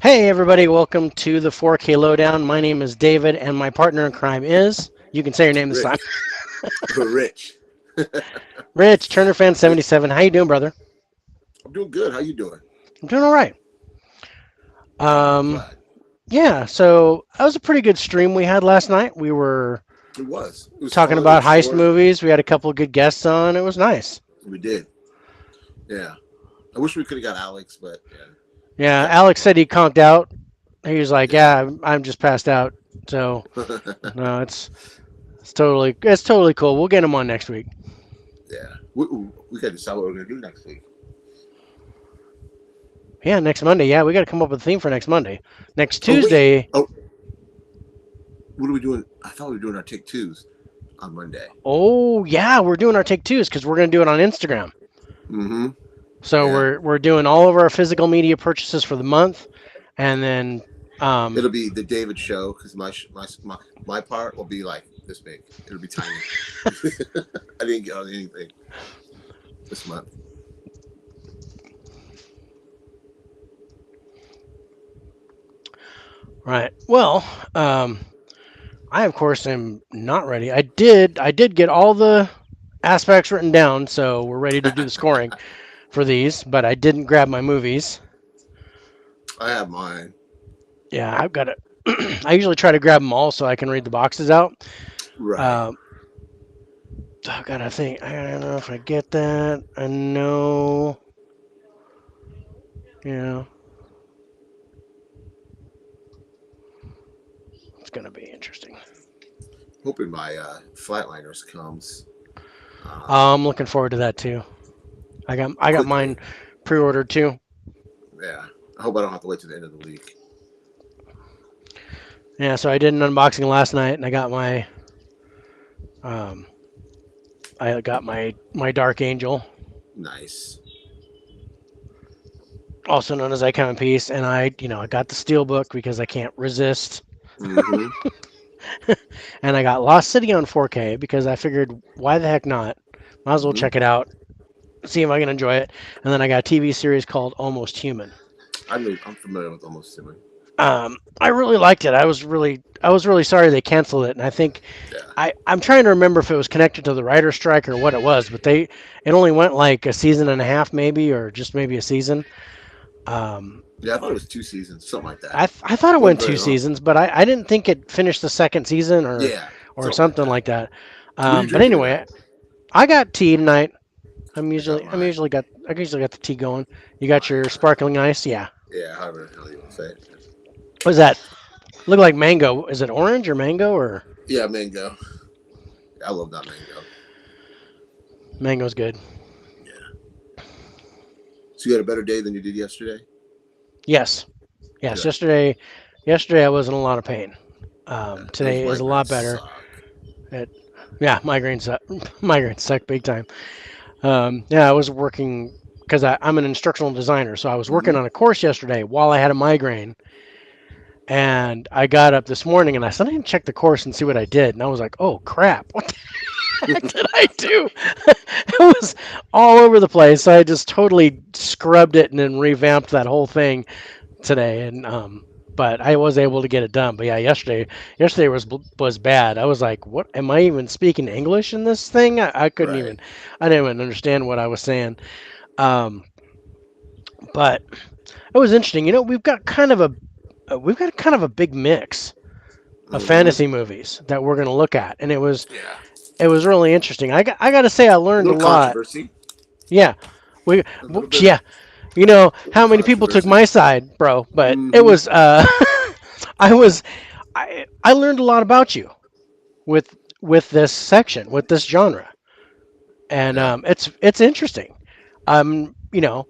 Hey everybody, welcome to the 4K Lowdown. My name is David and my partner in crime is, you can say your name this time, Rich. Rich. Rich, Turner Fan Hey, 77. How you doing, brother? I'm doing good. How you doing? I'm doing all right. I'm Um, glad. yeah, so that was a pretty good stream we had last night. We were It was. It was talking fun. It about was heist short. movies. We had a couple of good guests on. It was nice. We did. Yeah. I wish we could have got Alex, but yeah, Yeah, got Alex said he conked out. He was like, yeah, "Yeah, I'm just passed out." So no, it's totally cool. We'll get him on next week. yeah. We got to decide what we're gonna do next week. Yeah, next Monday. Yeah, we got to come up with a theme for next Monday. Next Oh wait. Tuesday. Oh, what are we doing? I thought we were doing our take twos on Monday. Oh yeah, we're doing our take twos because we're gonna do it on Instagram. Mm-hmm. So Yeah. we're doing all of our physical media purchases for the month, and then It'll be the David show because my part will be like this big. It'll be tiny. I didn't get on anything this month. right. Well, um, I of course am not ready. I did get all the aspects written down, so we're ready to do the scoring for these. But I didn't grab my movies. I have mine. Yeah, I've got it. I usually try to grab them all so I can read the boxes out. Right. Um, I gotta think. I don't know if I get that. I know. You know, it's gonna be interesting. Hoping my Flatliners comes I'm looking forward to that too. I got mine quickly. pre-ordered too. Yeah. I hope I don't have to wait to the end of the week. Yeah, so I did an unboxing last night, and um, I got my Dark Angel, Nice. also known as Icon Piece, and I got the Steelbook because I can't resist, Mm-hmm. and I got Lost City on 4K because I figured why the heck not? Might as well Mm-hmm. check it out, see if I can enjoy it, and then I got a TV series called Almost Human. I'm familiar with Almost Human. I really liked it. I was really sorry they canceled it, and I think Yeah. I'm trying to remember if it was connected to the writer's strike or what it was, but it only went like a season and a half maybe, or just maybe a season. Um, Yeah, I thought it was 2 seasons, something like that. I thought it Wasn't went two very long. seasons, but I didn't think it finished the second season Yeah, or something like something that. like that. What are you But drinking tonight? anyway, I got tea tonight. I got mine. I usually got the tea going. You got your Mine. sparkling ice, yeah. Yeah, however the hell you want to say it. What's that? Look like mango. Is it orange or mango or Yeah, mango. I love that mango. mango's good? Yeah. So you had a better day than you did yesterday? Yes, yes. Good. Yesterday I was in a lot of pain. Those Today is a lot migraines better. suck. It, yeah, migraines suck. Migraines suck big time. Yeah, I was working because I'm an instructional designer, so I was working Mm-hmm. on a course yesterday while I had a migraine, and I got up this morning and I said I didn't check the course and see what I did, and I was like, oh crap, what the heck did I do? It was all over the place. So I just totally scrubbed it and then revamped that whole thing today, and but I was able to get it done. But yeah, yesterday was bad. I was like, what am I even speaking English in this thing? I couldn't Right. even I didn't even understand what I was saying. Um, but it was interesting. We've got kind of a big mix of Mm-hmm. fantasy movies that we're going to look at, and Yeah. it was really interesting. I got to say I A learned a little lot. controversy. Yeah. We A little bit of yeah, you know how many people took controversy. my side, bro, but it Mm-hmm. was I was I learned a lot about you with this section, with this genre. And Yeah. it's interesting. You know,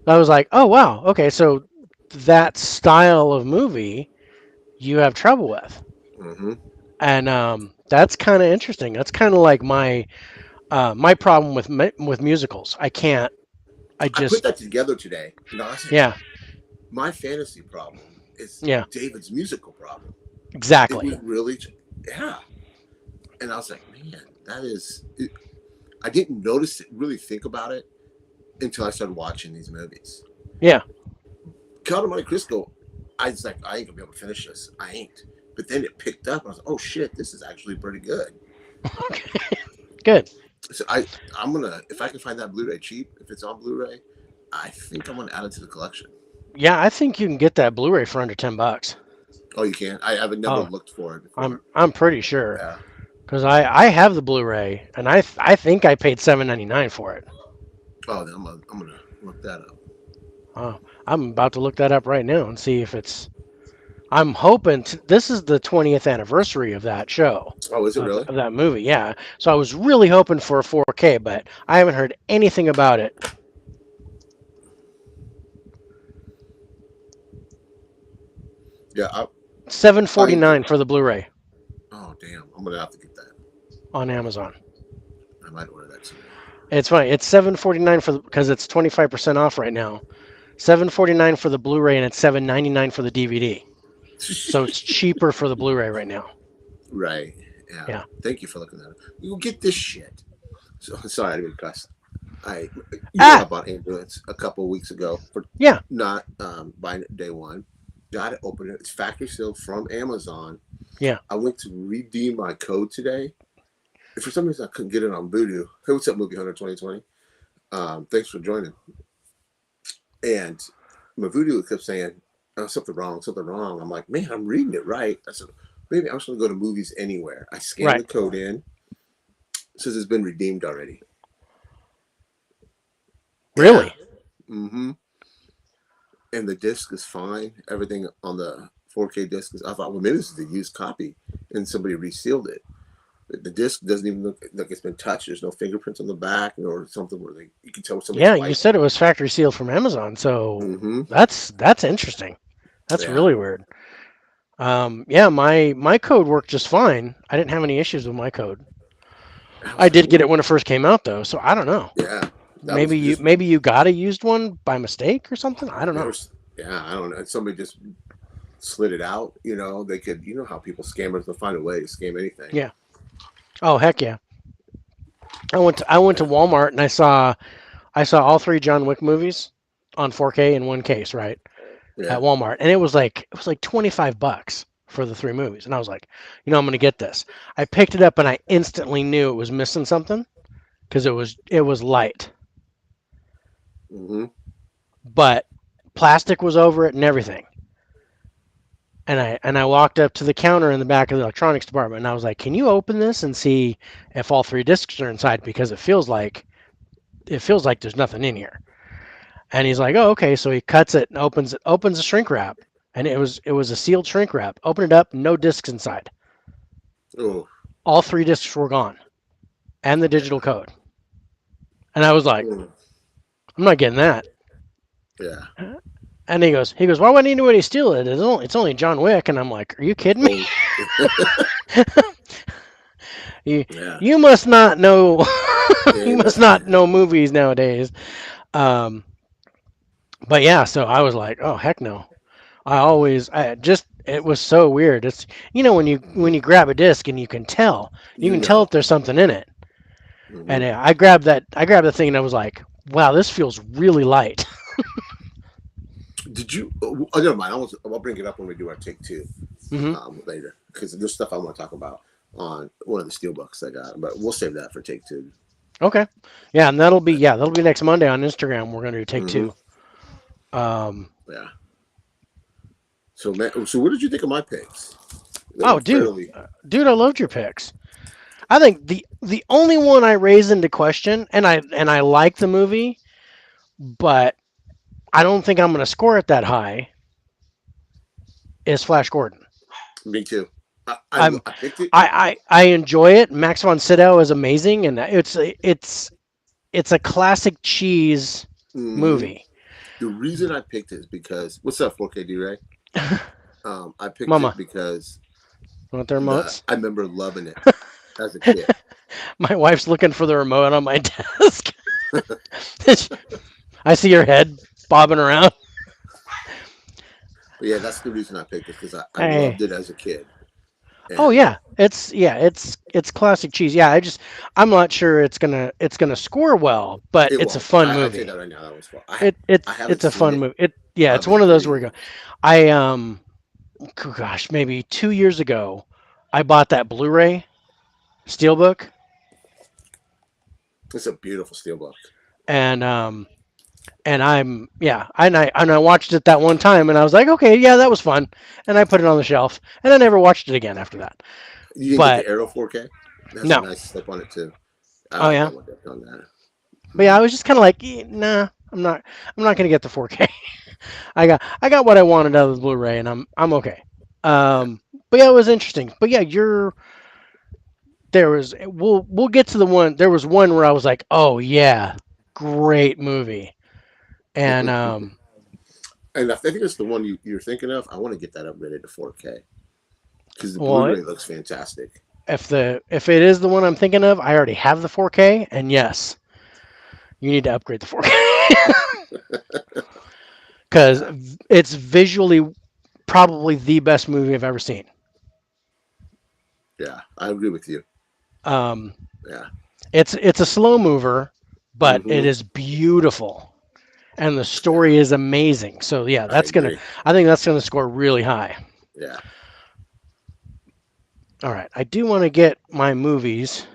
I was like, "Oh wow, okay, so that style of movie you have trouble with." Mm-hmm. And that's kind of interesting. That's kind of like my problem with with musicals. I I put just that together today. I said, yeah, my fantasy problem is yeah, David's musical problem. It was exactly. really, yeah. And I was like, man, that is. I didn't notice it, really think about it until I started watching these movies. Yeah. Count of Monte Cristo. I was like, I ain't gonna be able to finish this. I ain't. But then it picked up. I was like, oh shit, this is actually pretty good. Okay. Good. So I'm gonna, if I can find that Blu-ray cheap, if it's on Blu-ray, I think I'm gonna add it to the collection. Yeah, I think you can get that Blu-ray for under $10. Oh, you can? I haven't never Oh, looked for it I'm before. I'm pretty sure Yeah. because I have the Blu-ray and I think I paid $7.99 for it. Oh, then I'm gonna look that up. Oh, I'm about to look that up right now and see if it's. I'm hoping this is the 20th anniversary of that show, Oh, is it really? of that movie. Yeah, so I was really hoping for a 4K, but I haven't heard anything about it. Yeah. I 7.49 for the Blu-ray oh damn, I'm gonna have to get that. on Amazon. I might order that soon. It's funny. It's 7.49 for because it's 25% off right now. 7.49 for the Blu-ray and it's 7.99 for the DVD. So it's cheaper for the Blu-ray right now. Right. Yeah. Yeah. Thank you for looking at it. You get this shit. So sorry, I didn't cuss. You know, I Ah, bought ambulance a couple of weeks ago for yeah. not buying it day one. Got it, open it. It's factory sealed from Amazon. Yeah. I went to redeem my code today. For some reason, I couldn't get it on Voodoo. Hey, what's up, Movie Hunter 2020? Thanks for joining. And my Voodoo kept saying, oh, something wrong, something wrong. I'm like, man, I'm reading it right. I said, maybe I'm just going to go to Movies Anywhere. I scanned Right. the code in. It says it's been redeemed already. Yeah. Really? Mm-hmm. And the disc is fine. Everything on the 4K disc is. I thought, well, maybe this is a used copy, and somebody resealed it. The disc doesn't even look like it's been touched. There's no fingerprints on the back, or something where you can tell somebody's Yeah. You wipe. said it was factory sealed from Amazon, so Mm-hmm. that's interesting. That's Yeah. really weird. Yeah. My code worked just fine. I didn't have any issues with my code. I I was like, did get what? it when it first came out though, so I don't know. Yeah, that was Maybe you just maybe you got a used one by mistake or something. I don't know. there's. Yeah, I don't know. Somebody just slid it out. You know, they could. You know how people scammers will find a way to scam anything. Yeah. Oh heck yeah. I went to Yeah. Walmart and I saw all three John Wick movies on 4K in one case, right? Yeah. At Walmart. And it was like $25 for the three movies. And I was like, I'm going to get this. I picked it up and I instantly knew it was missing something because it was light. Mm-hmm. But plastic was over it and everything. And I walked up to the counter in the back of the electronics department and I was like, "Can you open this and see if all three discs are inside because it feels like there's nothing in here." And he's like, "Oh, okay." So he cuts it and opens the shrink wrap, and it was a sealed shrink wrap. Open it up, no discs inside. Oh, All three discs were gone, and the digital yeah. code. And I was like, Mm, "I'm not getting that." yeah. And he goes, "Why would anybody steal it? It's only John Wick." And I'm like, "Are you kidding me? Oh, You yeah. you must not know you Yeah. must not know movies nowadays." Um, but yeah, so I was like, "Oh heck no." It was so weird. It's when you grab a disc and you You can tell if know. there's something in it. Mm-hmm. And I grabbed the thing and I was like, wow, this feels really light. Did you? Oh, never mind. I'll bring it up when we do our take two Hmm. later because there's stuff I want to talk about on one of the steelbooks I got, but we'll save that for take two. Okay, yeah, and that'll be next Monday on Instagram. We're gonna do take Mm-hmm. two. Um, Yeah. So, man, so what did you think of my picks? They oh, were dude, fairly. dude, I loved your picks. I think the only one I raise into question, and I like the movie, but I don't think I'm gonna score it that high. Is Flash Gordon. Me too. I'm I picked it. I enjoy it. Max von Sydow is amazing, and it's a classic cheese Mm-hmm. movie. The reason I picked it is because what's up, 4K D-Ray? I picked it Mama, because want the remotes? I remember loving it as a kid. My wife's looking for the remote on my desk. I see her head bobbing around. But yeah, that's the reason I picked it because I Hey, loved it as a kid. Oh And yeah, it's classic cheese. Yeah, I'm not sure it's gonna score well, but it it's a won't. fun I'll tell you movie. that right now. That was fun. It I it's haven't it's a seen fun it, movie. Yeah, but I've it's been one of those reading where it. I gosh, maybe 2 years ago, I bought that Blu-ray Steelbook, It's a beautiful steelbook. and I watched it that one time, and I was like, okay, yeah, that was fun, and I put it on the shelf, and I never watched it again after that. You didn't get But the Arrow 4K? It has some no, nice stuff on it too. oh I yeah, double dipped on that. but yeah, Hmm. I was just kind of like, nah, I'm not gonna get the 4K. I got what I wanted out of the Blu-ray, and I'm okay. Yeah. But yeah, it was interesting. But yeah, we'll get to the one. There was one where I was like, oh yeah, great movie, and And I think it's the one you're thinking of. I want to get that upgraded to 4K because the well, Blu-ray looks fantastic. if it is the one I'm thinking of, I already have the 4K, and yes, you need to upgrade the 4K because Yeah, it's visually probably the best movie I've ever seen. yeah, I agree with you. Um, Yeah. it's a slow mover, but it Hmm. is beautiful, and the Yeah, story is amazing. So yeah, I agree. I think that's gonna score really high. Yeah. All right, I do want to get my movies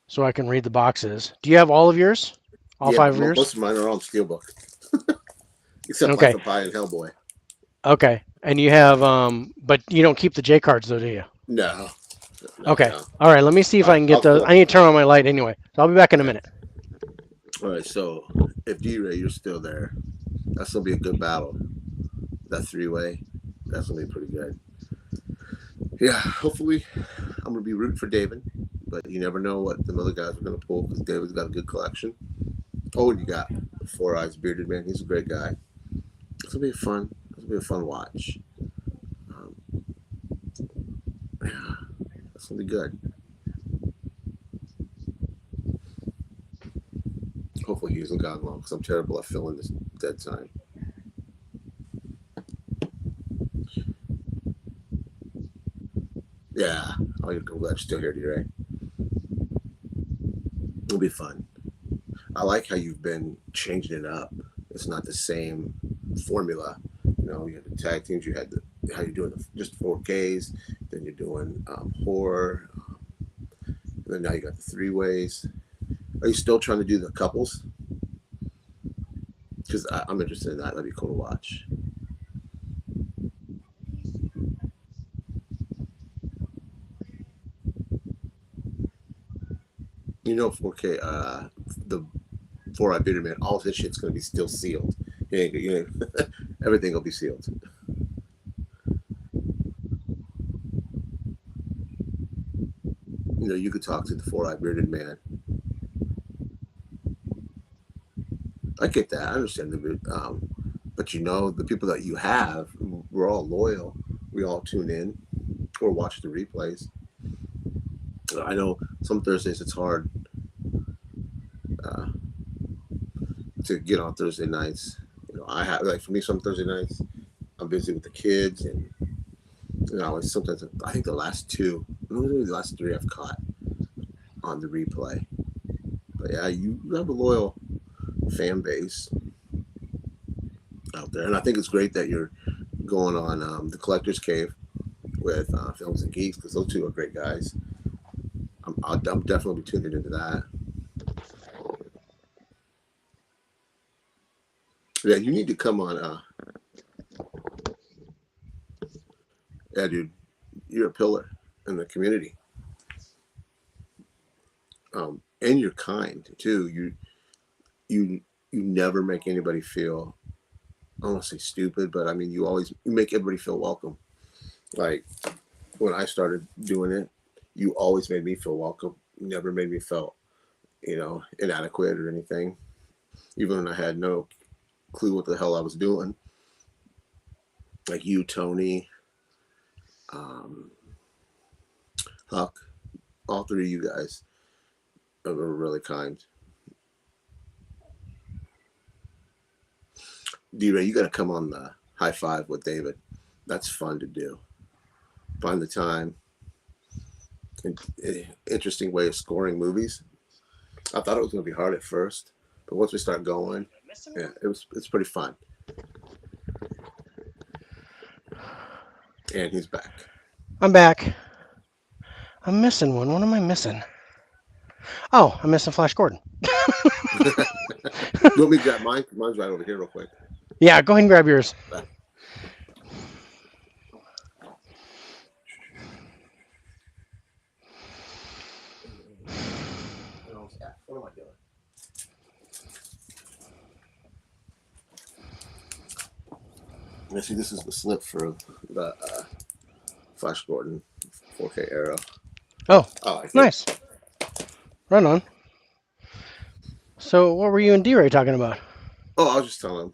so I can read the boxes. Do you have all of yours? All Yeah, five of yours? most of mine are on Steelbook, except Life Okay. of Pi and Hellboy. Okay. And you have but you don't keep the J cards though, do you? No, no, Okay. no. All right, let me see if I can get I'll those. flip I them. need to turn on my light anyway. So I'll be back in a Yeah. minute. All right. So if D-Ray, you're still there, that's gonna be a good battle. That three-way, that's gonna be pretty good. Yeah. Hopefully, I'm gonna be rooting for David, but you never know what the other guys are gonna pull because David's got a good collection. Oh, and you got Four Eyes Bearded Man. He's a great guy. It's gonna be fun. It's gonna be a fun watch. Um, yeah, it's gonna be good. Hopefully he hasn't gone long because I'm terrible at filling this dead time. Yeah. Oh, I'm glad you're still here, D-Ray. It'll be fun. I like how you've been changing it up. It's not the same formula. You know, you had the tag teams. You had the how you're doing just 4Ks. Then you're doing horror. And then now you got the three ways. Are you still trying to do the couples? Because I'm interested in that. That'd be cool to watch. You know, 4K. The Four Eye Bitter Man. All his shit's gonna be still sealed. Everything will be sealed. You know, you could talk to the Four Eye Bearded Man. I get that. I understand but you know, the people that you have, we're all loyal. We all tune in or watch the replays. I know some Thursdays it's hard uh, to get on Thursday nights. You know, I have like for me some Thursday nights I'm busy with the kids and sometimes I think the last two, maybe the last three I've caught on the replay. But yeah, you have a loyal fan base out there, and I think it's great that you're going on the Collector's Cave with Films and Geeks because those two are great guys. I'm definitely be tuning into that. Yeah, you need to come on. Yeah, dude, you're a pillar in the community, and you're kind too. You you never make anybody feel. I don't want to say stupid, but I mean you make everybody feel welcome. Like when I started doing it, you always made me feel welcome. You never made me feel inadequate or anything. Even when I had no clue what the hell I was doing. Like you, Tony, um, Huck, all three of you guys were really kind. D-Ray, you got to come on the high five with David. That's fun to do. find the time. Interesting way of scoring movies. I thought it was going to be hard at first, but once we start going, yeah, it's pretty fun. And he's back. I'm back. I'm missing one. What am I missing? Oh, I'm missing Flash Gordon. You want me to grab mine? Mine's right over here, real quick. Yeah, go ahead and grab yours. Back. What am I doing? Yeah, see, this is the slip for the Flash Gordon 4K Arrow. Oh, I like nice. it. Right on. So, what were you and D-Ray talking about? Oh, I was just telling him.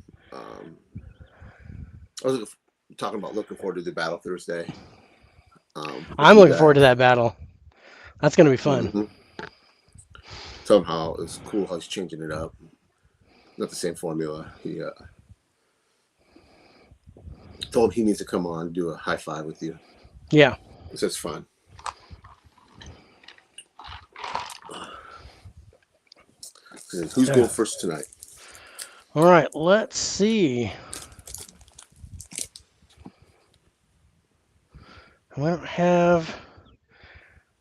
I was talking about looking forward to the battle Thursday. I'm looking forward to that battle. That's going to be fun. Mm-hmm. Somehow it's cool how he's changing it up. Not the same formula. He told him he needs to come on and do a high five with you. Yeah. It's just fun. Who's going first tonight? All right, let's see. We don't have.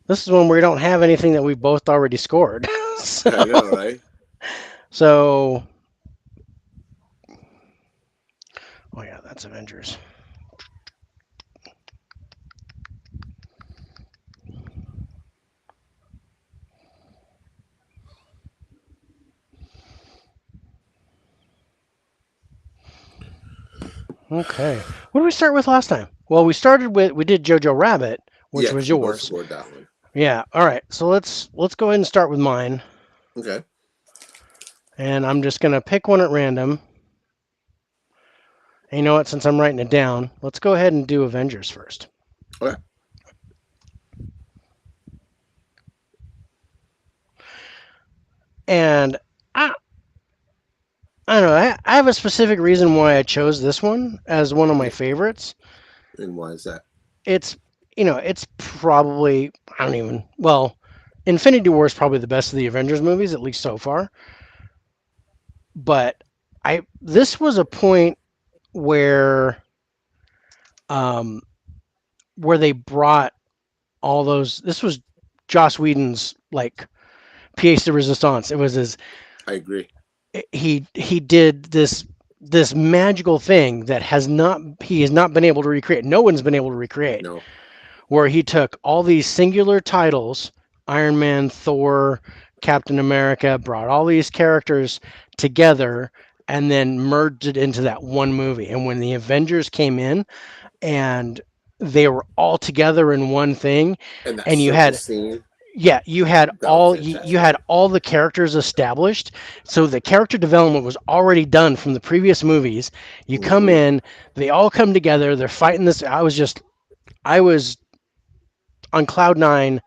This is one where we don't have anything that we both already scored. So, I know, right? So, oh yeah, that's Avengers. Okay. What did we start with last time? Well, we did Jojo Rabbit, which was yours. Scored that one. Yeah. All right. So let's go ahead and start with mine. Okay. And I'm just gonna pick one at random. And you know what? Since I'm writing it down, let's go ahead and do Avengers first. Okay. And I don't know. I have a specific reason why I chose this one as one of my favorites. And why is that? It's it's probably Infinity War is probably the best of the Avengers movies, at least so far. But this was a point where they brought all those. This was Joss Whedon's like pièce de résistance. It was his. I agree. He did this magical thing that he has not been able to recreate. No one's been able to recreate. No. Where he took all these singular titles, Iron Man, Thor, Captain America, brought all these characters together and then merged it into that one movie. And when the Avengers came in and they were all together in one thing, and you had scene. Yeah, you had all the characters established, so the character development was already done from the previous movies. You come in, they all come together, they're fighting this. I was on cloud nine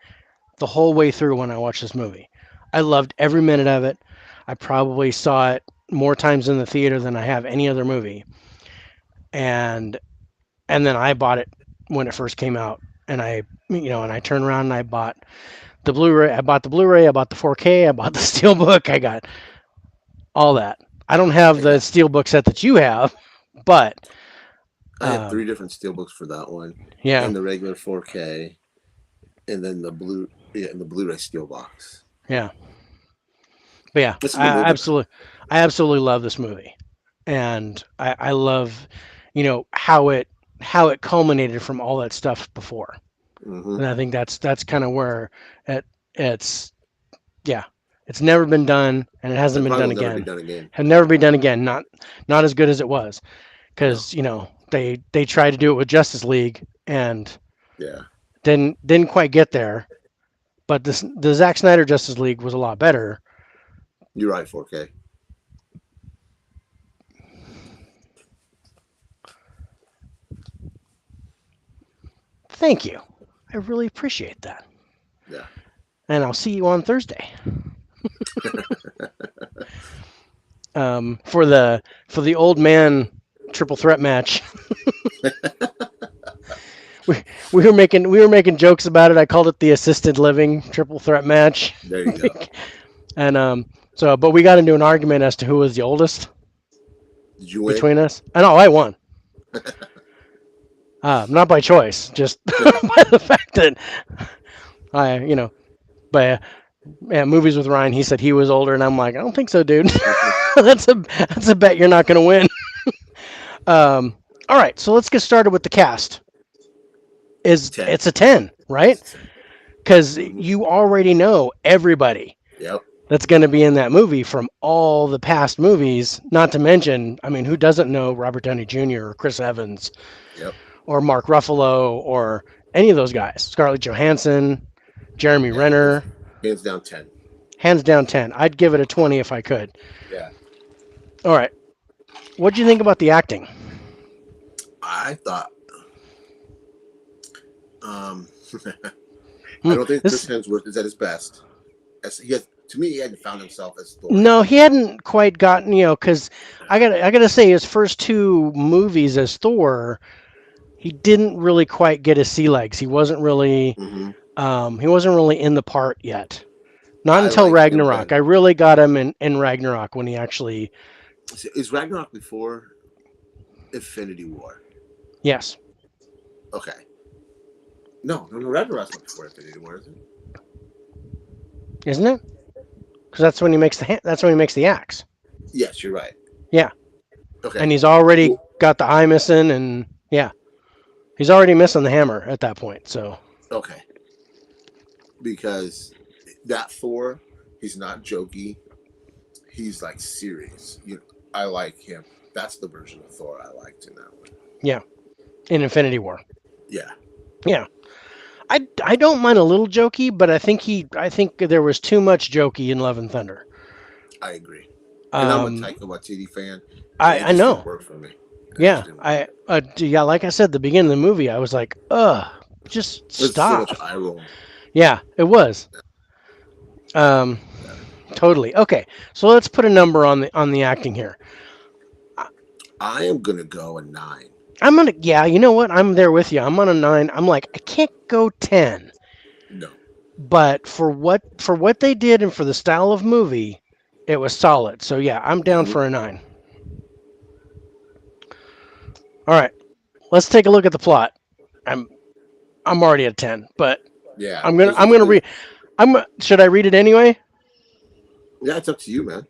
the whole way through when I watched this movie. I loved every minute of it. I probably saw it more times in the theater than I have any other movie. And then I bought it when it first came out, and I turned around and I bought the Blu-ray. I bought the Blu-ray. I bought the 4K. I bought the Steelbook. I got all that. I don't have the Steelbook set that you have, but I have 3 different Steelbooks for that one. Yeah. And the regular 4K, and then the Blu-ray Steelbox. Yeah. But yeah, I absolutely love this movie, and I love, how it culminated from all that stuff before. Mm-hmm. And I think that's kind of where it's never been done, and it hasn't been done again. Have never been done again. Not as good as it was, because they tried to do it with Justice League and didn't quite get there. But the Zack Snyder Justice League was a lot better. You're right, 4K. Thank you. I really appreciate that. Yeah. And I'll see you on Thursday. For the old man triple threat match. we were making jokes about it. I called it the assisted living triple threat match. There you go. And but we got into an argument as to who was the oldest Did you win? between us. I know I won. Not by choice, just by the fact that by movies with Ryan, he said he was older, and I'm like, I don't think so, dude. That's a bet you're not going to win. All right, so let's get started with the cast. Ten. It's a 10, right? It's 10. Because you already know everybody Yep. that's going to be in that movie from all the past movies. Not to mention, I mean, who doesn't know Robert Downey Jr. or Chris Evans Yep. or Mark Ruffalo or any of those guys? Scarlett Johansson, Jeremy Yeah. Renner. Hands down 10. Hands down 10. I'd give it a 20 if I could. Yeah. All right. What do you think about the acting? I thought. I don't think Chris Hemsworth is at his best. To me, he hadn't found himself as Thor. No, he hadn't quite gotten, because I gotta say his first two movies as Thor, he didn't really quite get his sea legs. He wasn't really in the part yet. Not until Ragnarok. I really got him in Ragnarok when he actually. Is Ragnarok before Infinity War? Yes. Okay. No, Ragnarok's not before Infinity War, is it? Isn't it? Because that's when he makes the axe. Yes, you're right. Yeah. Okay. And he's already got the eye missing, and yeah, he's already missing the hammer at that point. So. Okay. Because that Thor, he's not jokey. He's like serious. I like him. That's the version of Thor I liked in that one. Yeah. In Infinity War. Yeah. Yeah. I don't mind a little jokey, but I think there was too much jokey in Love and Thunder. I agree. And I'm a Taika Waititi fan. I know. Work for me. Yeah. Like I said, the beginning of the movie, I was like, just stop. So much eye roll. Yeah, it was. Totally. Okay, so let's put a number on the acting here. I am gonna go a 9. Yeah, you know what? I'm there with you. I'm on a 9. I'm like, I can't go 10. No. But for what they did and for the style of movie, it was solid. So yeah, I'm down for a 9. All right, let's take a look at the plot. I'm already at 10, but yeah, I'm gonna read. Should I read it anyway? Yeah, it's up to you, man.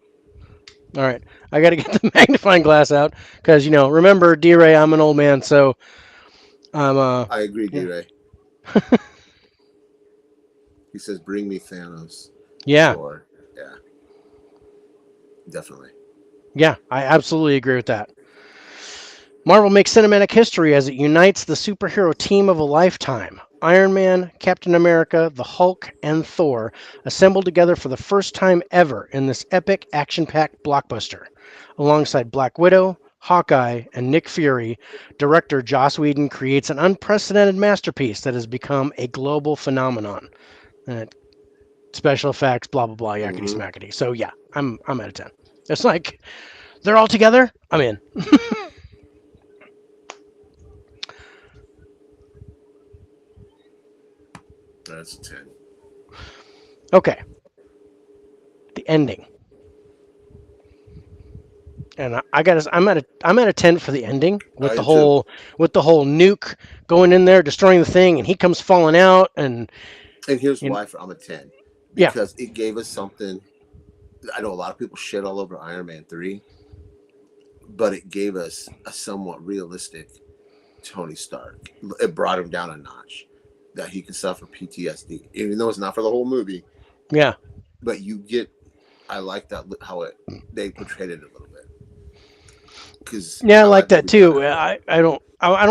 All right, I got to get the magnifying glass out because remember, D-Ray, I'm an old man, so I agree, D-Ray. He says, "Bring me Thanos." Yeah. Yeah. Definitely. Yeah, I absolutely agree with that. Marvel makes cinematic history as it unites the superhero team of a lifetime. Iron Man, Captain America, the Hulk, and Thor assembled together for the first time ever in this epic action-packed blockbuster. Alongside Black Widow, Hawkeye, and Nick Fury, director Joss Whedon creates an unprecedented masterpiece that has become a global phenomenon. Special effects, blah blah blah, yakety smackety. So yeah, I'm at a 10. It's like they're all together. I'm in. That's a 10. Okay. The ending. And I'm at a 10 for the ending with the whole nuke going in there, destroying the thing, and he comes falling out, and here's why I'm a 10. Because it gave us something. I know a lot of people shit all over Iron Man 3, but it gave us a somewhat realistic Tony Stark. It brought him down a notch. That he can suffer PTSD, even though it's not for the whole movie. Yeah, but I like that how they portrayed it a little bit. I like that too. I don't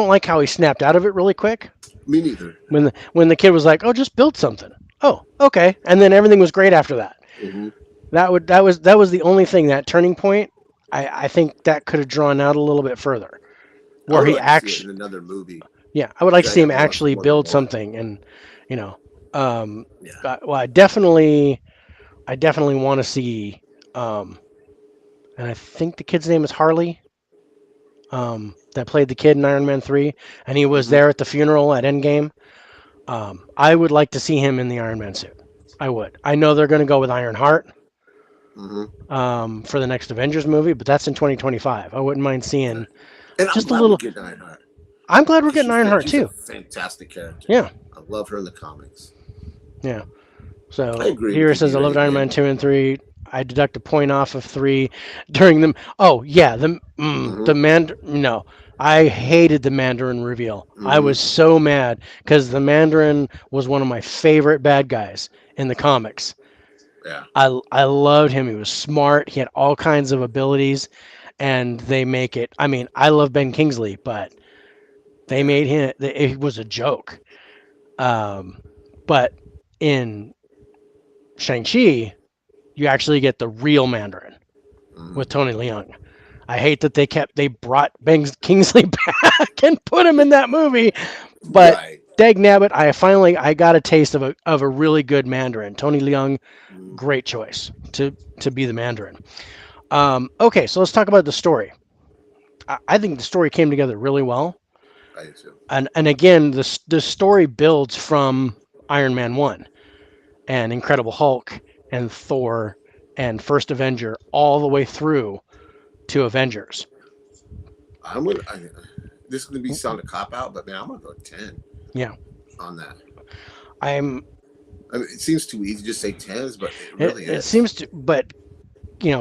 like how he snapped out of it really quick. Me neither. When the kid was like, "Oh, just build something." Oh, okay, and then everything was great after that. Mm-hmm. That was the only thing, that turning point. I think that could have drawn out a little bit further, where he actually in another movie. Yeah, I would like to see him actually build something, and well, I definitely want to see, and I think the kid's name is Harley. that played the kid in Iron Man 3, and he was Mm-hmm. there at the funeral at Endgame. I would like to see him in the Iron Man suit. I would. I know they're going to go with Ironheart Mm-hmm. for the next Avengers movie, but that's in 2025. I wouldn't mind seeing And I'm just a glad we're little. getting Ironheart I'm glad we're because getting Ironheart she's a too. fantastic character. Yeah, I love her in the comics. yeah. I So agree here with it you, says I loved D-Ray. Iron Man 2 and 3. I deduct a point off of 3 during them. Oh yeah, the Mm-hmm. No, I hated the Mandarin reveal. I Mm-hmm. was so mad because the Mandarin was one of my favorite bad guys in the comics. Yeah. I loved him. He was smart. He had all kinds of abilities, and they make it. I mean, I love Ben Kingsley, but they Yeah. made him. It was a joke. Um, but in Shang-Chi, you actually get the real Mandarin Mm-hmm. with Tony Leung. I hate that they brought Ben Kingsley back and put him in that movie, but Right. dag nabbit, I got a taste of a really good Mandarin. Tony Leung, Mm-hmm. great choice to be the Mandarin. Okay, so let's talk about the story. I think the story came together really well, I do too. and again, the story builds from Iron Man 1 and Incredible Hulk and Thor and First Avenger all the way through to Avengers. I'm gonna. This is gonna be sound a cop out, but man, I'm gonna go 10 Yeah, on that. I'm. I mean, it seems too easy to just say tens, but it It, really it is. seems to, but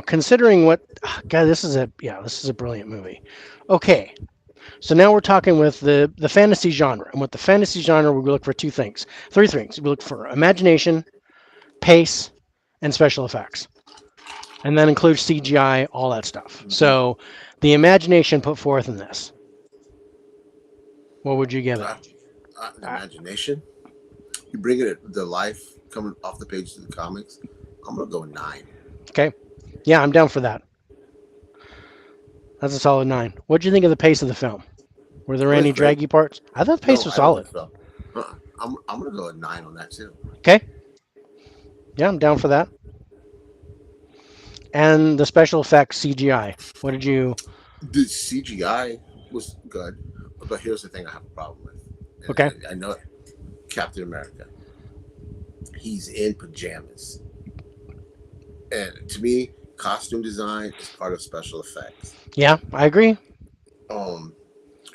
considering what, God, this is a brilliant movie. Okay, so now we're talking with the fantasy genre, and with the fantasy genre, we look for three things. We look for imagination, pace, and special effects, and that includes CGI, all that stuff. Mm-hmm. So, the imagination put forth in this, what would you give it? Uh, the Uh, imagination. You bring it to life coming off the pages of the comics. I'm gonna go 9. okay, yeah, I'm down for that. That's a solid 9. What do you think of the pace of the film? Were there Oh, it's any great. draggy parts? I thought the pace No, was I don't solid. think so. I'm gonna go a 9 on that too. Okay, yeah, I'm down for that. And the special effects CGI. What did you? The CGI was good, but here's the thing I have a problem with, and Okay, I know it. Captain America. He's in pajamas, and to me, costume design is part of special effects. yeah, I agree. Um,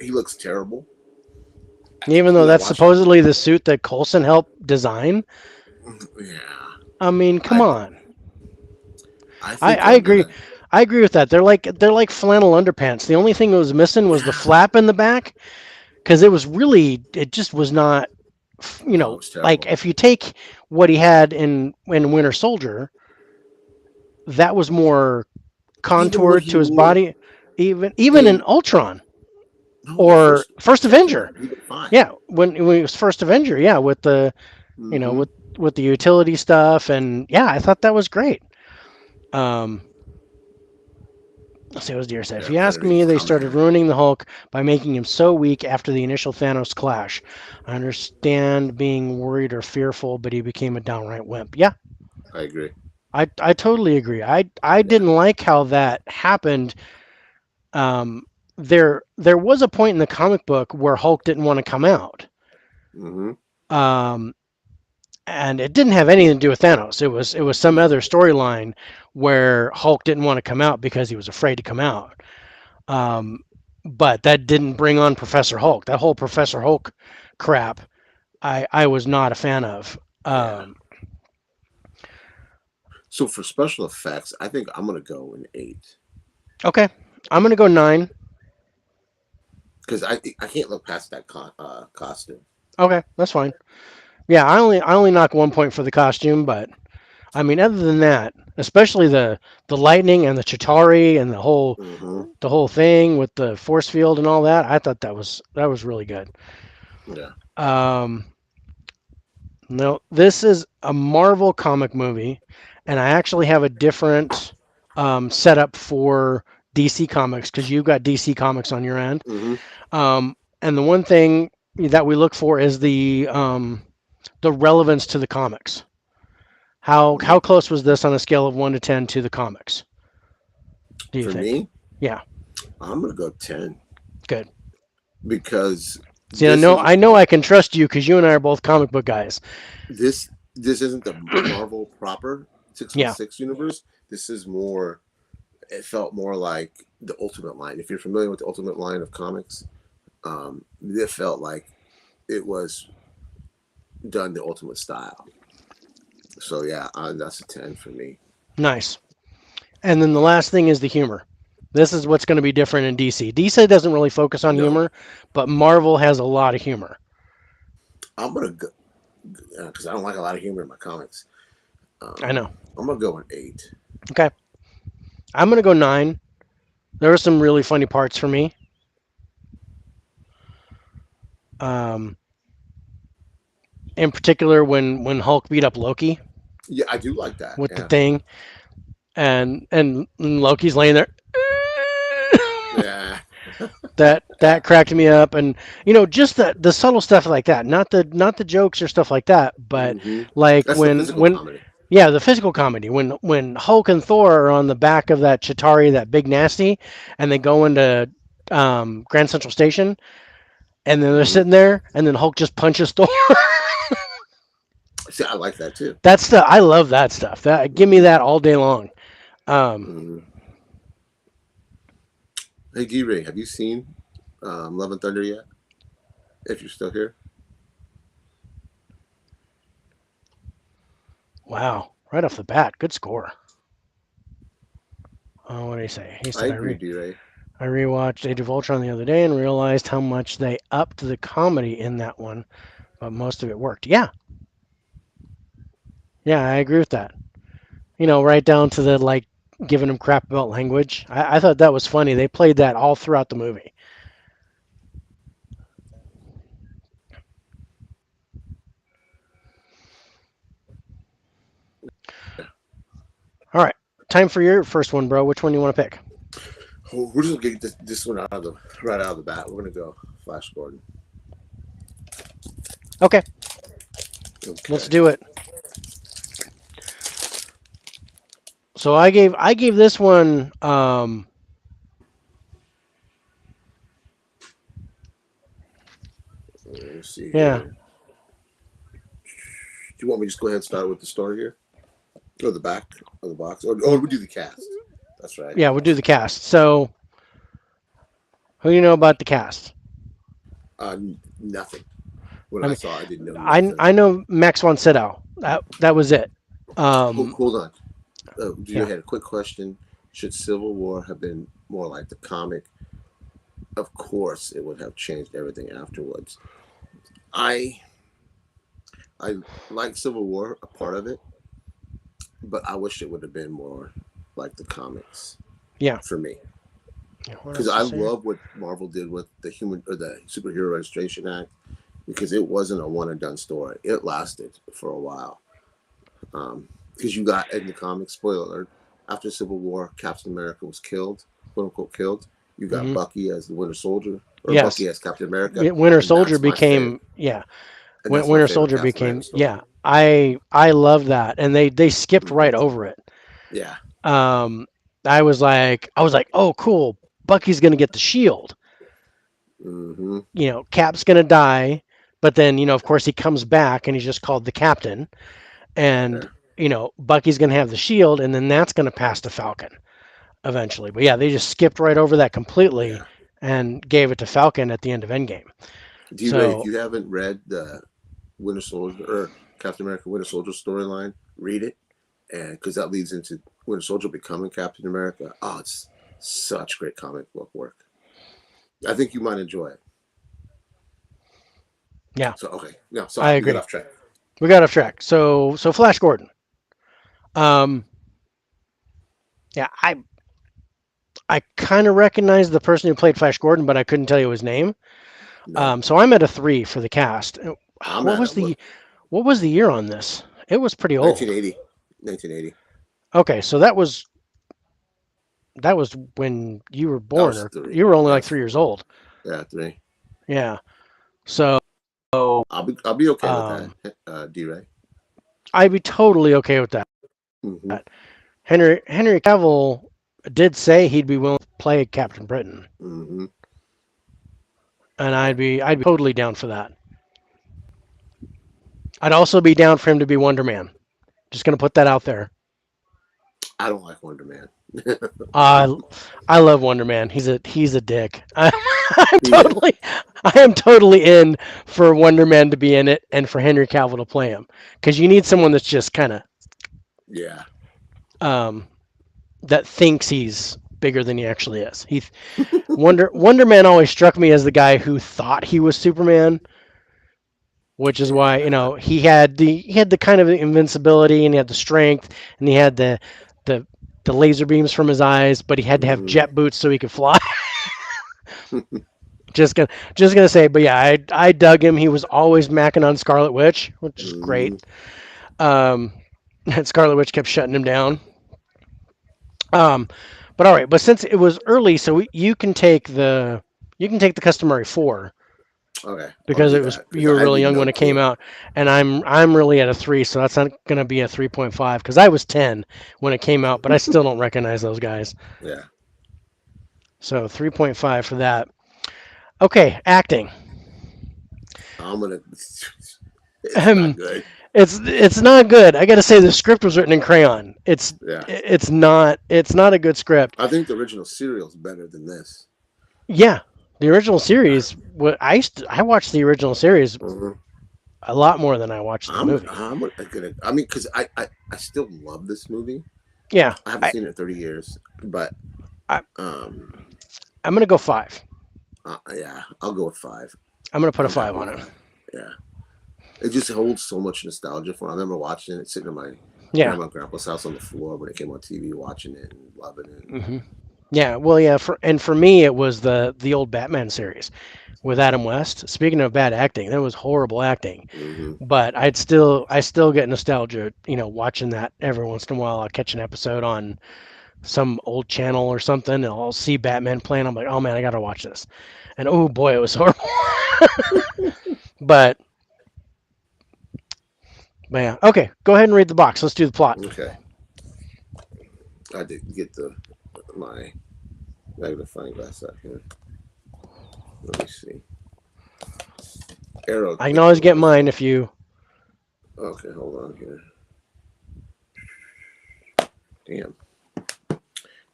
he looks terrible. Even though When I that's watched it, supposedly the suit that Coulson helped design. yeah, I mean, come I on. I I, think I I'm agree. gonna, I agree with that. They're like flannel underpants. The only thing that was missing was the yeah. flap in the back because it just was not. No, it was Like terrible. if you take what he had in Winter Soldier, that was more Even what contoured he to his wore body. Even in in Ultron no the or first First Captain Avenger, America, he looked fine. yeah, when he was First Avenger, yeah, with the you know Mm-hmm. with the utility stuff, and yeah, I thought that was great. Um, let's see what Deer said. If Yeah, you better ask read me, his they comment started here. ruining the Hulk by making him so weak after the initial Thanos clash. I understand being worried or fearful, but he became a downright wimp. Yeah, I agree. I totally agree. I Yeah. didn't like how that happened. Um, there was a point in the comic book where Hulk didn't want to come out. Mm-hmm. Um, and it didn't have anything to do with Thanos. It was some other No. storyline where Hulk didn't want to come out because he was afraid to come out. Um, but that didn't bring on Professor Hulk. That whole Professor Hulk crap, I was not a fan of. Yeah. Um, So for special effects, I think I'm gonna go an 8 okay, I'm gonna go 9. because I can't look past that costume. Okay, that's fine. Yeah, I only knock 1 point for the costume, but I mean, other than that, especially the lightning and the Chitari and Mm-hmm. the whole thing with the force field and all that, I thought that was really good. Yeah. Um, no, this is a Marvel comic movie, and I actually have a different setup for DC Comics because you've got DC Comics on your end. Mm-hmm. And the one thing that we look for is the relevance to the comics. How Mm-hmm. close was this on a scale of 1 to 10 to the comics? Do you For think? me, Yeah. I'm gonna go 10. Good. because See, I this know is I know I can trust you because you and I are both comic book guys. this isn't the Marvel proper Yeah, 616 universe. This is more. It felt more like the Ultimate line. If you're familiar with the Ultimate line of comics, it felt like it was done the Ultimate style. So yeah, that's a 10 for me. nice. And then the last thing is the humor. This is what's going to be different in DC. DC doesn't really focus on No, humor, but Marvel has a lot of humor. I'm gonna go because I don't like a lot of humor in my comics. I know. I'm gonna go an 8. Okay. I'm going to go 9. There were some really funny parts for me. Um, in particular, when Hulk beat up Loki Yeah, I do like that. with the Yeah, thing, and Loki's laying there. yeah, That yeah. cracked me up, and just the subtle stuff like that, not the jokes or stuff like that, but hmm like That's the physical when comedy. yeah, the physical comedy when Hulk and Thor are on the back of that Chitauri, that big nasty, and they go into Grand Central Station, and then they're hmm sitting there, and then Hulk just punches Thor. See, I like that too. That's the I love that stuff. That give me hmm that all day long. Um, hmm Hey, G Ray, have you seen Love and Thunder yet? If you're still here, wow, right off the bat, good score. Oh, what did he say? He I said agree, D Ray. I rewatched Age of Ultron the other day and realized how much they upped the comedy in that one, but most of it worked. Yeah, yeah, I agree with that. Right down to the like giving them crap about language. I thought that was funny. They played that all throughout the movie. All right, time for your first one, bro. Which one do you want to pick? Oh, we're just gonna get this one right out of the bat. We're gonna go Flash Gordon. Okay, let's Okay. do it. So I gave this one. Let's see Yeah, here. Do you want me to just go ahead and start with the story here, or the back of the box, or we do the cast? That's right. yeah, we'll do the cast. So who do you know about the cast? Nothing. When I I mean, saw, I didn't know I nothing. I know Max von Sydow. That was it. Um, Hold on. You yeah, had a quick question. Should Civil War have been more like the comic? Of course, it would have changed everything afterwards. I I like Civil War, a part of it, but I wish it would have been more like the comics yeah. for me. Yeah, what Because else I is there? love what Marvel did with the human or the Superhero Registration Act, because it wasn't a one and done story. It lasted for a while. Because you got in the comics, spoiler alert, after Civil War, Captain America was killed, quote unquote killed. You got Hmm. Bucky as the Winter Soldier, or Yes, Bucky as Captain America, Winter and Soldier that's my favorite. became yeah. And that's my Winter favorite Soldier Captain America became story. yeah. I love that, and they skipped hmm right over it. Yeah. Um, I was like, oh cool, Bucky's gonna get the shield. hmm Cap's gonna die, but then of course he comes back and he's just called the Captain, and Yeah. Bucky's gonna have the shield, and then that's gonna pass to Falcon eventually. But yeah, they just skipped right over that completely Yeah. and gave it to Falcon at the end of Endgame. D Ray, if So you haven't read the Winter Soldier or Captain America Winter Soldier storyline, read it, and because that leads into Winter Soldier becoming Captain America. Oh, it's such great comic book work. I think you might enjoy it. yeah, So okay, no, I sorry, we got agree. off track. We got off track. So Flash Gordon. Um, yeah, I kind of recognized the person who played Flash Gordon, but I couldn't tell you his name. No, So I'm at a 3 for the cast. I'm What at a was the year on this? It was pretty old. 1980. 1980. Okay, so that was when you were I born, was or three. you were only Yeah, like 3 years old. yeah, three. Yeah. So I'll be okay with that. um, D Ray. I'd be totally okay with that. Mm-hmm. Henry Cavill did say he'd be willing to play Captain Britain. Mm-hmm. and I'd be totally down for that. I'd also be down for him to be Wonder Man. Just gonna put that out there. I don't like Wonder Man. Uh, I love Wonder Man. He's a dick. I'm He is. totally I am totally in for Wonder Man to be in it and for Henry Cavill to play him because you need someone that's just kind of Yeah. um, that thinks he's bigger than he actually is. Wonder Man always struck me as the guy who thought he was Superman, which is why Yeah. he had the kind of invincibility and he had the strength and he had the the laser beams from his eyes, but he had to have Hmm. jet boots so he could fly. just gonna say, but yeah, I dug him. He was always macking on Scarlet Witch, which is great. Hmm. Um, and Scarlet Witch kept shutting him down. Um, but all right, but since it was early, so you can take the customary 4 Okay, I'll because do it was that because you were I had really young no when it came clue. out, and I'm really at a 3, so that's not gonna be a 3.5 because I was 10 when it came out, but I still don't recognize those guys. Yeah, So 3.5 for that. Okay, acting. I'm gonna. It's not Ahem. good. It's not good. I got to say the script was written in crayon. Yeah, It's not a good script. I think the original serial is better than this. Yeah, the original series. What I watched the original series Hmm. a lot more than I watched the movie. I'm gonna. I mean, because I still love this movie. Yeah, I haven't I, seen it in 30 years, but I um, I'm gonna go 5. yeah, I'll go with 5. I'm gonna put a I'm 5 happy on with it. 5. Yeah, it just holds so much nostalgia for. I remember watching it, sitting in my Yeah. grandma and grandpa's house on the floor when it came on TV, watching it and loving it. And, hmm Yeah. Well, yeah. For me, it was the old Batman series with Adam West. Speaking of bad acting, that was horrible acting. hmm But I still get nostalgia, watching that every once in a while. I'll catch an episode on some old channel or something, and I'll see Batman playing. I'm like, oh man, I gotta watch this. And oh boy, it was horrible. but but yeah, okay. Go ahead and read the box. Let's do the plot. Okay, I did get my magnifying glass out here. Let me see. Arrow I can always get pictures. mine if you. Okay, hold on here. Damn.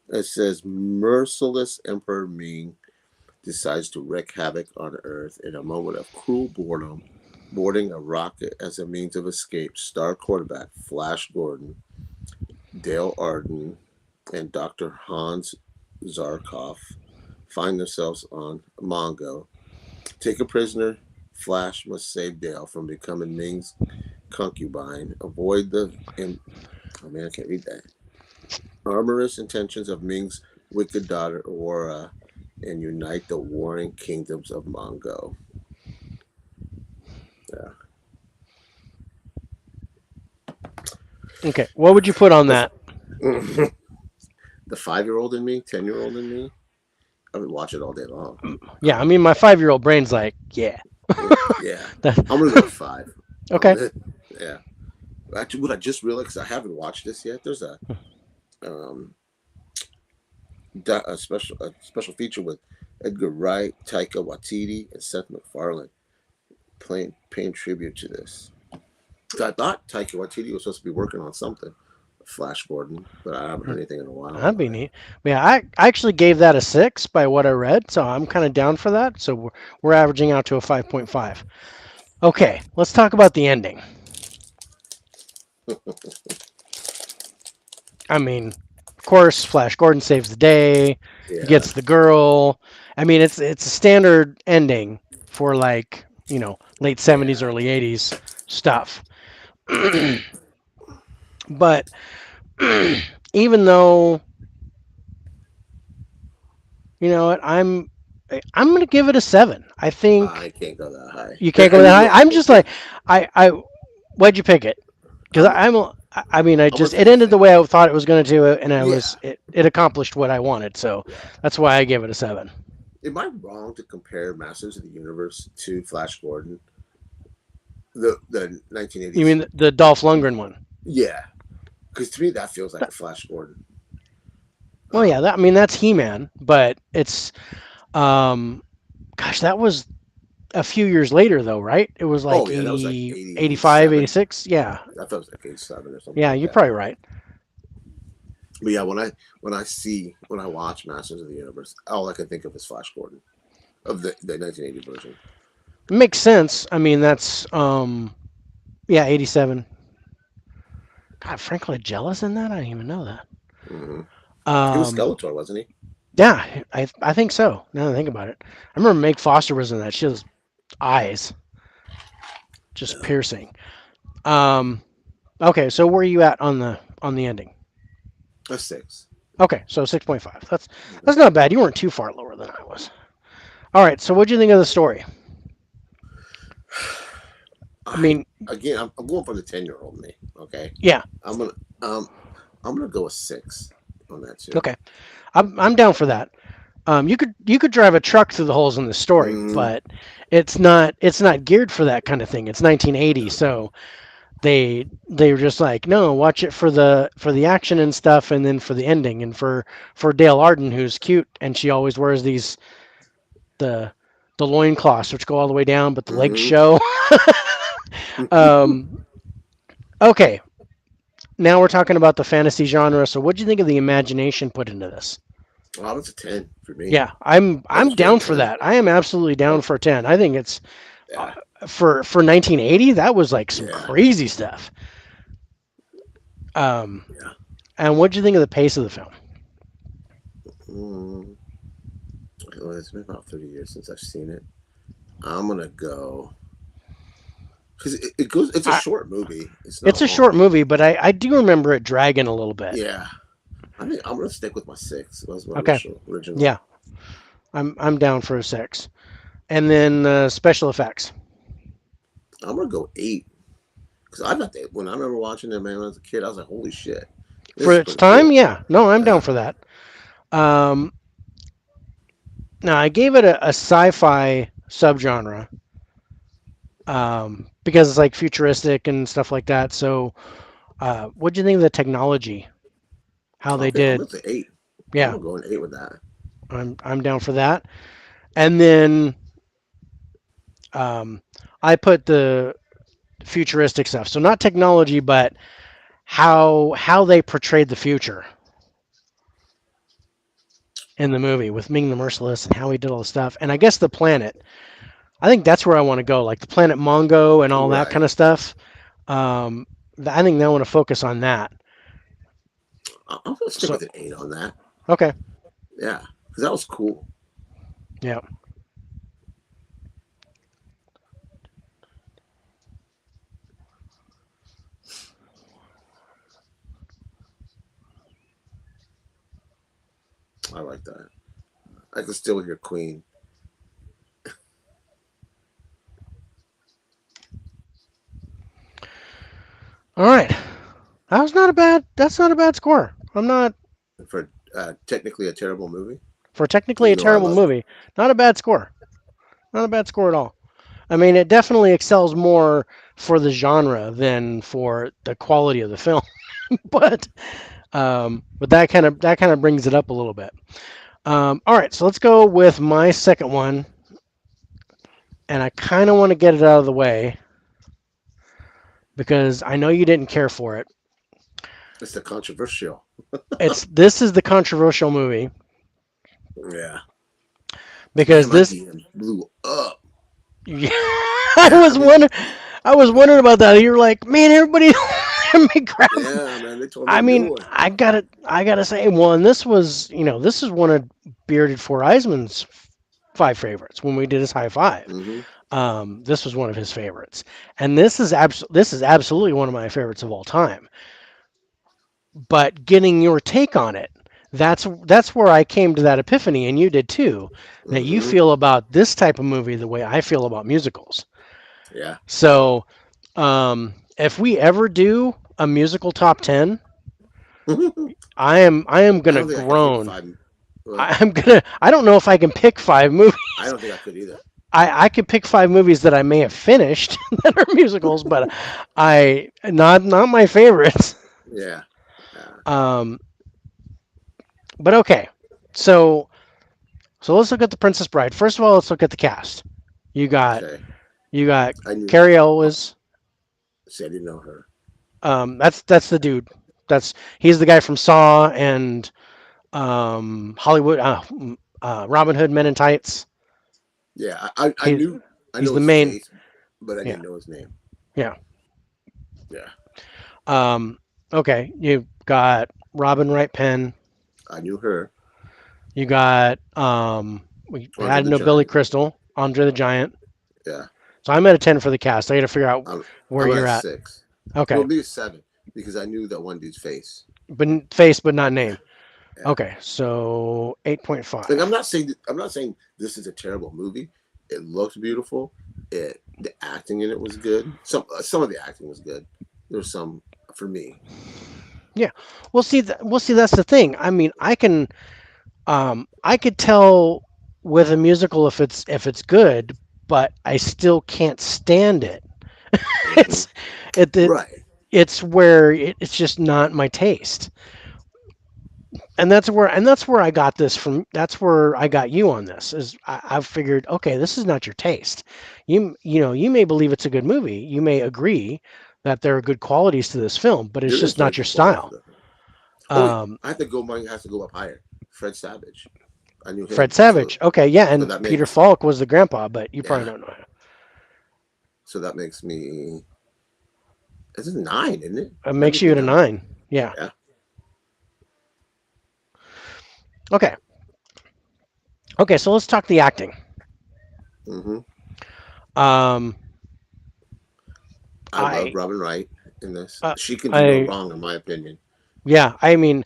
It says merciless Emperor Ming decides to wreak havoc on Earth in a moment of cruel boredom, boarding a rocket as a means of escape. Star quarterback Flash Gordon, Dale Arden, and Dr. Hans Zarkov find themselves on Mongo. Take a prisoner, Flash must save Dale from becoming Ming's concubine, avoid oh man, I can't read that. Armorous intentions of Ming's wicked daughter Aurora, and unite the warring kingdoms of Mongo. Yeah. Okay, what would you put on The that? the 5-year-old in me, 10-year-old in me, I would watch it all day long. Yeah, I mean, my 5-year-old brain's like, yeah. Yeah. That- I'm gonna go with 5. okay. Yeah. Actually, what I just realized, because I haven't watched this yet, there's um, a special feature with Edgar Wright, Taika Waititi, and Seth MacFarlane paying tribute to this. So I thought Taika Waititi was supposed to be working on something, Flash Gordon, but I haven't heard anything in a while That'd about be it. neat. Yeah, I actually gave that a 6 by what I read, so I'm kind of down for that. So we're averaging out to a 5.5. Okay, let's talk about the ending. I mean, of course, Flash Gordon saves the day. He Yeah. gets the girl. I mean, it's a standard ending for like late '70s, Yeah. early '80s stuff. But even though you know what, I'm gonna give it a 7. I think I can't go that high. you can't go And that you high. know, I'm just like I why'd you pick it? Because I'm I mean I I'm a just it ended the fan. way I thought it was going to do it, and Yeah. it accomplished what I wanted. So Yeah. that's why I gave it a 7. Am I wrong to compare Masters of the Universe to Flash Gordon? The You 1980s. mean the Dolph Lundgren one? Yeah. Because to me that feels like a Flash Gordon. Well, yeah, Um, I mean that's He-Man, but it's um gosh, that was a few years later, though, right? It was Oh like yeah, that was like 80, 85, 87. 86. Yeah. I thought it was like 87 or something Yeah, like you're that. probably right. But yeah, when I watch Masters of the Universe, all I can think of is Flash Gordon of the 1980 version. It makes sense. I mean, that's, yeah, 87. God, Franklin Jealous in that? I didn't even know that. Hmm. He was Um, Skeletor, wasn't he? yeah, I think so. Now that I think about it. I remember Meg Foster was in that. She has eyes, just No, piercing. Um, okay, so where are you at on the ending? a six. Okay, so 6.5. That's not bad. You weren't too far lower than I was. All right, so what do you think of the story? I I mean, again, I'm going for the 10-year-old me. Okay, yeah, I'm gonna um I'm gonna go a six on that too. okay. I'm down for that. You could drive a truck through the holes in the story, Mm, but it's not geared for that kind of thing. It's 1980, no. so they were just like, no, watch it for the action and stuff, and then for the ending, and for Dale Arden, who's cute, and she always wears the the loincloths, which go all the way down, but the legs Hmm. show. um, okay, now we're talking about the fantasy genre. So, what do you think of the imagination put into this? Well, that's a 10 for me. Yeah, That I'm was good down at for 10. that. I am absolutely down Yep. for a 10. I think it's uh, Yeah. for 1980. That was like some Yeah. crazy stuff. Um, Yeah. and what do you think of the pace of the film? Mm, well, it's been about 30 years since I've seen it. I'm gonna go because it goes. It's a I, short movie. It's it's not a short long. movie, but I do remember it dragging a little bit. Yeah. I think I'm gonna stick with my six. It was my Okay, initial original. yeah, I'm down for a 6. And then special effects I'm gonna go eight because I thought that when I remember watching it, man, when I was a kid, I was like, holy shit, for this is its pretty time. cool. Yeah, no, I'm down Yeah. for that. Um, now I gave it a sci-fi subgenre because it's like futuristic and stuff like that. So, what do you think of the technology? How they Okay, I'm did? gonna say eight. I'm Yeah, gonna go an eight with that. I'm down for that. And then um, I put the futuristic stuff. So not technology, but how they portrayed the future in the movie with Ming the Merciless and how he did all the stuff. And I guess the planet. I think that's where I want to go, like the planet Mongo and all that Right. kind of stuff. Um, I think I want to focus on that. I'm gonna stick So with an eight on that. okay, Yeah, because that was cool. yeah. I like that. I can still hear Queen. All right, that was not a bad. That's not a bad score. I'm not For technically a terrible movie, for technically a even though I terrible love it. movie. Not a bad score. Not a bad score at all. I mean, it definitely excels more for the genre than for the quality of the film. But that kind of brings it up a little bit. All right, so let's go with my second one, and I kind of want to get it out of the way because I know you didn't care for it. It's the controversial. It's This is the controversial movie Yeah. Man, because my this. DM blew up. Yeah, Yeah, I mean, I was wondering about that. You're like, man, everybody let me grab. yeah, man, they told me I to mean, do it. I gotta say, well, and this was, this is one of Bearded Four Eisman's five favorites when we did his high five. Hmm. This was one of his favorites, and this is absolutely one of my favorites of all time. But getting your take on it, that's where I came to that epiphany, and you did too, that you Hmm. feel about this type of movie the way I feel about musicals. Yeah. So, if we ever do a musical top 10, I I am gonna don't think I could pick groan. five. What? I don't know if I can pick five movies. I don't think I could either. I could pick five movies that I may have finished that are musicals, but not my favorites. Yeah. Yeah. Um, but okay, so let's look at the Princess Bride. First of all, let's look at the cast. You got Okay. you got I knew. Carrie Oh, Elwes. see, I didn't know her. That's the dude. He's the guy from Saw and Hollywood. Robin Hood Men in Tights. Yeah, I He knew. I he's know the his main. face, but I Yeah, didn't know his name. yeah. Yeah, Um, okay, you got Robin Wright Penn. I knew her. You got we Andre had the no Billy Giant. Crystal, Andre the Giant. Yeah, So I'm at a 10 for the cast. I got to figure out I'm where I'm you're at at. 6. Well, Okay, maybe 7 because I knew that one dude's face. but face, but not name. Yeah, Okay, so and 8.5. I'm not saying this is a terrible movie. It looked beautiful. The acting in it was good. Some of the acting was good. There was some for me. Yeah, we'll see. That's the thing. I mean, I could tell with a musical if it's good, but I still can't stand it. Hmm. It's it Right. it's where it's just not my taste. And that's where I got this from. That's where I got you on this. Is I've figured, okay, this is not your taste. You may believe it's a good movie. You may agree that there are good qualities to this film, but it's There is just very not your good quality style. to it. Oh, Um, I have to go. Mine has to go up higher. Fred Savage. I knew Fred him. Savage, okay, yeah, So and that Peter makes Falk was the grandpa, but you probably yeah. don't know him. So that makes me. This is 9, isn't it? It That makes makes you me at a 9. 9. Yeah. Yeah. Okay. Okay. So let's talk the acting. Hmm. Um, I love I, Robin Wright in this. uh, She can do no I, wrong, in my opinion. yeah. I mean,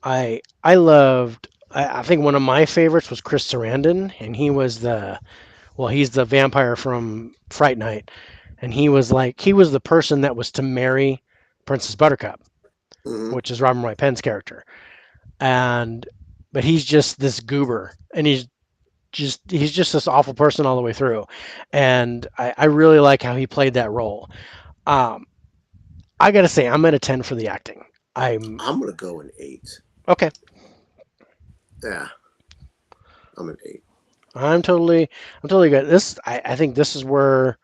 I loved. I think one of my favorites was Chris Sarandon, and he's the vampire from Fright Night, and he was the person that was to marry Princess Buttercup, Hmm. which is Robin Wright Penn's character, and but he's just this goober, and he's just this awful person all the way through, and I really like how he played that role. Um, I gotta say, I'm at a 10 for the acting. I'm I'm gonna go an 8. okay. Yeah, I'm an 8. I'm totally good. I think this is where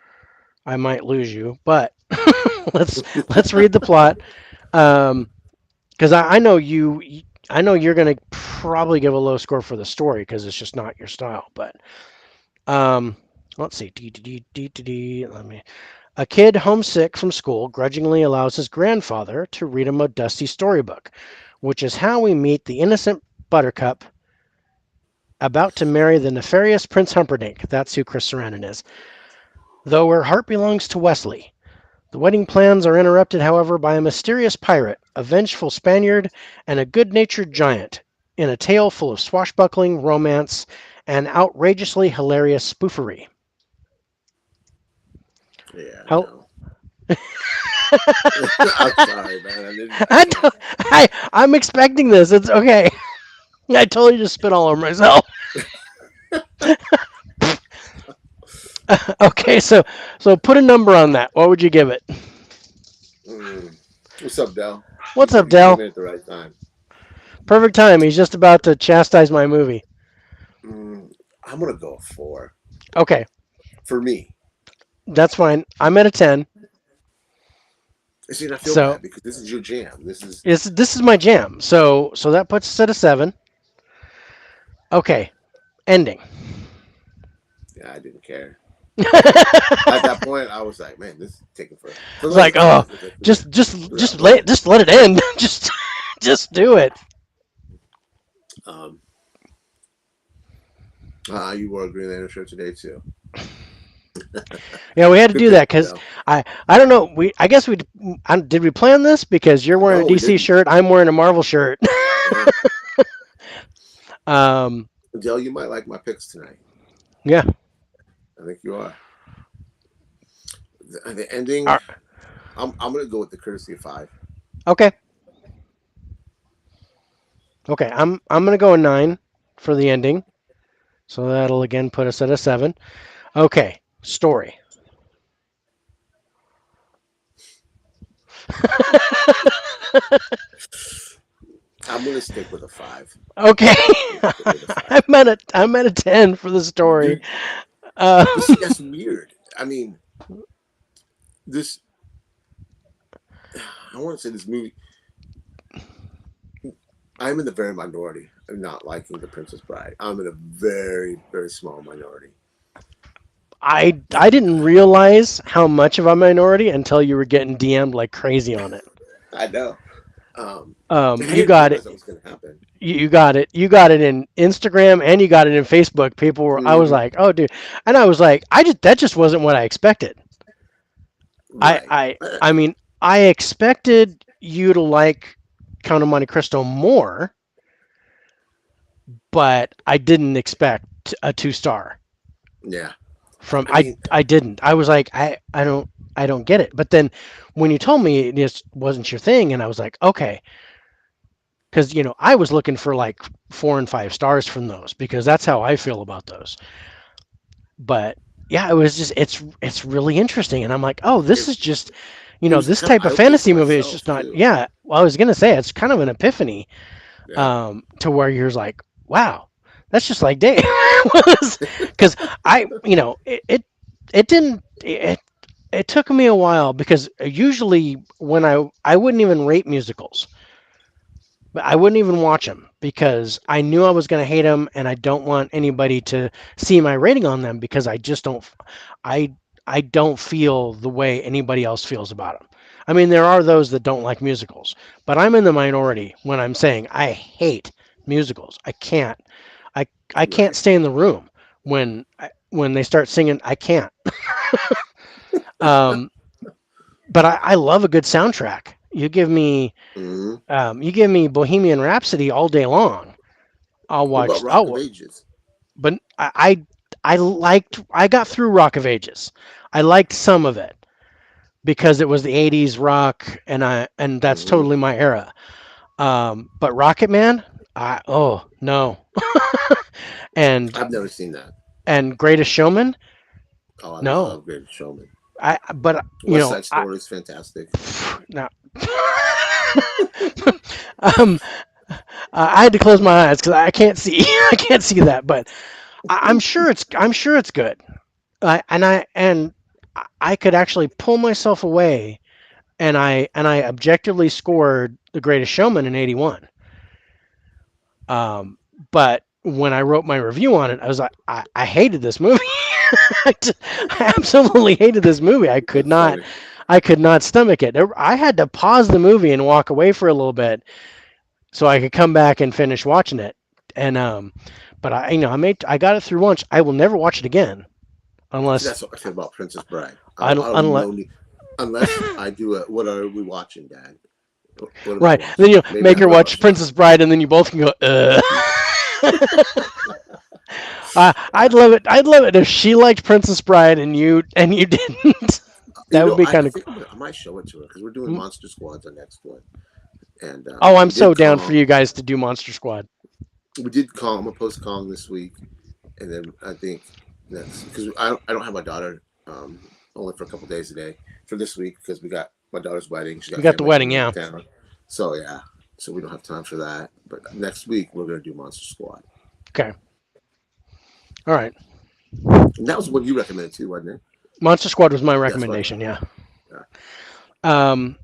I might lose you, but let's read the plot. Um, because I know I know you're gonna probably give a low score for the story because it's just not your style. But um, let's see. Let me. A kid homesick from school grudgingly allows his grandfather to read him a dusty storybook, which is how we meet the innocent Buttercup about to marry the nefarious Prince Humperdinck. That's who Chris Sarandon is. Though her heart belongs to Wesley. The wedding plans are interrupted, however, by a mysterious pirate, a vengeful Spaniard, and a good natured giant, in a tale full of swashbuckling, romance, and outrageously hilarious spoofery. Yeah, How no. I'm sorry, man. I I can't. don't, I'm expecting this. It's okay. I totally just spit all over myself. Okay, so put a number on that. What would you give it? Mm. What's up, Dell? What's up, You came Dell? in at the right time. Perfect time. He's just about to chastise my movie. I'm gonna go a 4 Okay, for me. that's fine. I'm at a 10. See, and I feel So bad because this is your jam. This is this is my jam. So that puts us at a 7. Okay, ending. yeah. I didn't care. At It's that point, I was like, man, this is taking for like like, oh, for that long. just let it end. Just do it. Um, you wore a Green Lantern shirt today too. Yeah, we had to Good do pick, that because though. I don't know. I guess did we plan this because you're wearing a No, we DC didn't. shirt, I'm wearing a Marvel shirt. Yeah, um, Dell, you might like my picks tonight. yeah. I think you are. The ending. All right. I'm gonna go with the courtesy of 5. Okay. Okay. I'm gonna go a 9 for the ending. So that'll again put us at a 7. Okay. Story. I'm gonna stick with a 5. Okay. I'm gonna stick with a 5. I'm at a 10 for the story. You But see, that's weird. I mean, this. I want to say this movie. I'm in the very minority of not liking The Princess Bride. I'm in a very, very small minority. I didn't realize how much of a minority until you were getting DM'd like crazy on it. I know. I You didn't got it. realize that was going to happen. You got it. You got it in Instagram and you got it in Facebook. People were. I was Hmm. like, oh, dude, and I was like, I just that just wasn't what I expected. I Right. I I mean, I expected you to like Count of Monte Cristo more, but I didn't expect a 2 star Yeah. from. I mean, I didn't. I was like, I don't get it. But then when you told me it just wasn't your thing, and I was like, okay, because I was looking for like 4 and 5 stars from those because that's how I feel about those. But yeah, it was just it's really interesting, and I'm like, oh, this it, is just it was this kind of type eye of opening for fantasy movie is myself just not. too. Yeah, well, I was gonna say it's kind of an epiphany, Yeah. to where you're like, wow, that's just like Dave, because it didn't it took me a while because usually when I wouldn't even rate musicals. But I wouldn't even watch them because I knew I was going to hate them, and I don't want anybody to see my rating on them because I just don't. I I don't feel the way anybody else feels about them. I mean, there are those that don't like musicals, but I'm in the minority when I'm saying I hate musicals. I can't. I can't Right. stay in the room when they start singing. I can't. Um, but I love a good soundtrack. Hmm. You give me Bohemian Rhapsody all day long. I'll What about watch. Rock of Ages? But I got through Rock of Ages. I liked some of it because it was the '80s rock, and that's Hmm. totally my era. But Rocket Man, oh no, and I've never seen that. Greatest Showman, Oh, I no. love Greatest Showman. But West Side Story is fantastic. no. um, I had to close my eyes because I can't see. I can't see that, but I'm sure it's good. And I could actually pull myself away, and I objectively scored The Greatest Showman in '81. Um, but when I wrote my review on it, I was like, I hated this movie. I absolutely hated this movie. That's funny. I could not stomach it. I had to pause the movie and walk away for a little bit so I could come back and finish watching it. And but I got it through once. I will never watch it again See, unless that's what I feel about Princess Bride. I'll unless no need, unless I do a what are we watching, Dad? What am I right. Then watching? you Maybe make I her will watch watch that. Princess Bride, and then you both can go. I'd love it. I'd love it if she liked Princess Bride and you didn't. You That would know, be I kind of. think I might show it to her because we're doing Monster Squad the next one, and Oh, I'm we so did down for Kong. you guys to do Monster Squad. We did Kong. I'm gonna post Kong this week, and then I think next because I don't have my daughter only for a couple days today for this week because we got my daughter's wedding. She You got got the family wedding, coming yeah. into town, so yeah, so we don't have time for that. But next week we're gonna do Monster Squad, Okay. All right. and that was what you recommended too, wasn't it? Monster Squad was my That's what. recommendation. Yeah. Yeah.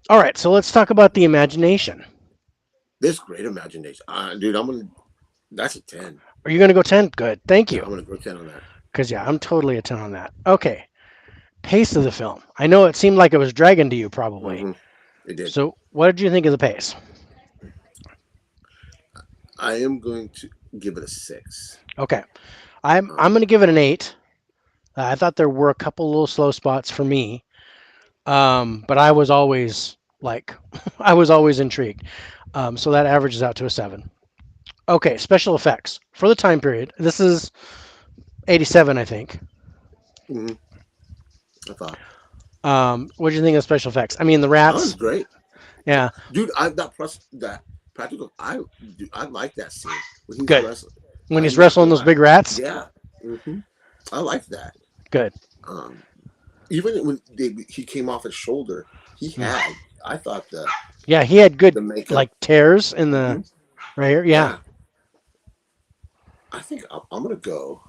All right. So let's talk about the imagination. There's great imagination, dude. I'm gonna. That's a 10. Are you gonna go 10? Good. Thank Yeah, you. I'm gonna go 10 on that. Because yeah, I'm totally a 10 on that. Okay. Pace of the film. I know it seemed like it was dragging to you probably. Hmm. It did. So what did you think of the pace? I am going to give it a 6. Okay. I'm Um, gonna give it an 8. I thought there were a couple little slow spots for me. But I was always like, I was always intrigued. So that averages out to a 7. Okay, special effects for the time period. This is '87, I think. mhm, I thought. What do you think of special effects? I mean, the Oh, it's rats. great, Yeah, dude. I that practical. I like that scene when he's good. wrestling. When I'm he's not wrestling gonna those lie. big rats, Yeah, hmm, I like that. good. Um, even when he came off his shoulder, he Mm. had. I thought Yeah, he had good the makeup. like tears in the Hmm. right here. Yeah. Yeah, I think I'm gonna go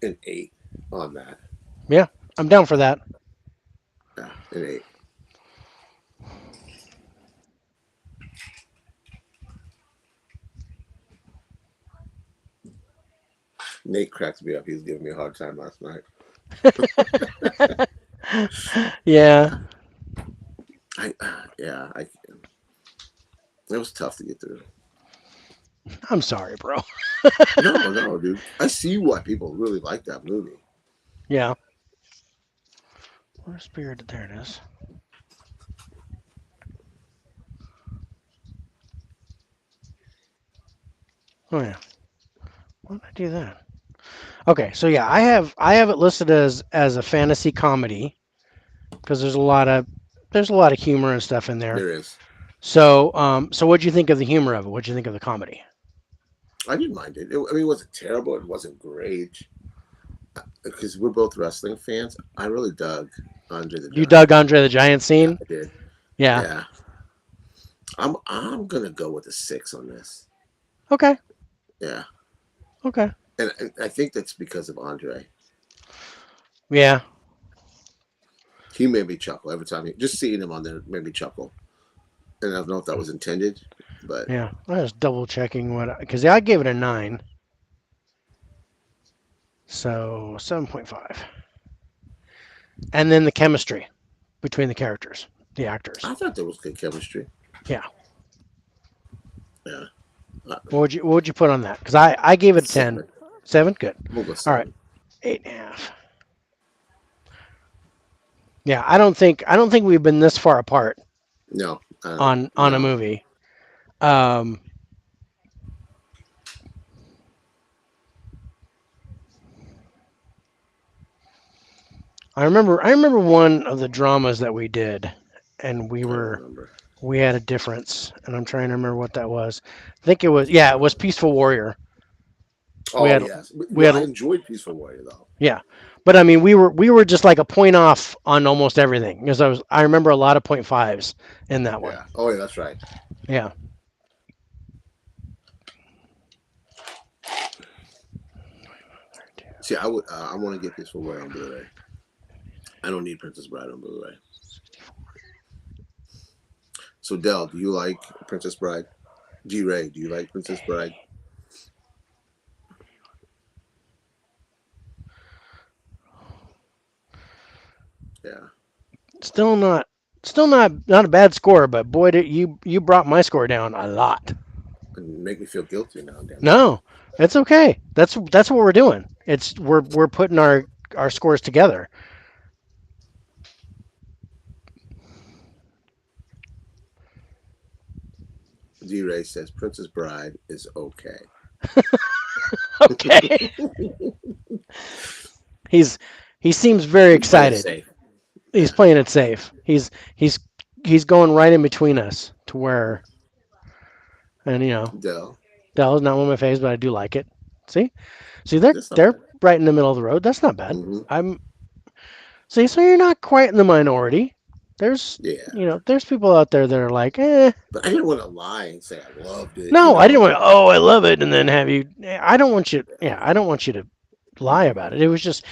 an 8. on that. Yeah, I'm down for that. Yeah, an 8. Nate cracked me up. He was giving me a hard time last night. Yeah, Yeah, it was tough to get through. I'm sorry, bro. No, no, dude. I see why people really like that movie. Yeah. Where's Spirited? There it is. Oh yeah. Why did I do that? Okay, so yeah, I have it listed as a fantasy comedy because there's a lot of humor and stuff in there. There is. So what'd you think of the humor of it? What'd you think of the comedy? I didn't mind it. I mean, it wasn't terrible. It wasn't great. Because we're both wrestling fans. I really dug Andre the You Giant. dug Andre the Giant Yeah, scene? I did. Yeah. Yeah. I'm gonna go with a 6 on this. Okay. Yeah. Okay. And I think that's because of Andre. Yeah. He made me chuckle every time. Just seeing him on there made me chuckle. And I don't know if that was intended, but Yeah. I was double checking what because I gave it a 9. So 7.5. And then the chemistry between the characters, the actors. I thought there was good chemistry. Yeah. Yeah. What would you put on that? Because I gave it a 10. 7. 7? Good. We'll go All right. 7. 8.5. Yeah, I don't think we've been this far apart No. on a No. movie. Um, I remember one of the dramas that we did, and I don't remember. we had a difference, and I'm trying to remember what that was. I think it was Peaceful Warrior. We Oh had yes. we No, had I enjoyed Peaceful Warrior though. yeah, but I mean we were just like a point off on almost everything because I remember a lot of point fives in that one. Yeah. Oh yeah, that's right. Yeah. See, I want to get Peaceful Warrior on Blu-ray. I don't need Princess Bride on Blu-ray. So Dell, do you like Princess Bride? G Ray, do you like Princess Bride? Yeah. Still not a bad score, but boy, did you brought my score down a lot. And make me feel guilty now, damn it. No, it's okay. That's what we're doing. We're putting our scores together. G Ray says Princess Bride is okay. Okay. He's he seems very He's playing it excited. safe. He's Yeah. playing it safe. He's going right in between us to where and Dell, Dell is not one of my faves, but I do like it. See they're that's not they're bad. right in the middle of the road. That's not bad. Hmm. I'm See, so you're not quite in the minority. There's Yeah. there's people out there that are like, eh. But I didn't want to lie and say I loved it, No, I didn't want. Oh, I love it, and then have you. I don't want you. Yeah, I don't want you to lie about it. It was just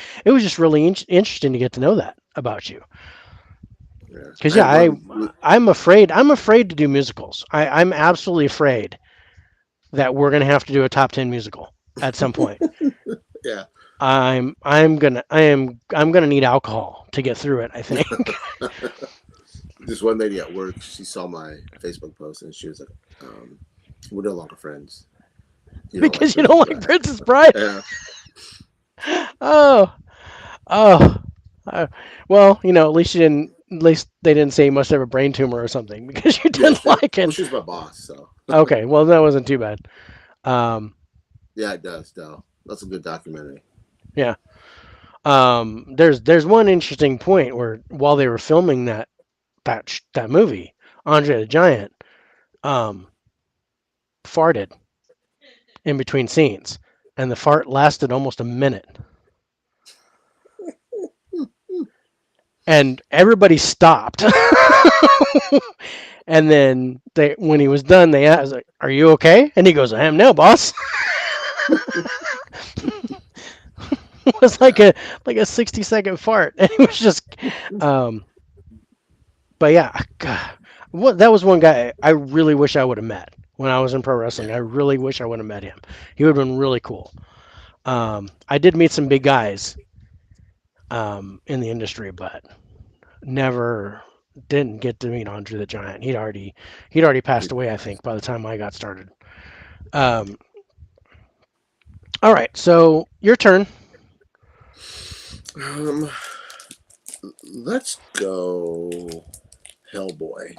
really interesting to get to know that about you. Yeah. Because I yeah, had one. I'm afraid to do musicals. I'm absolutely afraid that we're gonna have to do a top 10 musical at some point. Yeah. I'm gonna need alcohol to get through it. I think This one lady at work, she saw my Facebook post and she was like, "We're no longer friends. You don't like because you Princess don't like Bride." Princess Bride. Yeah. Oh, oh. Uh, well, at least you didn't. At least they didn't say you must have a brain tumor or something because you Yeah. didn't like Well, it. she's my boss, so Okay, well that wasn't too bad. Um, yeah, it does. Though that's a good documentary. yeah. There's one interesting point where while they were filming that movie, Andre the Giant um, farted in between scenes, and the fart lasted almost a minute, and everybody stopped. And then when he was done, they asked, like, "Are you okay?" And he goes, "I am now, boss." was Yeah. like a 60-second fart. And it was just, um, but yeah, God, what that was one guy I really wish I would have met when I was in pro wrestling. I Yeah. really wish I would have met him. He would have been really cool. I did meet some big guys in the industry, but never didn't get to meet Andre the Giant. He'd already passed He'd away, I pass. think, by the time I got started. Um, all right, so your turn. Um, let's go Hellboy.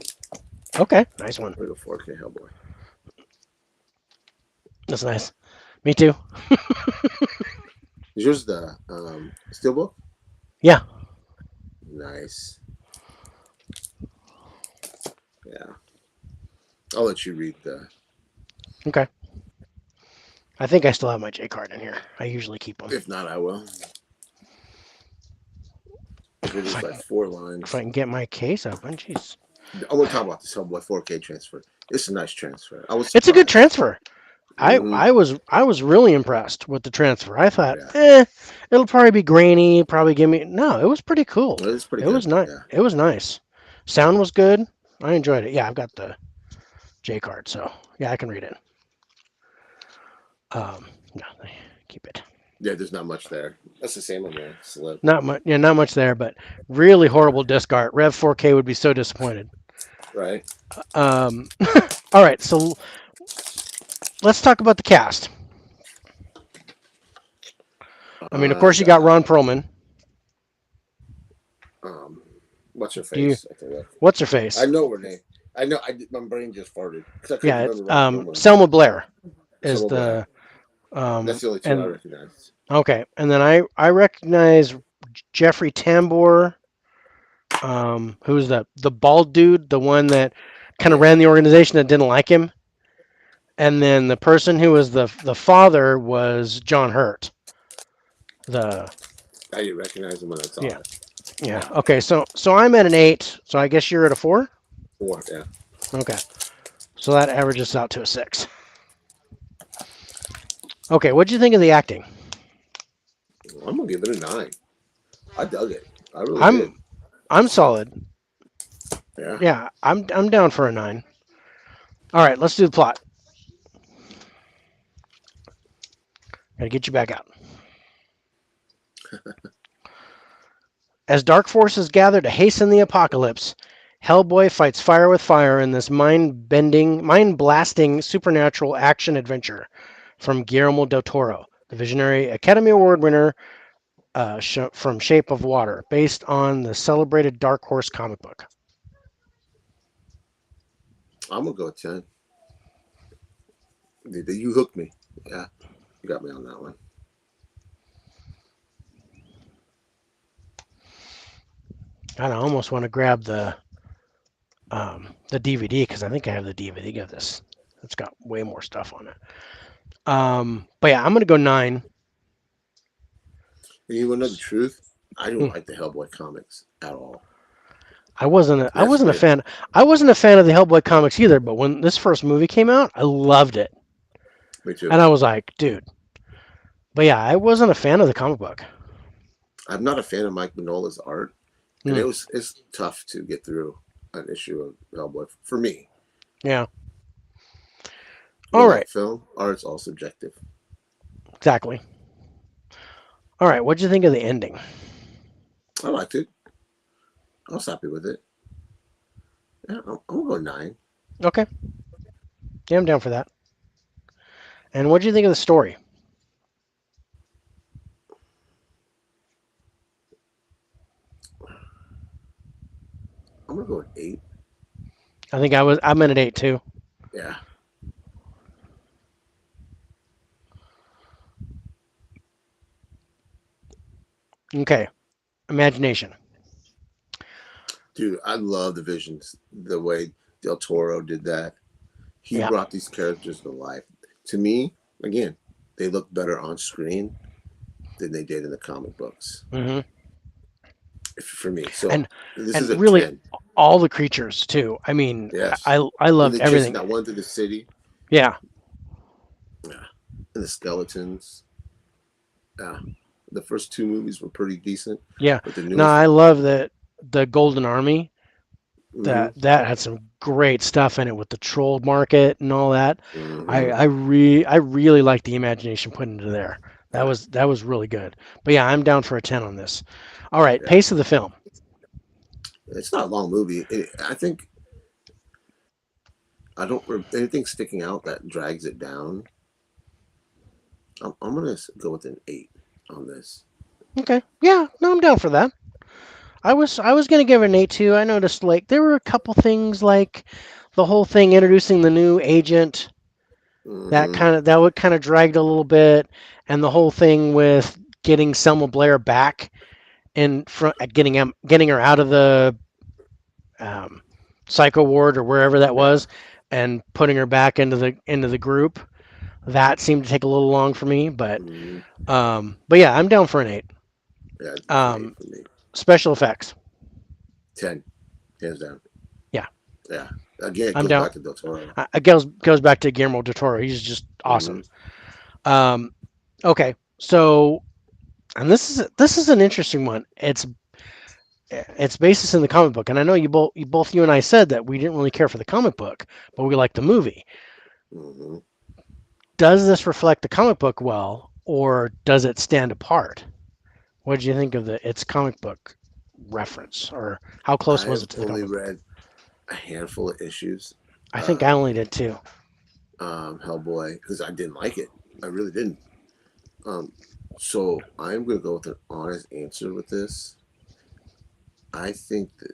Okay, nice one. We go 4K Hellboy. That's nice. Me too. Is yours the Steelbook? Yeah. Nice. Yeah. I'll let you read the. Okay. I think I still have my J card in here. I usually keep them. If not, I will. If it If is I like can, four if I lines. can get my case open, jeez. I want to talk about this Hellboy 4K transfer. It's a nice transfer. I was It's a good surprised. transfer. I Mm-hmm. I was I was really impressed with the transfer. I thought, Yeah. it'll probably be grainy, probably give me no. It was pretty cool. It's pretty It was good. nice. Yeah. It was nice. Sound was good. I enjoyed it. Yeah, I've got the J card, so yeah, I can read it. Um, no, keep it. Yeah, there's not much there. That's the same on the slip. Not much. Yeah, not much there, but really Yeah. horrible disc art. Rev 4K would be so disappointed. Right? Um, all right, so let's talk about the cast. I mean, of I course, you got got Ron Perlman. um what's her Do you? face? I can look. What's her I face? know her name. I know my brain just farted because I couldn't Yeah, remember it's Ron Perlman. Selma Blair is Sybil Blair. the That's the only two I and recognize. okay, and then I recognize Jeffrey Tambor, who's the bald dude, the one that kind of ran Yeah. the organization that didn't like him, and then the person who was the father was John Hurt. The I didn't recognize him when I saw yeah it. yeah okay, so I'm at an 8, so I guess you're at a 4. Four, yeah. Okay, so that averages out to a 6. Okay, what'd you think of the acting? I'm gonna give it a 9. I dug it. I really did. I'm I'm solid. Yeah. Yeah, I'm down for a 9. All right, let's do the plot. Gotta get you back out. As dark forces gather to hasten the apocalypse, Hellboy fights fire with fire in this mind-bending, mind-blasting supernatural action adventure from Guillermo del Toro, the visionary Academy Award winner from Shape of Water, based on the celebrated Dark Horse comic book. I'm gonna go with 10. You hooked me. Yeah. You got me on that one. I almost want to grab the DVD because I think I have the DVD of this. It's got way more stuff on it. But yeah, I'm gonna go 9. And you wanna know the truth? I don't Hmm. like the Hellboy comics at all. I wasn't a, I That's wasn't a weird. fan. I wasn't a fan of the Hellboy comics either. But when this first movie came out, I loved it, Me too. and I was like, dude. But yeah, I wasn't a fan of the comic book. I'm not a fan of Mike Mignola's art, and Hmm. it's tough to get through an issue of Hellboy for me. Yeah. We All right. like film, art's all subjective. Exactly. All right. What'd you think of the ending? I liked it. I was happy with it. Yeah, I'm gonna go 9. Okay. Yeah, I'm down for that. And what'd you think of the story? I'm gonna go with 8. I think I'm at an 8 too. Yeah. Okay. Imagination. Dude, I love the visions, the way Del Toro did that. He Yeah. brought these characters to life. To me, again, they look better on screen than they did in the comic books. Hmm. For me, so And this is and a really 10. all the creatures too. I mean, Yes, I when loved they're chasing everything. that one through the city, Yeah. yeah, and the skeletons, yeah, The first two movies were pretty decent, Yeah. but the No, newest. I love that the Golden Army. Mm-hmm, That had some great stuff in it with the troll market and all that. mm-hmm, I really like the imagination put into there. yeah, That was really good. But yeah, I'm down for a 10 on this. All right, yeah. pace of the film. It's not a long movie. I think I don't anything sticking out that drags it down. I'm gonna go with an 8 on this. Okay. Yeah, no, I'm down for that. I was gonna give it an 8 too. I noticed like there were a couple things like the whole thing introducing the new agent Mm-hmm. that would kind of dragged a little bit, and the whole thing with getting Selma Blair back in front, getting her out of the um, psycho ward or wherever that Yeah. was, and putting her back into the group. That seemed to take a little long for me, Mm-hmm. but yeah, I'm down for an 8. Yeah, it's an 8 Um, for me. special effects. 10, hands down. Yeah, Yeah. Again, it I'm goes down. back to Del Toro. It goes back to Guillermo del Toro. He's just Mm-hmm. awesome. Um, okay, so and this is an interesting one. It's basis in the comic book, and I know you and I said that we didn't really care for the comic book, but we liked the movie. Mm-hmm. Does this reflect the comic book well, or does it stand apart? What did you think of its comic book reference, or how close was I've it to the only comic book? read a handful of issues. I think I Um, only did too. Hellboy, because I didn't like it. I really didn't. Um, so I'm going to go with an honest answer with this. I think that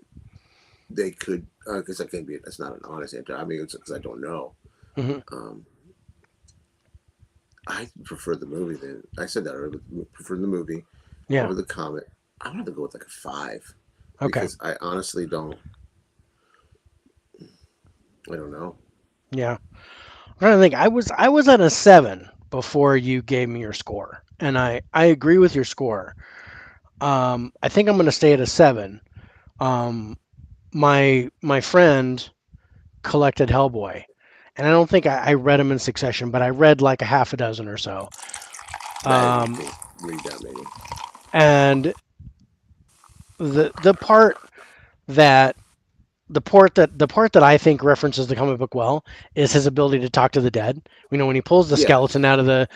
they could, because that can be, that's not an honest answer. I mean, it's because I don't know. Hmm. Um, I prefer the movie then. I said that earlier, prefer the movie Yeah. over the comic. I'm going to go with like a 5 Okay. because I honestly don't, I don't know. Yeah. I'm trying to think. I was at a 7 before you gave me your score, and I agree with your score. I think I'm going to stay at a 7. Um, my friend collected Hellboy, and I don't think I read them in succession, but I read like a half a dozen or so. I didn't Um, think, read that many. and the part that the part that I think references the comic book well is his ability to talk to the dead. You know, when he pulls the skeleton Yes. out of the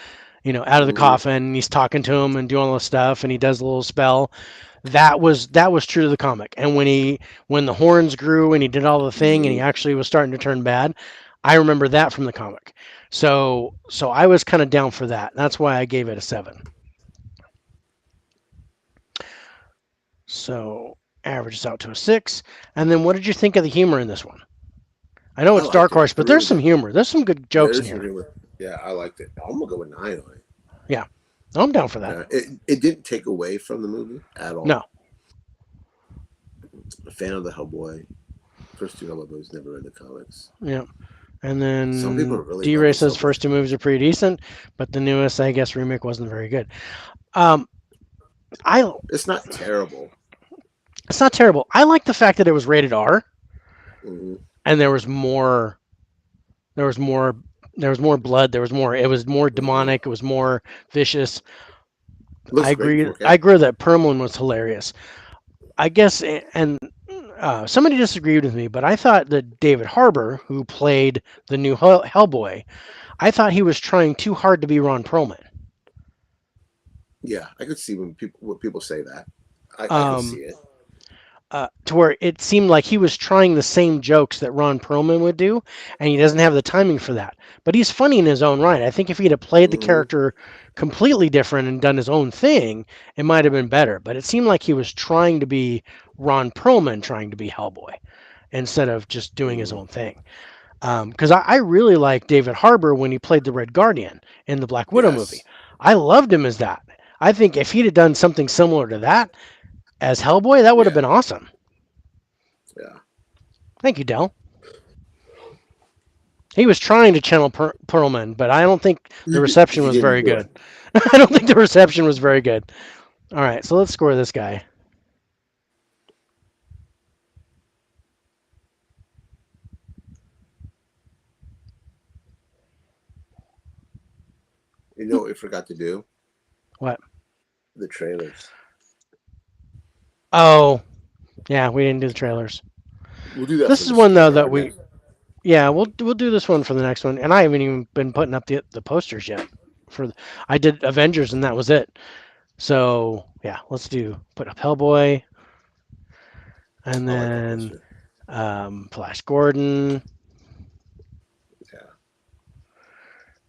out of the Mm-hmm. coffin, and he's talking to him and doing all this stuff, and he does a little spell. That was true to the comic. And when the horns grew and he did all the thing and Mm-hmm. he actually was starting to turn bad, I remember that from the comic. So I was kind of down for that. That's why I gave it a 7. So averages out to a 6. And then what did you think of the humor in this one? I know I it's liked Dark it. Horse, I but there's really some did. humor. There's some good jokes in There's some here. humor. Yeah, I liked it. I'm gonna go with 9 on it. Yeah, I'm down for that. Yeah, it didn't take away from the movie at all. No, A fan of the Hellboy. First two Hellboy movies, never read the comics. yeah. And Some people then really love D-Ray this says Hellboy. first two movies are pretty decent, but the newest, I guess, remake wasn't very good. Um, I It's not terrible. It's not terrible. I like the fact that it was rated R Mm-hmm. and there was more there was more blood, it was more Mm-hmm. demonic, it was more vicious. Looks great, I 4K. agree that Perlman was hilarious. I guess and somebody disagreed with me, but I thought that David Harbour, who played the new Hellboy, I thought he was trying too hard to be Ron Perlman. Yeah, I could see when people say that. I could see Um, it. to where it seemed like he was trying the same jokes that Ron Perlman would do, and he doesn't have the timing for that. But he's funny in his own right. I think if he'd have played the Mm-hmm. character completely different and done his own thing, it might have been better. But it seemed like he was trying to be Ron Perlman, trying to be Hellboy, instead of just doing his Mm-hmm. own thing. Because I really like David Harbour when he played the Red Guardian in the Black Widow movie. Yes. I loved him as that. I think if he'd have done something similar to that as Hellboy, that would have Yeah. been awesome. Yeah. Thank you, Dell. He was trying to channel Perlman, but I don't think the reception He was didn't very do it. good. I don't think the reception was very good. All right, so let's score this guy. You know what we forgot to do? What? the trailers. Oh, yeah, we didn't do the trailers. We'll do that for This is this one though our that we, next. yeah, we'll do this one for the next one, and I haven't even been putting up the posters yet. For I did Avengers and that was it. So yeah, let's put up Hellboy, and I like that then poster. Flash Gordon, Yeah.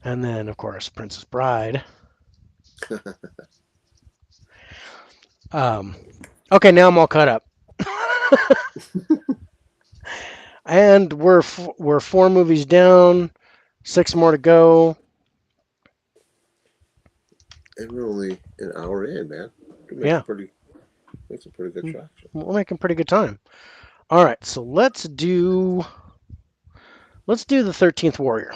and then of course Princess Bride. Um, okay, now I'm all caught up, and we're 4 movies down, 6 more to go. And we're only an hour in, man. We're Yeah, making pretty good traction. we're making pretty good time. All right, so let's do the 13th Warrior.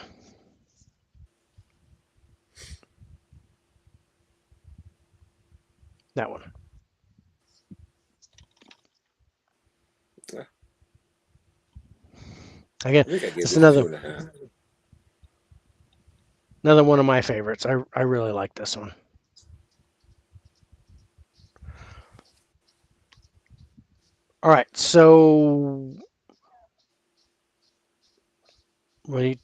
That one. Yeah, Again, I think I gave it's this 2.5. another one of my favorites. I really like this one. All right, so what are you,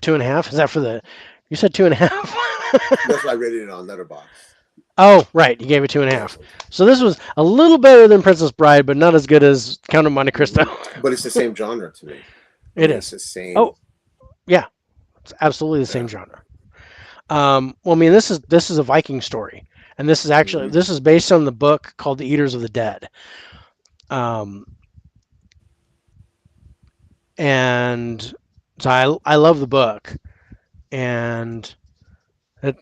2.5? Is that for the? You said 2.5. That's why I rated it on Letterboxd. Oh, right, you gave it two and a Yeah. half. So this was a little better than Princess Bride, but not as good as Count of Monte Cristo. But it's the same genre to me. I It mean, it's is. the same. Oh, yeah, it's absolutely the Yeah. same genre. Well, I mean, this is a Viking story, and this is actually Hmm. this is based on the book called The Eaters of the Dead. Um, and so I love the book, and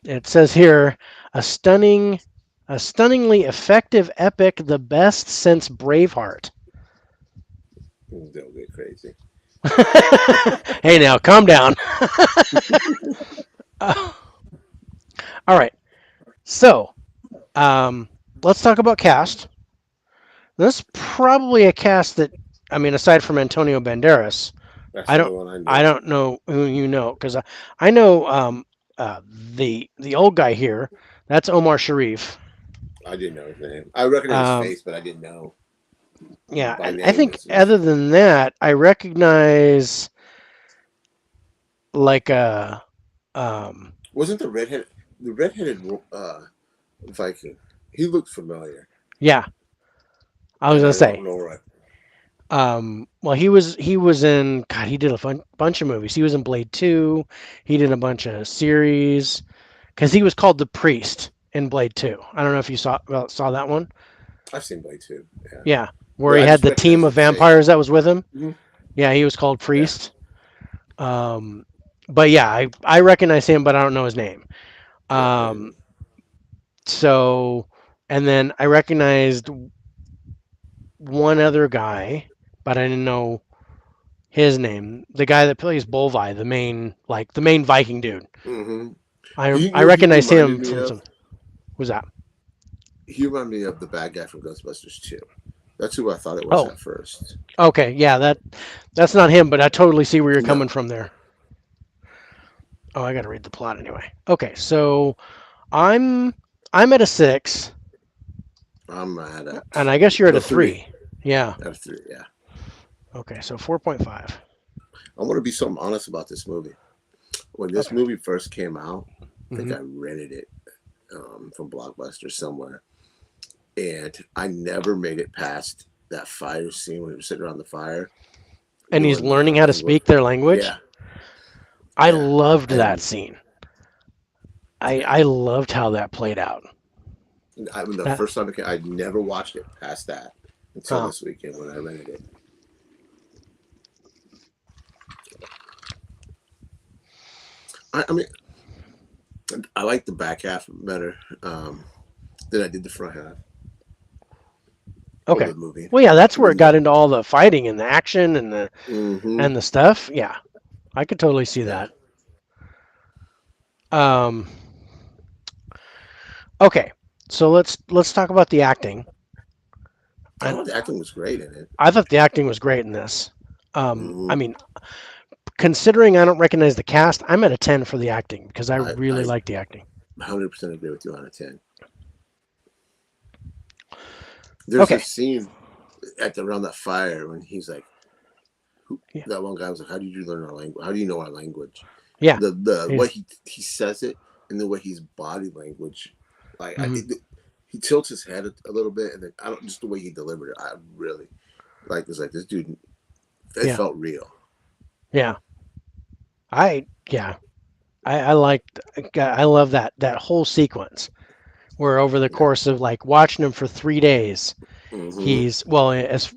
it says here a stunning, a stunningly effective epic, the best since Braveheart. Don't get crazy. Hey, now calm down. Uh, all right, so let's talk about cast. This is probably a cast that, I mean, aside from Antonio Banderas, That's I the don't only one I I knew. don't know who you know because I know the old guy here. That's Omar Sharif. I didn't know his name. I recognized his Um, face, but I didn't know yeah, by and I name. think This other is than that, I recognize like a wasn't the redheaded Viking. He looked familiar, yeah. I was and gonna I don't say know what. well he was in God, he did a bunch of movies. He was in Blade 2. He did a bunch of series because he was called the Priest in Blade 2. I don't know if you saw that one. I've seen Blade too. Yeah, Yeah, where but he I had just the team recognized of his face. vampires that was with him. Hmm. Yeah, he was called Yeah, Priest. Um, but yeah, I recognize him, but I don't know his name. yeah. I Um, didn't. so, and then I recognized one other guy, but I didn't know his name. The guy that plays Bolvi, the main Viking dude. Hmm. I Who he recognize reminded him me from of? some. Who's that? He reminded me of the bad guy from Ghostbusters 2. That's who I thought it was Oh, at first. okay, yeah, that's not him, but I totally see where you're No, coming from there. Oh, I got to read the plot anyway. Okay, so I'm I'm at a 6, I'm at a and I guess you're at no a three. 3. Yeah. Out of three, yeah. Okay, so 4.5. I want to be something honest about this movie. When this Okay. movie first came out, I think Hmm. I rented it from Blockbuster somewhere, and I never made it past that fire scene when he was sitting around the fire And he's doing learning the how to thing with. speak their language. Yeah, I yeah. loved that And scene. yeah, I loved how that played out. when the That first time it came, I never watched it past that until oh this weekend when I rented it. I mean, I like the back half better than I did the front half of okay. the movie. Well, yeah, that's where it got The, into all the fighting and the action and the mm-hmm, and the stuff. Yeah, I could totally see yeah. that. Um, okay, so let's talk about the acting. I And thought the acting was great in it. I thought the acting was great in this. Mm-hmm. I mean, considering I don't recognize the cast, I'm at a 10 for the acting because I I really like the acting. 100% agree with you on a 10. There's Okay. this scene around that fire when he's like, Yeah. that one guy was like, "How do you learn our language? How do you know our language?" Yeah. The way He's, he says it and the way his body language, like mhm. he tilts his head a little bit, and then I don't just the way he delivered it. I really like this. Like this dude, it Yeah. felt real. Yeah. Yeah. I liked. I love that whole sequence where over the Yeah. course of like watching him for 3 days, Mm-hmm. he's well as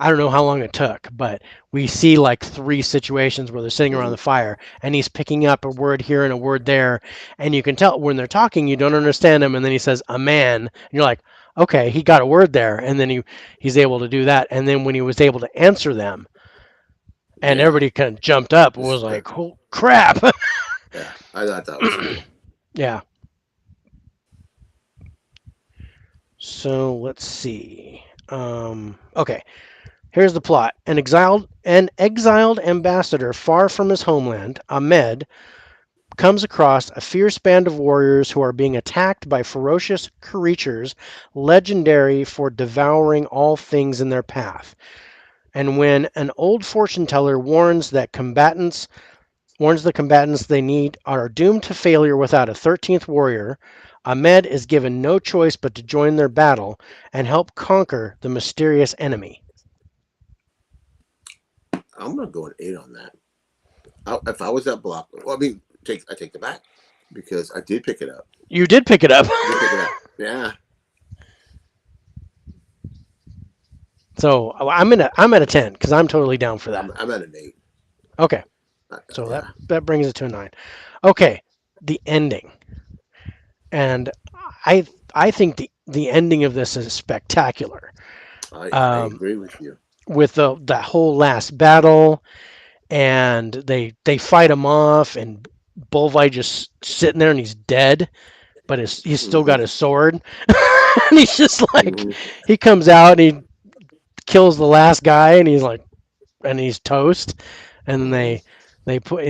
I don't know how long it took, but we see like three situations where they're sitting around Mm-hmm. the fire and he's picking up a word here and a word there, and you can tell when they're talking you don't understand him, and then he says a man, and you're like, okay, he got a word there, and then he's able to do that, and then when he was able to answer them, and Yeah. everybody kind of jumped up and This was is like, good. oh crap. Yeah. I thought that was cool. Yeah. So let's see. Okay, here's the plot. An exiled ambassador far from his homeland, Ahmed, comes across a fierce band of warriors who are being attacked by ferocious creatures legendary for devouring all things in their path. And when an old fortune teller warns the combatants they need are doomed to failure without a 13th warrior, Ahmed is given no choice but to join their battle and help conquer the mysterious enemy. I'm gonna go an 8 on that. If I was that block, well, I mean, I take the back because I did pick it up. You did pick it up. I did pick it up. Yeah. So I'm at a 10 because I'm totally down for that. I'm at an 8. Okay, so that Yeah. that brings it to a 9. Okay, the ending, and I I think the ending of this is spectacular. I Um, agree with you. with the whole last battle, and they fight him off, and Bolvi just sitting there and he's dead, but he's still Mm-hmm. got his sword, and he's just like Mm-hmm. he comes out and he kills the last guy, and he's like and he's toast, and then Mm-hmm. they put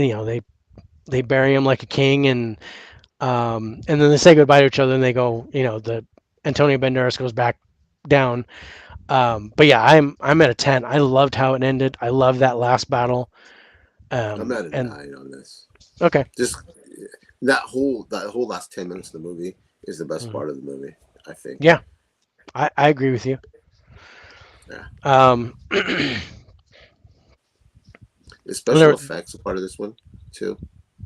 they bury him like a king, and then they say goodbye to each other, and they go, the Antonio Banderas goes back down. But yeah, I'm at a 10. I loved how it ended. I love that last battle. I'm at a And 9 on this. okay. Just that whole last 10 minutes of the movie is the best Mhm. part of the movie. I think. Yeah, I agree with you. Yeah. Um, The special there, effects are part of this one too.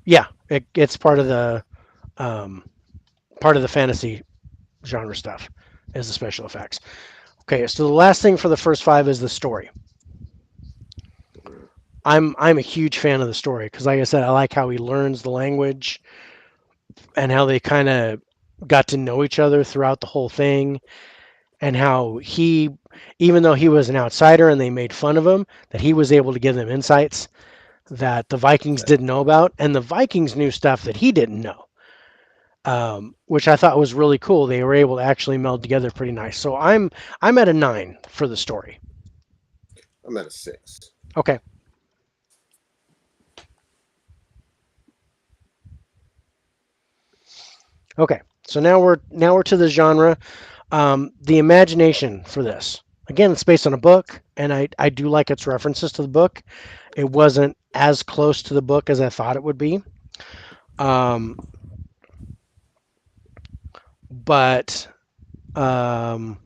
yeah, it's Yeah. um, part of the fantasy genre stuff is the special effects. Okay, so the last thing for the first five is the story. Mm-hmm. I'm a huge fan of the story because, like I said, I like how he learns the language and how they kind of got to know each other throughout the whole thing, and how even though he was an outsider and they made fun of him, that he was able to give them insights that the Vikings didn't know about, and the Vikings knew stuff that he didn't know, which I thought was really cool. They were able to actually meld together pretty nice. So I'm at a 9 for the story. I'm at a 6. Okay. Okay. So now we're to the genre. The imagination for this. Again, it's based on a book, and I do like its references to the book. It wasn't as close to the book as I thought it would be. Um, but um,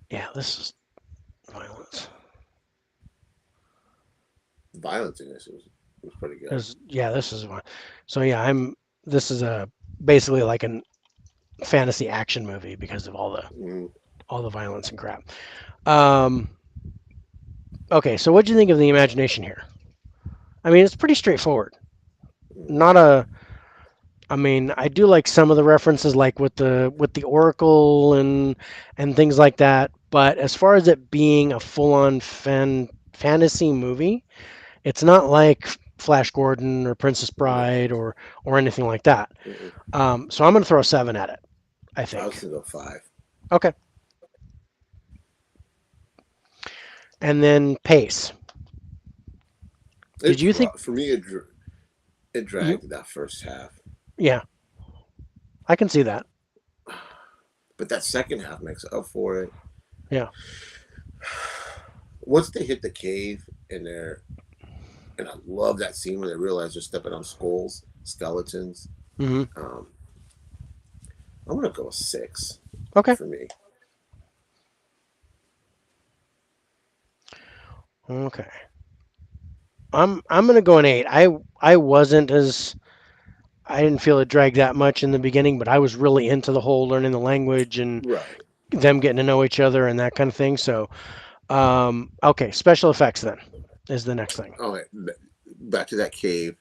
yeah, this is violence. The violence in this was pretty good. Yeah, this is one. So yeah, This is a basically like a fantasy action movie because of Mm-hmm. all the violence and crap. Um, okay, so what do you think of the imagination here? I mean, it's pretty straightforward. Not a I mean, I do like some of the references, like with the Oracle and things like that. But as far as it being a full-on fantasy movie, it's not like Flash Gordon or Princess No. Bride or anything like that. Mm-mm. So I'm gonna throw a 7 at it. I I was think. gonna go 5. Okay, and then pace. Did you think For me it you? dragged that first half. Yeah, I can see that. But that second half makes up for it. Yeah. Once they hit the cave and and I love that scene where they realize they're stepping on skulls, skeletons. Hmm. Um, I'm gonna go 6 Okay. for me. Okay. I'm gonna go an 8. I wasn't as I didn't feel it dragged that much in the beginning, but I was really into the whole learning the language and Right. them getting to know each other and that kind of thing. So, okay, special effects then is the next thing. All right. Back to that cave.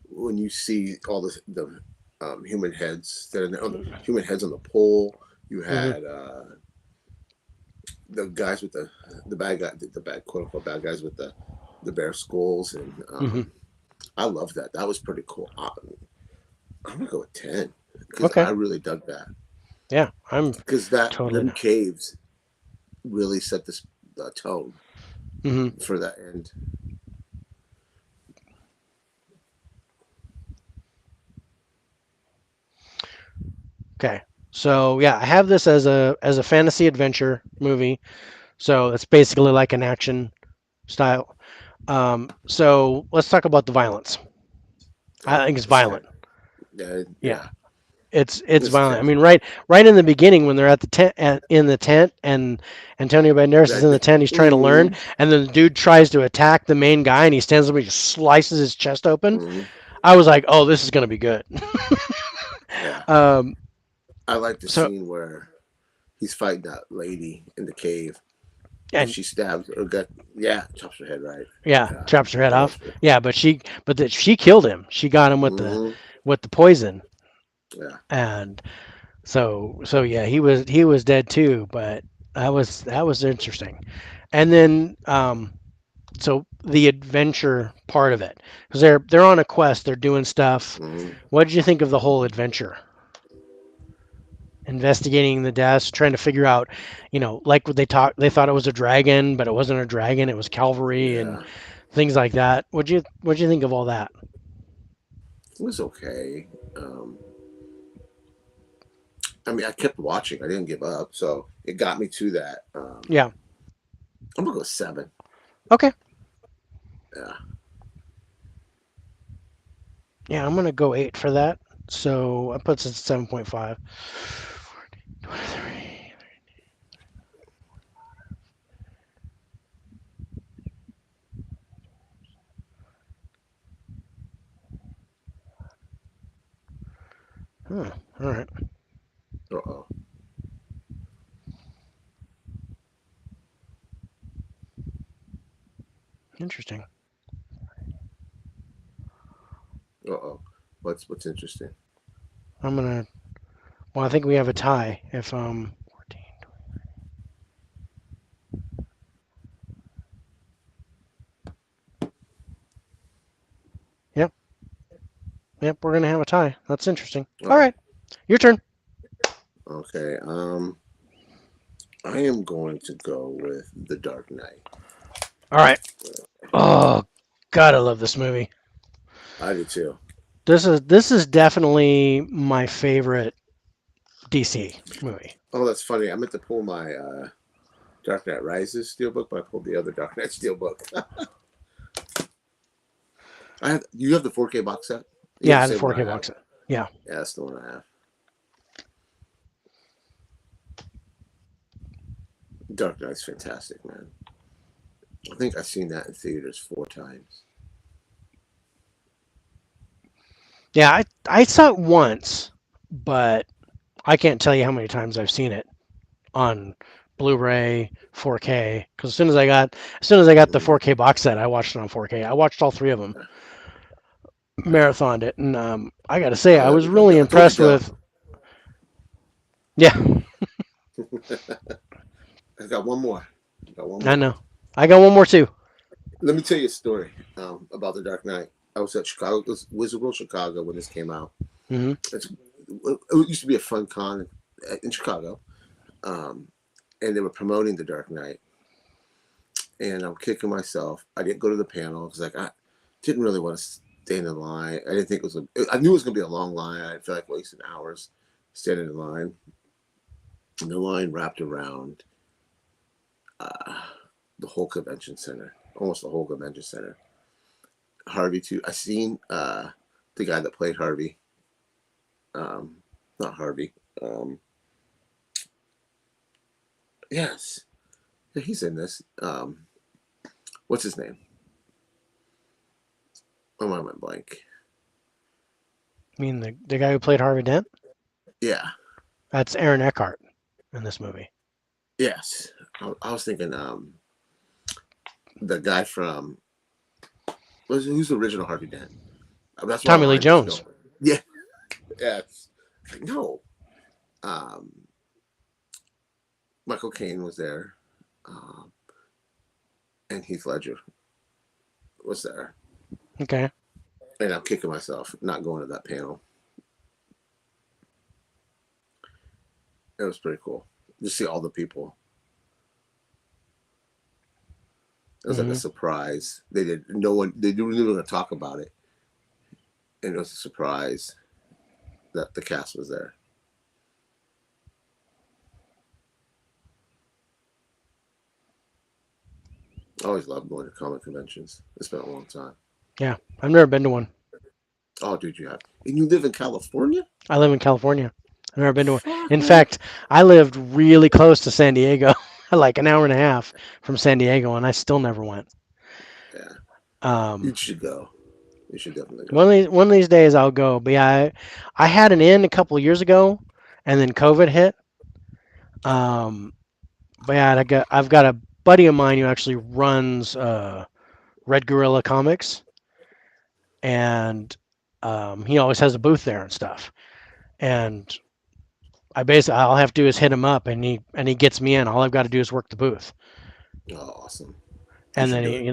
When you see all the human heads that are on the human heads on the pole, you Hmm. had the guys with the bad guy, the bad quote unquote bad guys with the bear skulls, and Hmm. I love that. That was pretty cool. I'm gonna go with 10 because Okay. I really dug that. Yeah, I'm Because that totally. them caves really set this tone Hmm. for that end. Okay. So yeah, I have this as a fantasy adventure movie. So it's basically like an action style. So let's talk about the violence. I Oh, think it's it's violent. 10. Yeah, Yeah, yeah, it's it's violent. I 10. mean, right in the beginning when they're at the tent in the tent and Antonio Banderas is That, in the tent, he's trying to learn, mm, and then the dude tries to attack the main guy, and he stands up and just slices his chest open. mm, I was like, oh, this is gonna be good. yeah. um, I like the so scene where he's fighting that lady in the cave, and and she stabs or got yeah, chops her head right. yeah, Yeah, chops her head that was off. pretty Yeah, cool. she killed him. She got him Mm, with the poison, yeah. and so yeah, he was dead too. But that was interesting. And then so the adventure part of it, because they're on a quest, they're doing stuff. Mm, What did you think of the whole adventure? Investigating the deaths, trying to figure out, like what they thought it was a dragon, but it wasn't a dragon, it was cavalry and yeah, things like that. What'd you think of all that? it was okay. Um, I mean, I kept watching. I didn't give up, so it got me to that. Yeah. I'm gonna go 7. Okay. Yeah. Yeah, I'm gonna go 8 for that. So that puts it at 7.5. Huh. All right. Uh oh. Interesting. Uh oh. What's interesting? I'm gonna. Well, I think we have a tie. If 14. Yep. Yep. We're gonna have a tie. That's interesting. All Oh, right. Your turn. okay. I am going to go with The Dark Knight. All right. Oh God, I love this movie. I do too. This is definitely my favorite DC movie. Oh, that's funny. I meant to pull my Dark Knight Rises steelbook, but I pulled the other Dark Knight steelbook. You have the 4K box set? You have Yeah, the I had a same one I 4K have. box set. Yeah. Yeah, that's the one I have. Dark Knight's fantastic, man. I think I've seen that in theaters 4 times. Yeah, I saw it once, but I can't tell you how many times I've seen it on Blu-ray, 4K. Because as soon as I got the Mm, 4K box set, I watched it on 4K. I watched all three of them, yeah. marathoned it, and I got to say, Oh, I that'd was be fun. really I told you, impressed Dell. with. Yeah, I got one more. I got one I more. know. I got one more too. Let me tell you a story about The Dark Knight. I was at Chicago, Wizard World Chicago when this came out. Hmm. It used to be a fun con in Chicago, um, and they were promoting The Dark Knight. And I'm kicking myself. I didn't go to the panel because like I didn't really want to stay in the line. I didn't think it was. I knew it was going to be a long line. I didn't feel like wasting hours. standing in line, and the line wrapped around uh, the whole convention center, almost the whole convention center. Harvey too. I seen the guy that played Harvey. Um, Not Harvey. Um, yes, yeah, he's in this. What's his name? Oh, I went blank. I mean, the guy who played Harvey Dent? Yeah. That's Aaron Eckhart in this movie. Yes. I was thinking the guy from who's the original Harvey Dent? That's why my Tommy Lee mind was Jones. going. Yeah. Yes. Like, no. Um, Michael Caine was there, um, and Heath Ledger was there. Okay. And I'm kicking myself not going to that panel. It was pretty cool. Just see all the people. It was like a Hmm. surprise. They did no one. They didn't even going to talk about it, and it was a surprise that the cast was there. I always loved going to comic conventions. It's been a long time. Yeah, I've never been to one. Oh, dude, you have. And you live in California? I live in California. I've never been to one. Fuck, In man. fact, I lived really close to San Diego, like an hour and a half from San Diego, and I still never went. Yeah, you Um, should go. You should definitely one go. of these days I'll go. But yeah, I had an in a couple of years ago, and then COVID hit. Um, but yeah, I've got a buddy of mine who actually runs Red Gorilla Comics, and he always has a booth there and stuff. And I'll have to do is hit him up, and he gets me in. All I've got to do is work the booth, Oh, awesome. You and should then do it.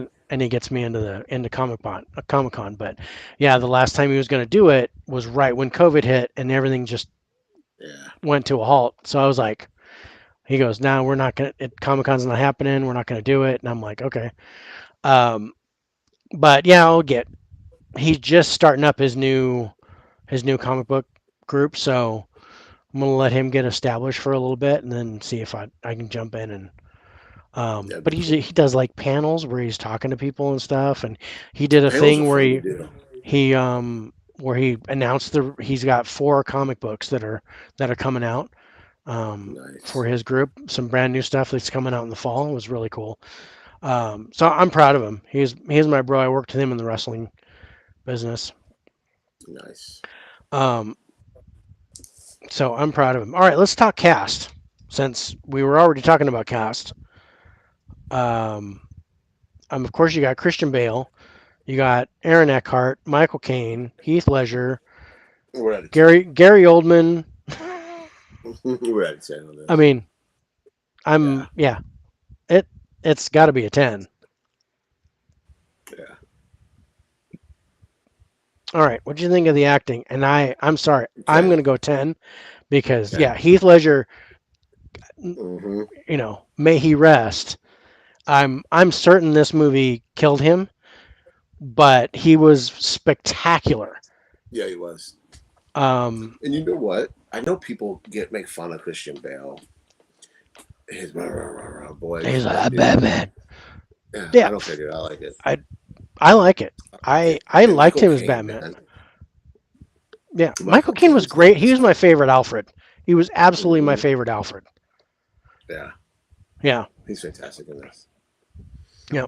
he gets me into Comic Con. But yeah, the last time he was going to do it was right when COVID hit, and everything just Yeah, went to a halt. So I was like, he goes, "No, we're not gonna. Comic Con's not happening. We're not going to do it." And I'm like, "Okay." Um, but yeah, I'll get. He's just starting up his new comic book group, so I'm gonna let him get established for a little bit, and then see if I can jump in and. that'd But be cool. he does like panels where he's talking to people and stuff, and he did a Panels are thing where fun to do. he announced he's got four comic books that are coming out for Nice. his group, some brand new stuff that's coming out in the fall. It was really cool. So I'm proud of him. He's my bro. I worked with him in the wrestling business. Nice. Um, so I'm proud of him. All right, let's talk cast since we were already talking about cast. Um, of course, you got Christian Bale, you got Aaron Eckhart, Michael Caine, Heath Ledger, We're out of 10. Gary Oldman. We're out of 10 on I this. mean, Yeah. yeah, it it's got to be a 10. Yeah. All right, what do you think of the acting? And I'm sorry, I'm 10. gonna go 10 because yeah, 10. Heath Ledger, Mm-hmm. may he rest. I'm certain this movie killed him, but he was spectacular. Yeah, he was. Um, And you know what? I know people make fun of Christian Bale. His voice, he's but like dude, Batman. yeah, I Yeah, don't care, dude. I like it. I I like it. I And liked Michael him as Caine, Batman. man. Yeah, Michael Michael Caine was Caine's great. great in He this was my too. favorite Alfred. He was absolutely my Mm-hmm. favorite Alfred. Yeah, Yeah, he's fantastic in this. yeah.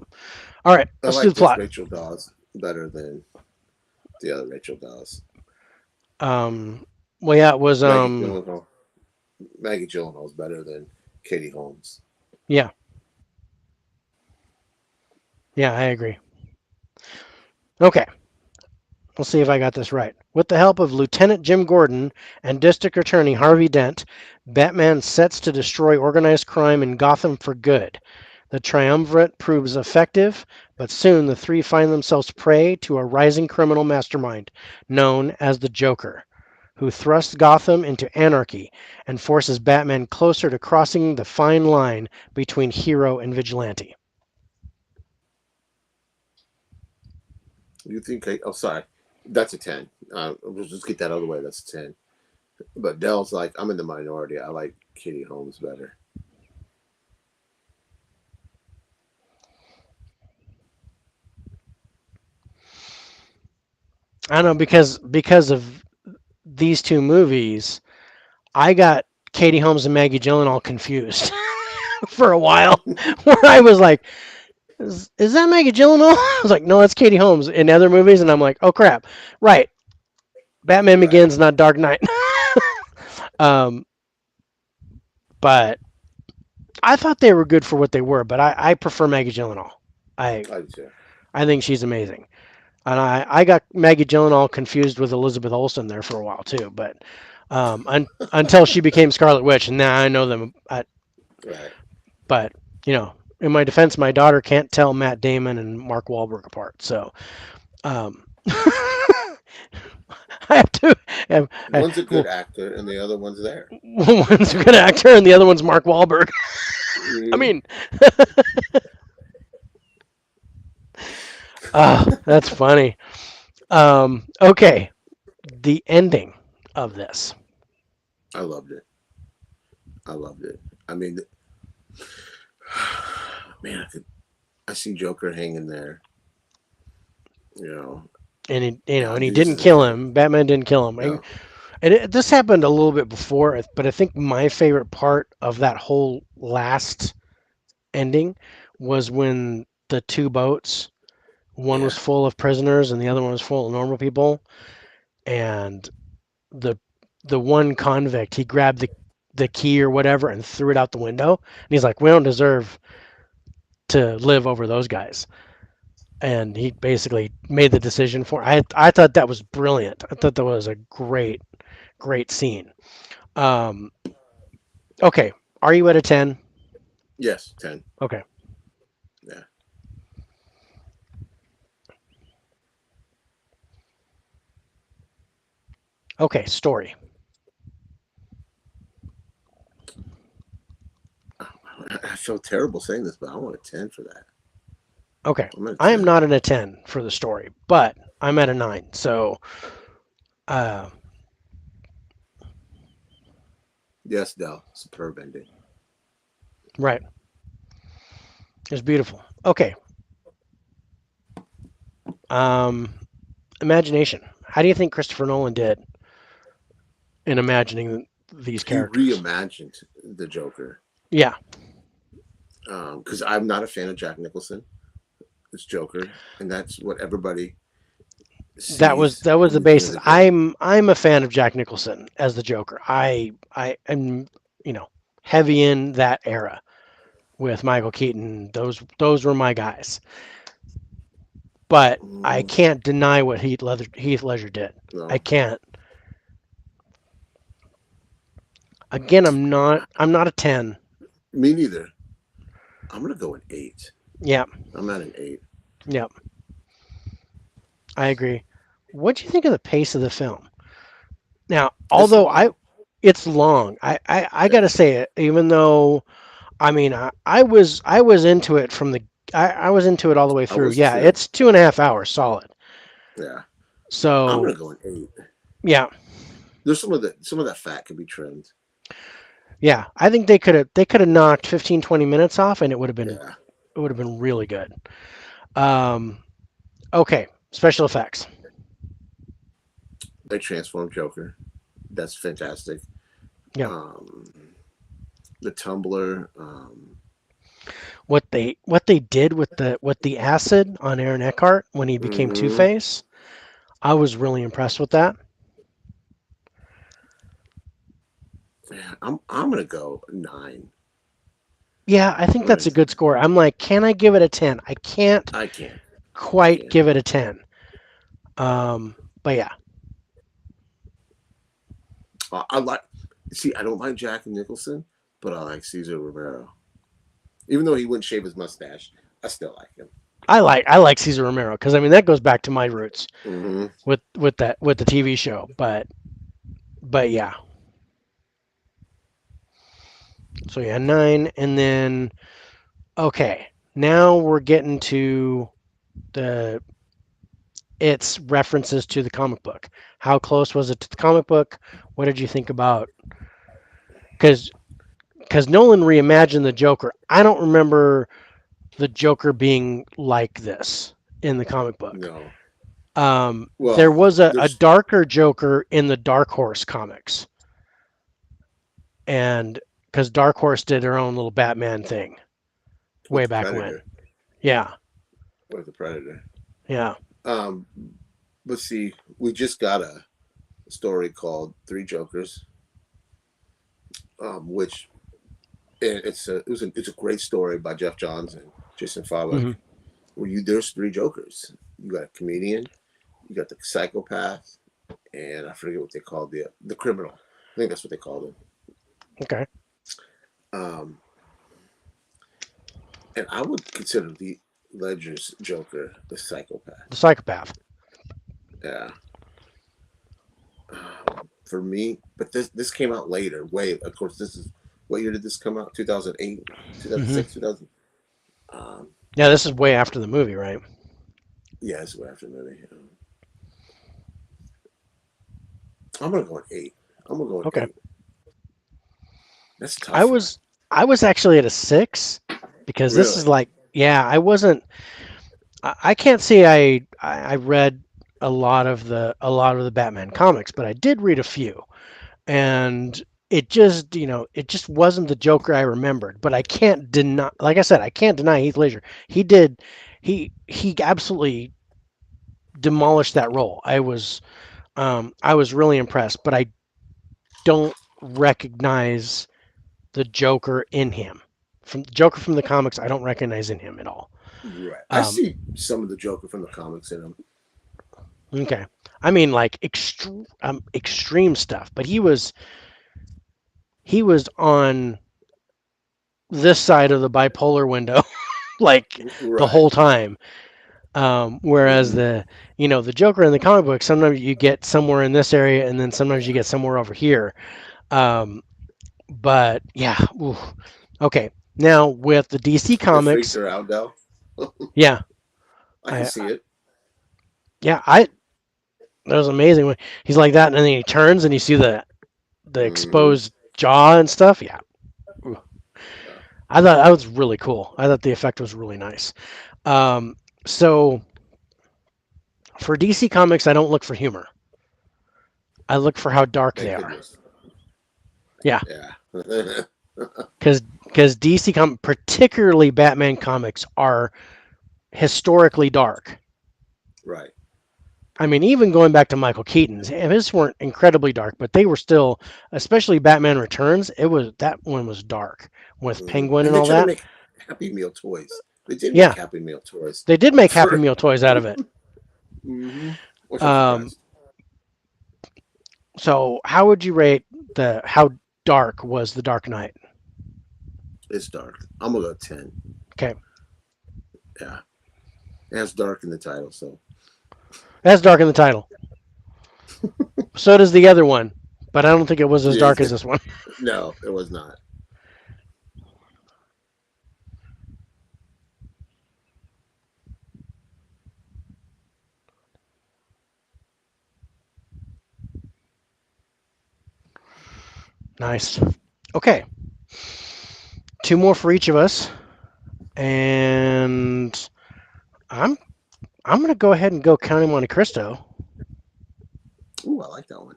All right, I let's do like the this plot. Rachel Dawes better than the other Rachel Dawes. Um, well, yeah, it was Maggie Gyllenhaal. Maggie Gyllenhaal is better than Katie Holmes. yeah, yeah, I agree. Okay, let's see if I got this right. With the help of Lieutenant Jim Gordon and District Attorney Harvey Dent, Batman sets to destroy organized crime in Gotham for good. The triumvirate proves effective, but soon the three find themselves prey to a rising criminal mastermind known as the Joker, who thrusts Gotham into anarchy and forces Batman closer to crossing the fine line between hero and vigilante. You think? Oh, sorry. That's a 10. We'll just get that out of the way. That's a 10. But Dell's like, I'm in the minority. I like Katie Holmes better. I don't know because of these two movies, I got Katie Holmes and Maggie Gyllenhaal confused for a while, where I was like, is that Maggie Gyllenhaal? I was like, no, that's Katie Holmes in other movies, and I'm like, oh crap, right, Batman Right. Begins, not Dark Knight. um, but I thought they were good for what they were, but I prefer Maggie Gyllenhaal. I I do too. I think she's amazing, and I got Maggie Gyllenhaal confused with Elizabeth Olsen there for a while too, but until she became Scarlet Witch, and now I know them. Right. But you know, in my defense, my daughter can't tell Matt Damon and Mark Wahlberg apart, so I have to. One's a good Well, actor, and the other one's there. one's a good actor, and the other one's Mark Wahlberg. I Hmm. mean, that's funny. Okay, the ending of this. I loved it. I loved it. I mean, man, I see Joker hanging there. You know, And and he didn't this is kill it. him. Batman didn't kill him. No, This happened a little bit before, but I think my favorite part of that whole last ending was when the two boats, one was yeah. full of prisoners and the other one was full of normal people, and the the one convict, he grabbed the key or whatever and threw it out the window, and he's like, we don't deserve to live over those guys. And he basically made the decision for. I thought that was brilliant. I thought that was a great scene. Um, okay, are you at a 10? Yes, 10. Okay. Yeah. Okay, story. I feel terrible saying this, but I want a 10 for that. Okay. I'm at a I am 10. not at a 10 for the story, but I'm at a 9. So, uh, Yes, Dell. Superb ending. right. It's beautiful. Okay. Um, imagination. How do you think Christopher Nolan did in imagining these He characters? reimagined the Joker. Yeah, Because I'm not a fan of Jack Nicholson as Joker, and that's what everybody sees that was when the they think of basis. the Joker. I'm a fan of Jack Nicholson as the Joker. I am, you know, heavy in that era with Michael Keaton. Those were my guys. But I Mm, can't deny what Heath Ledger did. I no, can't. Again, I'm not a 10. me neither. I'm gonna go an 8. Yeah, I'm at an 8. yeah, I agree. What do you think of the pace of the film? Now, It's although I long. it's long. I Yeah. gotta say it, even though I mean I was into it from the I was into it all the way I through. was Yeah, too. it's 2.5 hours solid. Yeah. I'm So gonna go an 8. yeah, There's some of that fat could be trimmed. yeah. I think they could have knocked 15 20 minutes off and Yeah. it would have been really good. Um, okay, special effects. They transformed Joker. That's fantastic. Yeah, Um, the Tumblr. what they did with the acid on Aaron Eckhart when he became Two Hmm. Face, I was really impressed with that. Yeah, I'm gonna go 9. Yeah, I think I'm at that's a a good 9. score. I'm like, can I give it a 10? I can't I can't. I quite can't. give it a 10. But yeah, I like. See, I don't like Jack Nicholson, but I like Cesar Romero. Even though he wouldn't shave his mustache, I still like him. I like Cesar Romero because I mean that goes back to my roots Hmm. with the TV show. But yeah, so yeah, 9, and then okay, now we're getting to the its references to the comic book. How close was it to the comic book? What did you think about? Because Nolan reimagined the Joker. I don't remember the Joker being like this in the comic book. No. There Well, was a there's darker Joker in the Dark Horse comics, and because Dark Horse did their own little Batman thing with way the back when. Predator. Yeah, With the Predator. yeah. Um, but see, we just got a story called Three Jokers, which it's a great story by Jeff Johns and Jason Fabok. Hmm. Where there's three Jokers. You got a comedian, you got the psychopath, and I forget what they called the criminal. I think that's what they called him. Okay. Um, and I would consider the Ledger's Joker the psychopath. The psychopath. Yeah. For me, but this came out later. Way, of course, this is what year did this come out? 2008, Hmm. 2006, 2000. Um, Yeah, this is way after the movie, right? yeah, it's way after the movie. I'm gonna go with 8. I'm gonna go with Okay. 8. That's a I tough one. was I was actually at a 6 because this is Really? like, yeah, I wasn't. I can't say I read a lot of the Batman comics, but I did read a few, and it just wasn't the Joker I remembered. But I can't deny, like I said, I can't deny Heath Ledger. He absolutely demolished that role. I was really impressed, but I don't recognize the Joker in him. From Joker from the comics, I don't recognize in him at all. Right. I Um, see some of the Joker from the comics in him. okay, I mean like extreme stuff, but he was on this side of the bipolar window like the Right. whole time. Whereas Hmm. the Joker in the comic book, sometimes you get somewhere in this area, and then sometimes you get somewhere over here. Um, but yeah, oof. Okay. Now with the DC It freaked comics, her out, though. yeah, I can I, see it. yeah, that was amazing when he's like that, and then he turns and you see the Hmm. exposed jaw and stuff. Yeah, ooh. Yeah. I thought that was really cool. I thought the effect was really nice. So for DC Comics, I don't look for humor. I look for how dark they Thank are. goodness. Yeah, Yeah. because particularly Batman comics, are historically dark. Right. I mean, even going back to Michael Keaton's, his weren't incredibly dark, but they were still, especially Batman Returns. That one was dark with Hmm. Penguin And and they all try to that. make Happy Meal toys. They did make Yeah, Happy Meal toys they did make Happy for. Meal toys out of it. Hmm. Which I'm Um, surprised. so how would you rate the how dark was the Dark Knight? It's dark. I'm gonna go 10. Okay, Yeah. It has dark in the title, so that's dark in the title. So does the other one, but I don't think it was as yeah. dark as this one. No, it was not. Nice. Okay, two more for each of us, and I'm I'm gonna go ahead and go Counting Monte Cristo. Ooh, I like that one.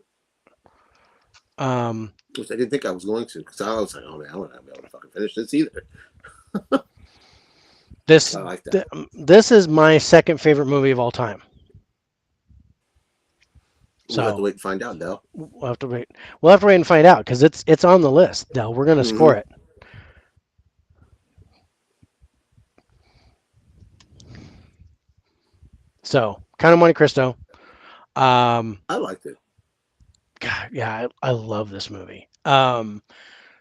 Um, Which I didn't think I was going to, because I was like, oh man, I'm not gonna be able to fucking finish this either. this I like that. this is my second favorite movie of all time. We'll have to So wait and find out, Dell. we'll have to wait. We'll have to wait and find out because it's on the list. Dell, we're gonna Hmm. score it. So Count of Monte Cristo. Um, I liked it. God, yeah, I love this movie.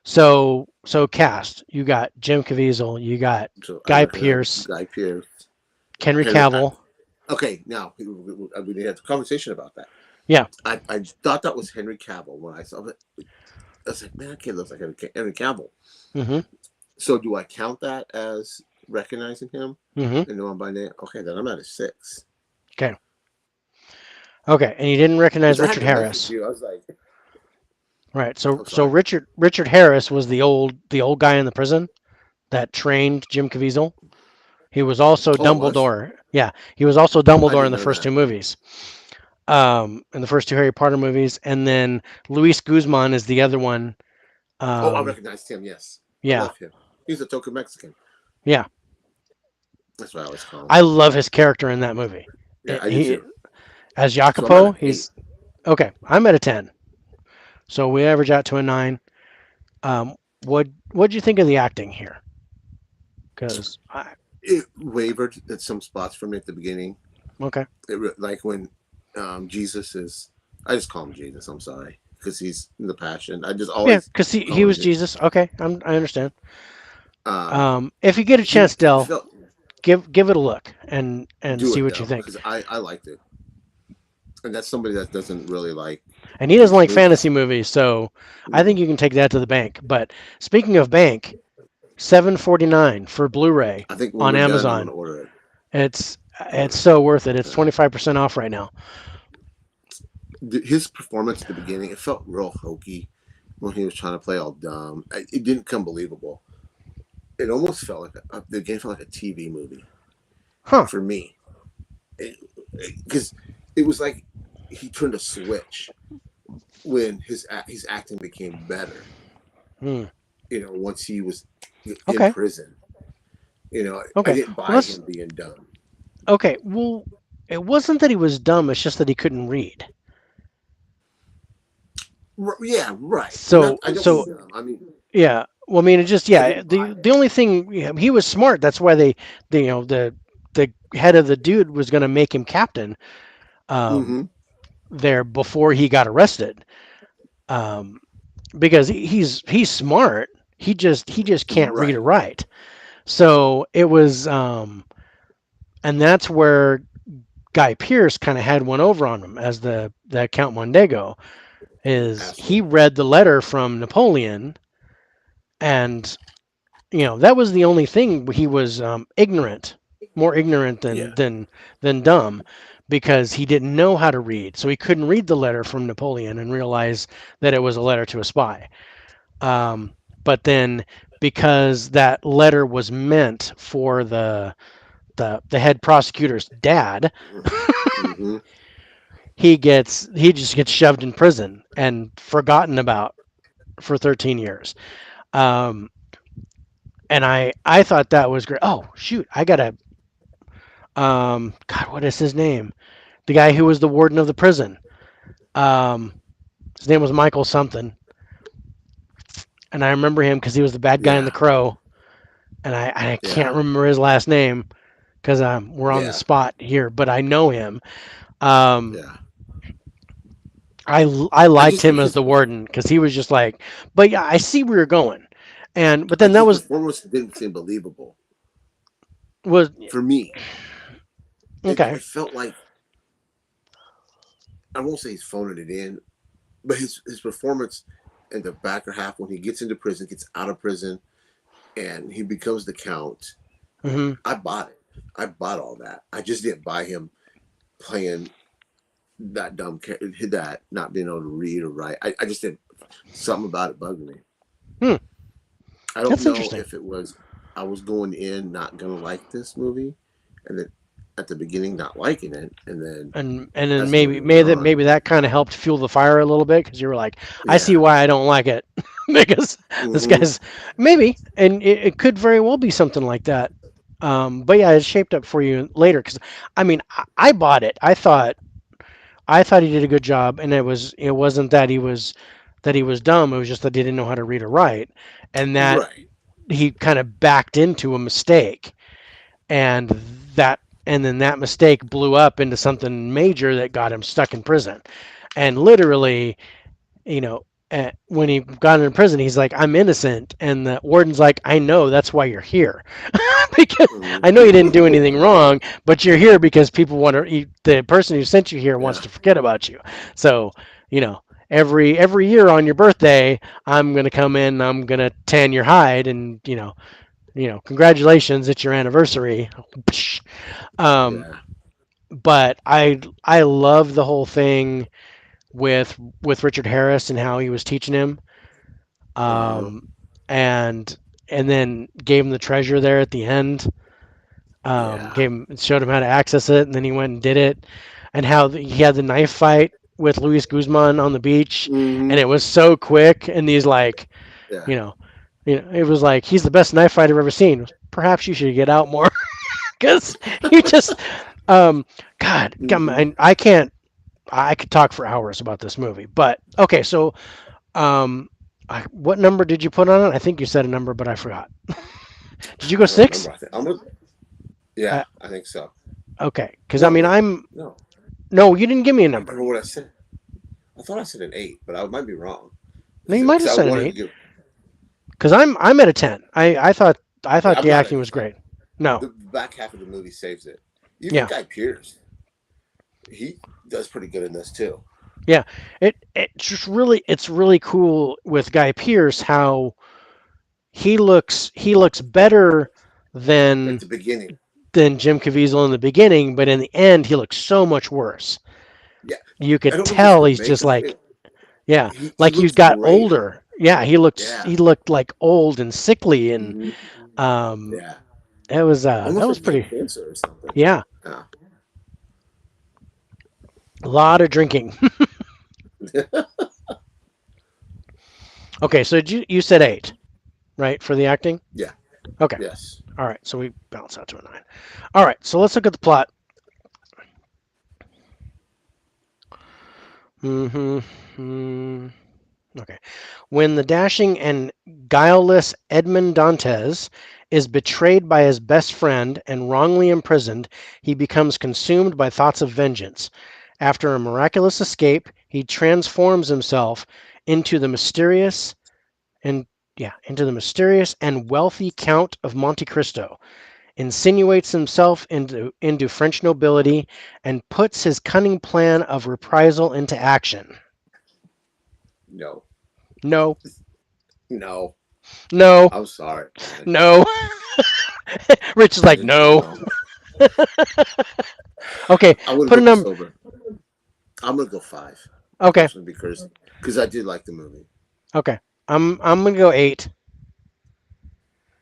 So cast. You got Jim Caviezel. You got So I Guy got Pearce, Guy Pearce, Henry Henry. Cavill. Okay, now we had a conversation about that. Yeah. I thought that was Henry Cavill when I saw it. I was like, man, that kid looks like Henry Cavill. Mm-hmm. So do I count that as recognizing him Mm-hmm. and know him by name? Okay, then I'm at a 6. Okay. Okay, and you didn't recognize Because I had Richard to message Harris, you. I was like, right? So I'm so sorry. Richard Harris was the old guy in the prison that trained Jim Caviezel. He was also Oh, it was. Dumbledore. Yeah, he was also I Dumbledore in didn't the know first two that. movies. In the first two Harry Potter movies, and then Luis Guzman is the other one. Oh, I Um, recognized him. Yes, I yeah, love him. He's a token Mexican. yeah. That's what I always call him. I love his character in that movie. Yeah, I do He too. as So I'm at Jacopo, an eight. he's okay. I'm at a 10, so we average out to a 9. What'd you think of the acting here? Because I It wavered at some spots for me at the beginning. okay, Like when Jesus is. I just call him Jesus. I'm sorry because he's in the Passion. I just yeah, always because he call him was Jesus. Jesus. Okay, I understand. Um, If you get a chance, he Dell, felt give it a look and do see it what you though think. because I liked it, and that's somebody that doesn't really like And he doesn't these like fantasy movies. movies, so I think Mm. you can take that to the bank. But speaking of bank, 7.49 for Blu-ray I think when on we're done, I'm Amazon. gonna order it. It's so worth it. It's Yeah. 25% off right now. His performance at the beginning, it felt real hokey when he was trying to play all dumb. It didn't come believable. It almost felt like the game felt like a TV movie Huh. for me, because it was like he turned a switch when his acting became better. Hmm. Once he was in Okay. prison, I Okay. didn't Well, buy let's. him being dumb. Okay. Well, it wasn't that he was dumb. It's just that he couldn't read. Yeah, right. Not. So I don't so mean dumb. I mean, yeah. Well, I mean, it just I yeah. didn't buy The it. only thing he was smart. That's why the head of the dude was going to make him captain. Um, Mm-hmm. there before he got arrested. Um, because he's smart. He just can't read or Right. write. So it was, and that's where Guy Pearce kind of had one over on him as the Count Mondego. Is he Asshole. read the letter from Napoleon, and that was the only thing he was ignorant, more ignorant Yeah. than dumb, because he didn't know how to read, so he couldn't read the letter from Napoleon and realize that it was a letter to a spy. Um, but then because that letter was meant for the head prosecutor's dad, Mm-hmm. he just gets shoved in prison and forgotten about for 13 years. Um, and I thought that was great. Oh shoot, I gotta God, what is his name? The guy who was the warden of the prison. Um, his name was Michael something, and I remember him because he was the bad guy in The Yeah. Crow, and I can't Yeah. remember his last name because we're on the Yeah. spot here, but I know him. Um, Yeah. I I liked just him as the warden because he was just like, but yeah, I see where you're going, but then that his was performance didn't seem believable was for me. It, okay. it felt like I won't say he's phoning it in, but his performance in the backer half when he gets into prison, gets out of prison, and he becomes the count. Hmm. I bought it. I bought all that. I just didn't buy him playing that dumb that not being able to read or write. I just didn't. Something about it bugged me. Hmm, I don't that's know interesting. if it was I was going in not gonna like this movie, and then at the beginning not liking it, and then And then as the maybe movie went on, maybe that kind of helped fuel the fire a little bit because you were like, I see yeah, why I don't like it because this mm-hmm, guy's maybe, and it could very well be something like that. But yeah, it shaped up for you later because I mean I bought it. I thought he did a good job, and it wasn't that he was dumb. It was just that he didn't know how to read or write, and that right, he kind of backed into a mistake, and and then that mistake blew up into something major that got him stuck in prison. And literally, you know, when he got in prison, he's like, "I'm innocent," and the warden's like, "I know, that's why you're here, because I know you didn't do anything mm-hmm. wrong, but you're here because people want to. The person who sent you here wants Yeah, to forget about you. So, you know." Every year on your birthday, I'm gonna come in. I'm gonna tan your hide, and congratulations, it's your anniversary. Um, yeah. but I love the whole thing with Richard Harris and how he was teaching him, Uh-huh. um, and then gave him the treasure there at the end. Yeah. Gave him showed him how to access it, and then he went and did it, and how he had the knife fight with Luis Guzman on the beach, and Mm-hmm. it was so quick, and he's like, Yeah. you know, it was like he's the best knife fight I've ever seen. Perhaps you should get out more, because he just, um, God, Mm-hmm. I can't. I could talk for hours about this movie, but okay. So, um, what number did you put on it? I think you said a number, but I forgot. Did you go I don't six? remember. I think I'm gonna, yeah, Uh, I think so. okay, because I No, mean, wait. I'm No. no, you didn't give me a I don't number. remember what I said. I thought I said an 8, but I might be wrong. No, you might Because have I said an wanted to eight. give. Because I'm at a 10. I thought I'm the not at acting a was 10. great. No, The back half of the movie saves it. Even yeah, Guy Pearce, he does pretty good in this too. yeah. It's really cool with Guy Pearce how he looks better At than the beginning. Jim Caviezel in the beginning, but in the end he looks so much worse. Yeah. You I could don't know if it's tell the he's just makeup. like, yeah, He like he's looks got great. older. Yeah, Yeah. he looked like old and sickly, and Hmm. um Yeah. that Almost was like he had pretty. cancer or something. Yeah, Yeah. a lot of drinking. Okay, so you said 8, right, for the acting? Yeah. Okay. Yes. All right, so we balance out to a 9. All right, so let's look at the plot. Mm-hmm. Okay. When the dashing and guileless Edmond Dantes is betrayed by his best friend and wrongly imprisoned, he becomes consumed by thoughts of vengeance. After a miraculous escape, he transforms himself into the mysterious and into the mysterious and wealthy Count of Monte Cristo, insinuates himself into French nobility, and puts his cunning plan of reprisal into action. No. No, No. no, I'm sorry, man. no. Rich is like, no. No. Okay, I would put a go number. sober. I'm gonna go 5, Okay, personally, because I did like the movie. okay. I'm gonna go 8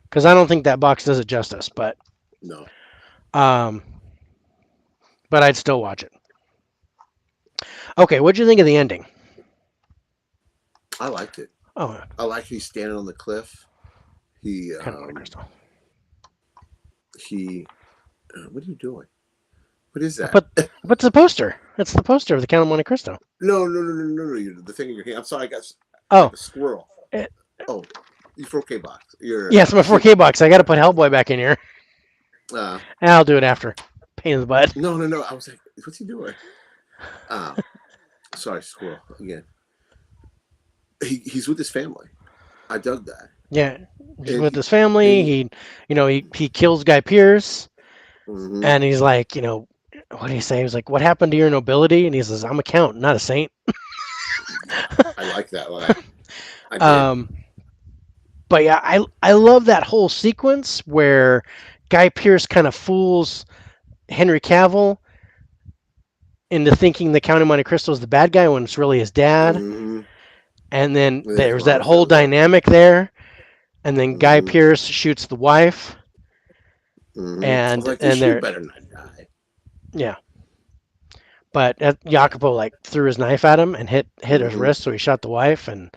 because I don't think that box does it justice, No, um, but I'd still watch it. Okay, what'd you think of the ending? I liked it. Oh, I like he's standing on the cliff. He kind of Monte Cristo. he. What are you doing? What is I that? put what's the poster? It's the poster of the Count of Monte Cristo. No, no, no, no, no, no. The thing in your hand. I'm sorry. I got like Oh, a squirrel. it, Oh, your 4K box. Your yes, my video 4K box. box. I got to put Hellboy back in here. Uh, I'll do it after. Pain in the butt. no, no, no. I was like, what's he doing? Uh, sorry, squirrel again. He's with his family. I dug that. Yeah, he's And with his family. and He kills Guy Pearce, mm-hmm. and he's like, what do you say? He's like, "What happened to your nobility?" And he says, "I'm a count, not a saint." I like that line. I did. um, but yeah, I love that whole sequence where Guy Pearce kind of fools Henry Cavill into thinking the Count of Monte Cristo is the bad guy when it's really his dad, Mm-hmm. and then When his there's that mom whole shows up. dynamic there, and then Guy Mm-hmm. Pearce shoots the wife, Mm-hmm. I was and like, this shit they're better not die. yeah. But Jacopo like threw his knife at him and hit his Mm-hmm. wrist, so he shot the wife, and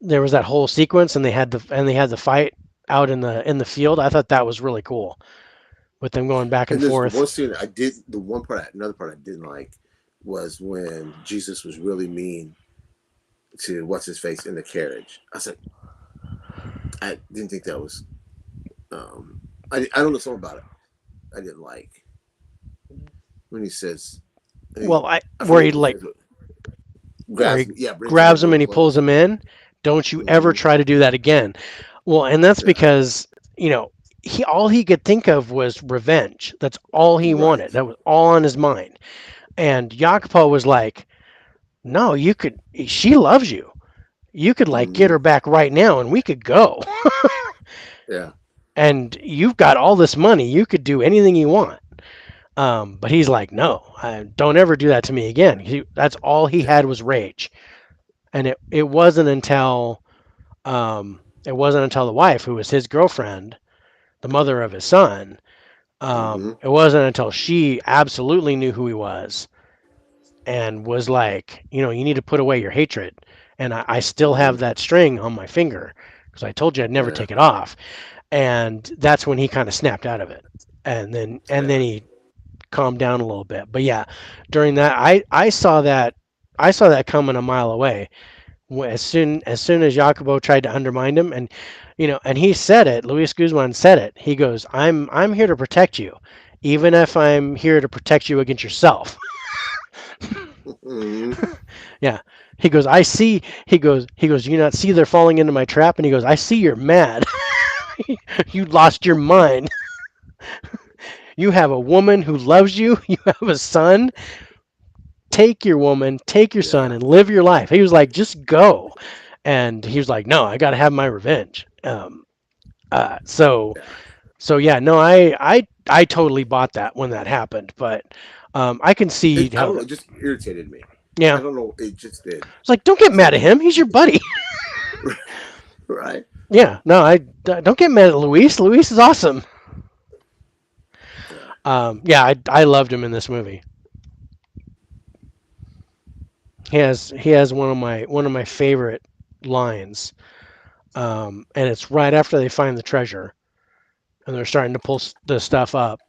there was that whole sequence, and they had the fight out in the field. I thought that was really cool with them going back and And there's forth. one scene I did. The one part, another part I didn't like was when Jesus was really mean to what's his face in the carriage. I was like, I didn't think that was. Um, I don't know something about it. I didn't like when he says. Well, I where forget he what he like says. where Grabs he me, yeah, brings him in grabs him real and he pulls close. him in. Don't you ever Mm-hmm. try to do that again. Well, and that's Yeah, because he all he could think of was revenge. That's all he wanted. right. That was all on his mind. And Jacopo was like, "No, you could. She loves you. You could like get Mm-hmm. her back right now, and we could go. Yeah. And you've got all this money. You could do anything you want." But he's like, no, don't ever do that to me again. That's all he Yeah. had was rage, and it wasn't until the wife, who was his girlfriend, the mother of his son, Mm-hmm. it wasn't until she absolutely knew who he was and was like, you need to put away your hatred. And I still Mm-hmm. have that string on my finger because I told you I'd never Yeah. take it off. And that's when he kind of snapped out of it. And then Yeah. he calmed down a little bit. But yeah, during that, I saw that coming a mile away. As soon as Jacobo tried to undermine him, and he said it, Luis Guzman said it. He goes, I'm here to protect you, even if I'm here to protect you against yourself. Mm-hmm. Yeah. He goes, I see. He goes, you not see they're falling into my trap? And he goes, I see you're mad. You lost your mind. You have a woman who loves you. You have a son. Take your woman, take your son, Yeah. and live your life. He was like, just go. And he was like, no, I got to have my revenge. Uh, so, Yeah. so yeah, no, I totally bought that when that happened. But I can see I how don't know. that. It just irritated me. Yeah, I don't know. It just did. it's like, don't get So mad at him. He's your buddy. right. Yeah, no, I don't get mad at Luis. Luis is awesome. Yeah. Yeah, I loved him in this movie. He has one of my favorite lines, and it's right after they find the treasure and they're starting to pull the stuff up,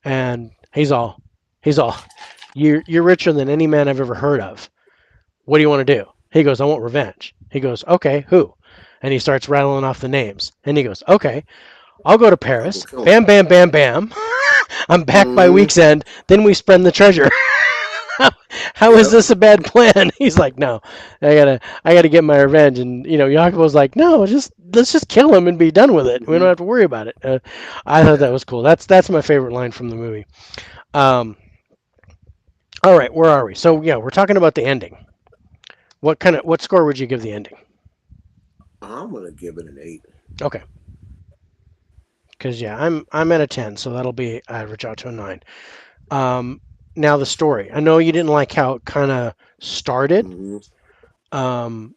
and he's all, you're richer than any man I've ever heard of. What do you want to do? He goes, I want revenge. He goes, okay, who? And he starts rattling off the names, and he goes, okay, I'll go to I'll go Paris. kill him. Bam, bam, bam, bam. I'm back by Mm-hmm. week's end. Then we spend the treasure. How is Yep. this a bad plan? He's like, no, I gotta get my revenge. And Yakubo's like, no, let's just kill him and be done with it. We don't Mm-hmm. have to worry about it. I thought that Yeah. was cool. That's my favorite line from the movie. Um, all right, where are we? So yeah, we're talking about the ending. What score would you give the ending? I'm gonna give it an 8. Okay, because yeah, I'm at a 10, so that'll be average out to a 9. Um, Now the story. I know you didn't like how it kind of started. Mm-hmm.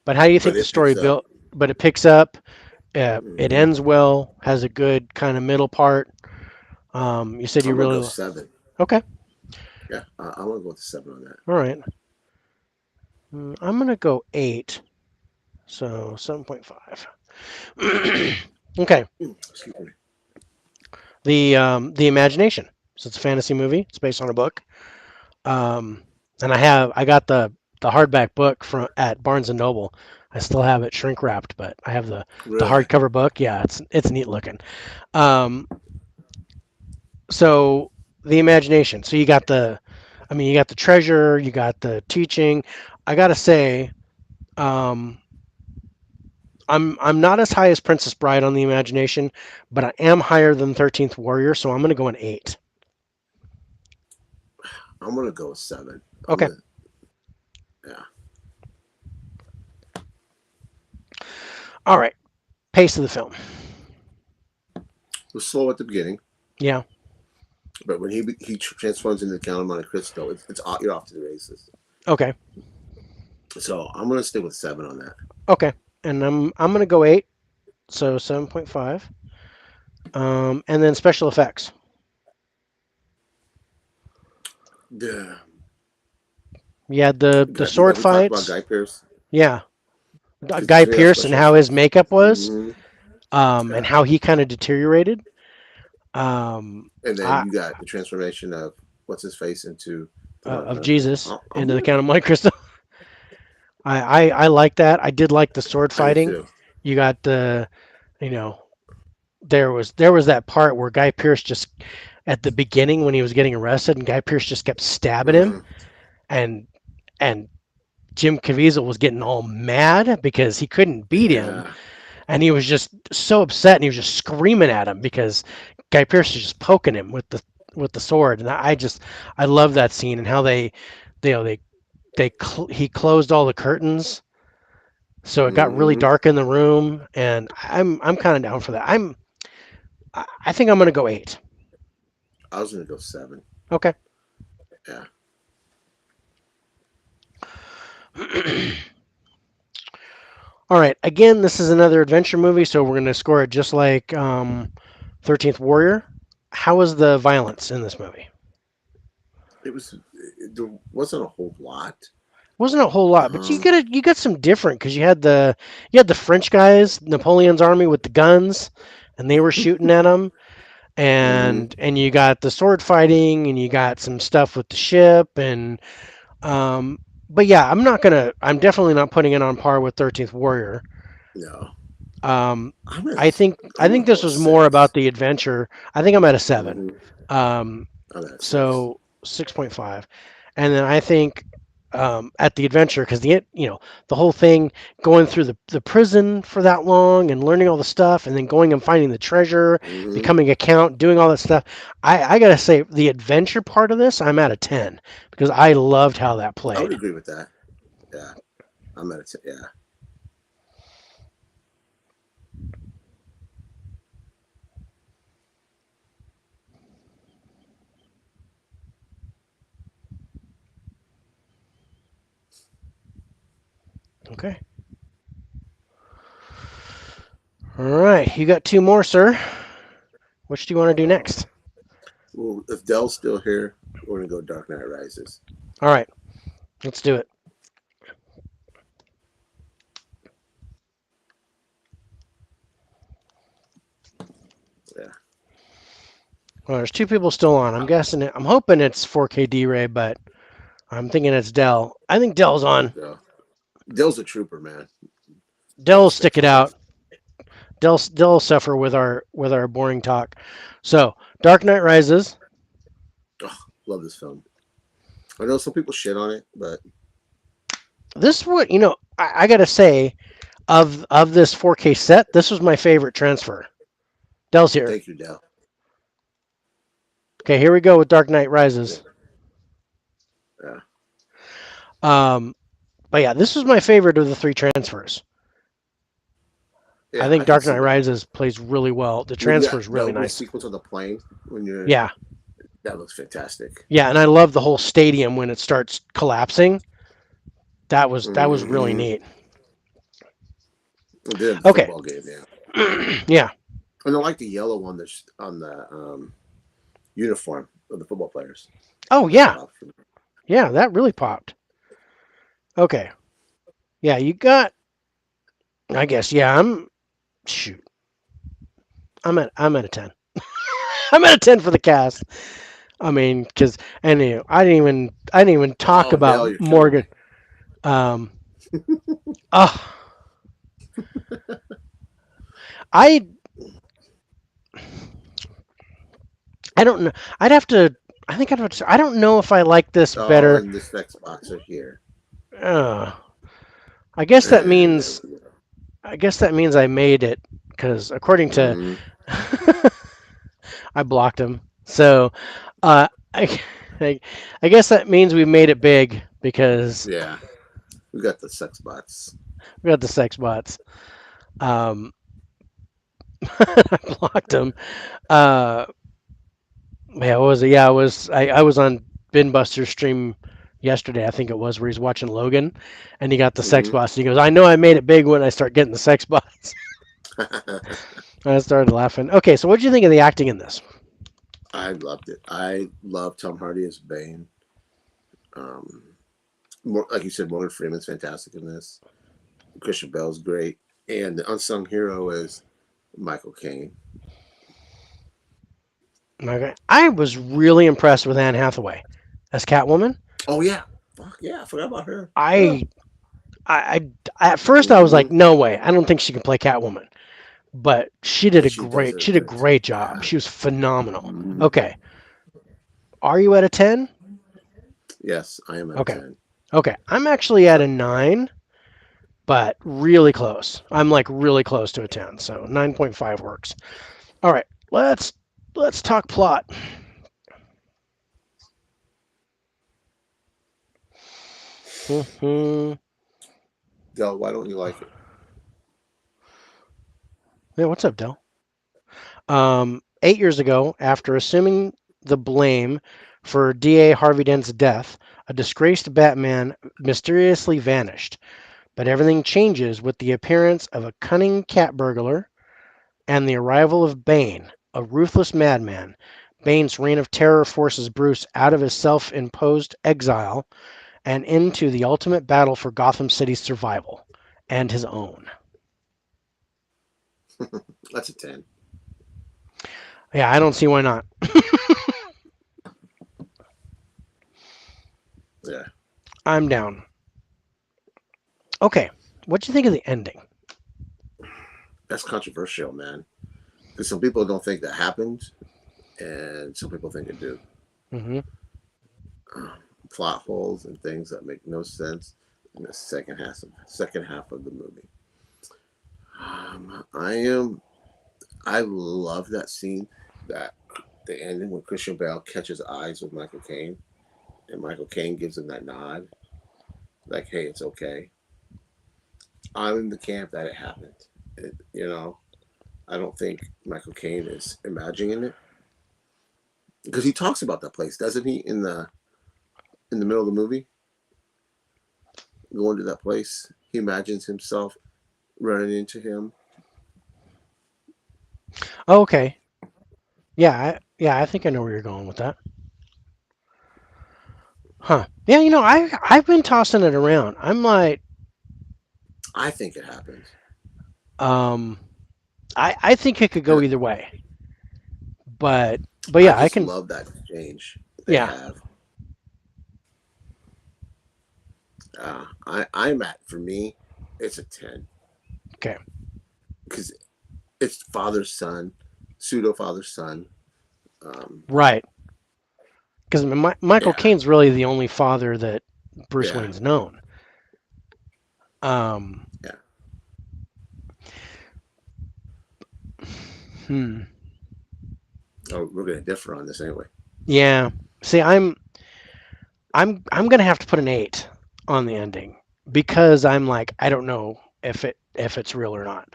But how do you But think the it story picks up. built? But it picks up. It Mm-hmm. ends well. Has a good kind of middle part. You said you I'm gonna go really. 7. Okay. Yeah. I'm gonna go with the 7 on that. All right. I'm gonna go 8. So 7.5. Okay. Excuse me. The imagination. So it's a fantasy movie. It's based on a book. Um, and I got the hardback book from at Barnes and Noble. I still have it shrink wrapped, but I have the Really? hardcover book. Yeah, it's neat looking. Um, so the imagination. So you got the treasure, you got the teaching. I gotta say, um, I'm not as high as Princess Bride on the imagination, but I am higher than 13th Warrior, so I'm gonna go an 8. I'm gonna go with 7. I'm Okay. gonna. Yeah. All right. Pace of the film. It was slow at the beginning, Yeah. but when he transforms into the Count of Monte Cristo, it's you're off to the races. Okay. So I'm gonna stay with 7 on that. Okay. And I'm gonna go 8, so 7.5. And then special effects. Yeah. You had the sword We talked about fights. Guy Pearce. Yeah. Did Guy you have Pearce and special how his effects? makeup was, Mm-hmm. and Yeah. how he kind of deteriorated. Um, And then I, you got the transformation of what's his face into the one. of Jesus I'm into the gonna. Count of Monte Cristo. I like that. I did like the sword I did fighting. too. You got you know, there was that part where Guy Pearce just at the beginning when he was getting arrested, and Guy Pearce just kept stabbing him, Mm-hmm. and and Jim Caviezel was getting all mad because he couldn't beat him, Yeah. and he was just so upset, and he was just screaming at him because Guy Pearce was just poking him with the sword, and I love that scene and how they you know, he closed all the curtains, so it got really Mm-hmm. dark in the room, and I'm kind of down for that. I think I'm gonna go 8. I was gonna go 7. Okay. Yeah. All right. Again, this is another adventure movie, so we're going to score it just like 13th Warrior. How was the violence in this movie? It was. There wasn't a whole lot. Wasn't a whole lot, but Um. you got some different because you had the French guys, Napoleon's army with the guns, and they were shooting at them, Hmm. and you got the sword fighting, and you got some stuff with the ship, and um, but yeah, I'm definitely not putting it on par with 13th Warrior. No. Um, I'm gonna. I I'm think gonna this go a was more about 6. the adventure. I think I'm at a 7. Hmm. Um, I'm at a 6. so 6.5, and then I think at the adventure because the whole thing going through the prison for that long and learning all the stuff and then going and finding the treasure, Hmm. becoming a count, doing all that stuff. I gotta say the adventure part of this I'm at a 10 because I loved how that I would played. agree with that. Yeah. I'm at a 10. Yeah. Okay. All right, you got two more, sir. Which do you want to do Um. next? Well, if Dell's still here, we're gonna go Dark Knight Rises. All right, let's do it. Yeah. Well, there's two people still on. I'm hoping it's 4K D-Ray, but I'm thinking it's Dell. I think Dell's I on. think Dell's a trooper, man. Dell Dell will stick sticks it with out. us. Dell will suffer with our boring talk. So, Dark Knight Rises. Oh, love this film. I know some people shit on it, but This is what I gotta say of this 4K set. This was my favorite transfer. Dell's here. thank you, Dell. Okay, here we go with Dark Knight Yeah. Rises. Yeah. Um, but yeah, this was my favorite of the three transfers. I Yeah, think I can Dark see Knight that. Rises plays really well. The When you transfer got is the really opening nice. sequence on the plane, when you're Yeah, that looks fantastic. yeah, and I love the whole stadium when it starts collapsing. That was really Hmm. neat. And then the Okay, football game, yeah. yeah. And I like the yellow on the uniform of the football players. Oh That yeah, popped for me. yeah. That really popped. Okay, yeah. You got. I guess yeah. Shoot. I'm at a 10. I'm at a 10 for the cast. I mean, because I didn't even talk Oh, about Dell, you're killing Morgan. me. Um. Oh, I I don't know. I'd have to. I think I'd have to. I don't know if I like this Oh, better. and this next box are here. Uh, I guess that And there means. we go. I guess that means I made it because according to, Hmm. I blocked him. So, uh, I, I, I guess that means we made it big because Yeah, we got the sex bots. we got the sex bots. Um, I blocked him. Uh, yeah, what was it? Yeah, I was on Binbuster's stream yesterday. I think it was where he's watching Logan, and he got the sex Hmm. bots. And he goes, "I know I made it big when I start getting the sex bots." I started laughing. Okay, so what do you think of the acting in this? I loved it. I love Tom Hardy as Bane. Um, like you said, Morgan Freeman's fantastic in this. Christian Bale's great, and the unsung hero is Michael Caine. Okay, I was really impressed with Anne Hathaway as Catwoman. Oh yeah, fuck yeah, I forgot about her. Yeah. I, I, at first I was Hmm. like, no way, I don't think she can play Catwoman. But But she does it she did a good. great job. Yeah. She was phenomenal. Hmm. Okay, are you at a 10? Yes, I am at a Okay, 10. okay, I'm actually at a 9, but really close. I'm like really close to a 10, so 9.5 works. All right, let's talk plot. Hmm. Del, why don't you like it? Yeah, what's up, Dell? 8 years ago, after assuming the blame for DA Harvey Dent's death, a disgraced Batman mysteriously vanished. But everything changes with the appearance of a cunning cat burglar and the arrival of Bane, a ruthless madman. Bane's reign of terror forces Bruce out of his self imposed exile and into the ultimate battle for Gotham City's survival and his own. That's a 10. Yeah, I don't see why not. Yeah, I'm down. Okay, what do you think of the ending? that's controversial, man. Because some people don't think that happened, and some people think it do. Hmm. Plot holes and things that make no sense in the second half of the movie. I am. I love that scene, that the ending when Christian Bale catches eyes with Michael Caine, and Michael Caine gives him that nod, like, "Hey, it's okay." I'm in the camp that it happened. I don't think Michael Caine is imagining it, because he talks about that place, doesn't he? In the middle of the movie, going to that place, he imagines himself running into him. Oh, okay. Yeah, I think I know where you're going with that. Huh. Yeah, I've been tossing it around. I'm like, I think it happened, um, I think it could go and either way. But I yeah, I just can. love that exchange they Yeah. have. I'm at, for me, it's a 10, Okay. because it's father son, pseudo father son. Um, Right. Because Michael yeah, Caine's really the only father that Bruce yeah, Wayne's known. Um. yeah. Hmm. Oh, we're gonna differ on this anyway. Yeah. See, I'm gonna have to put an 8 on the ending because I'm like I don't know if it's real or not.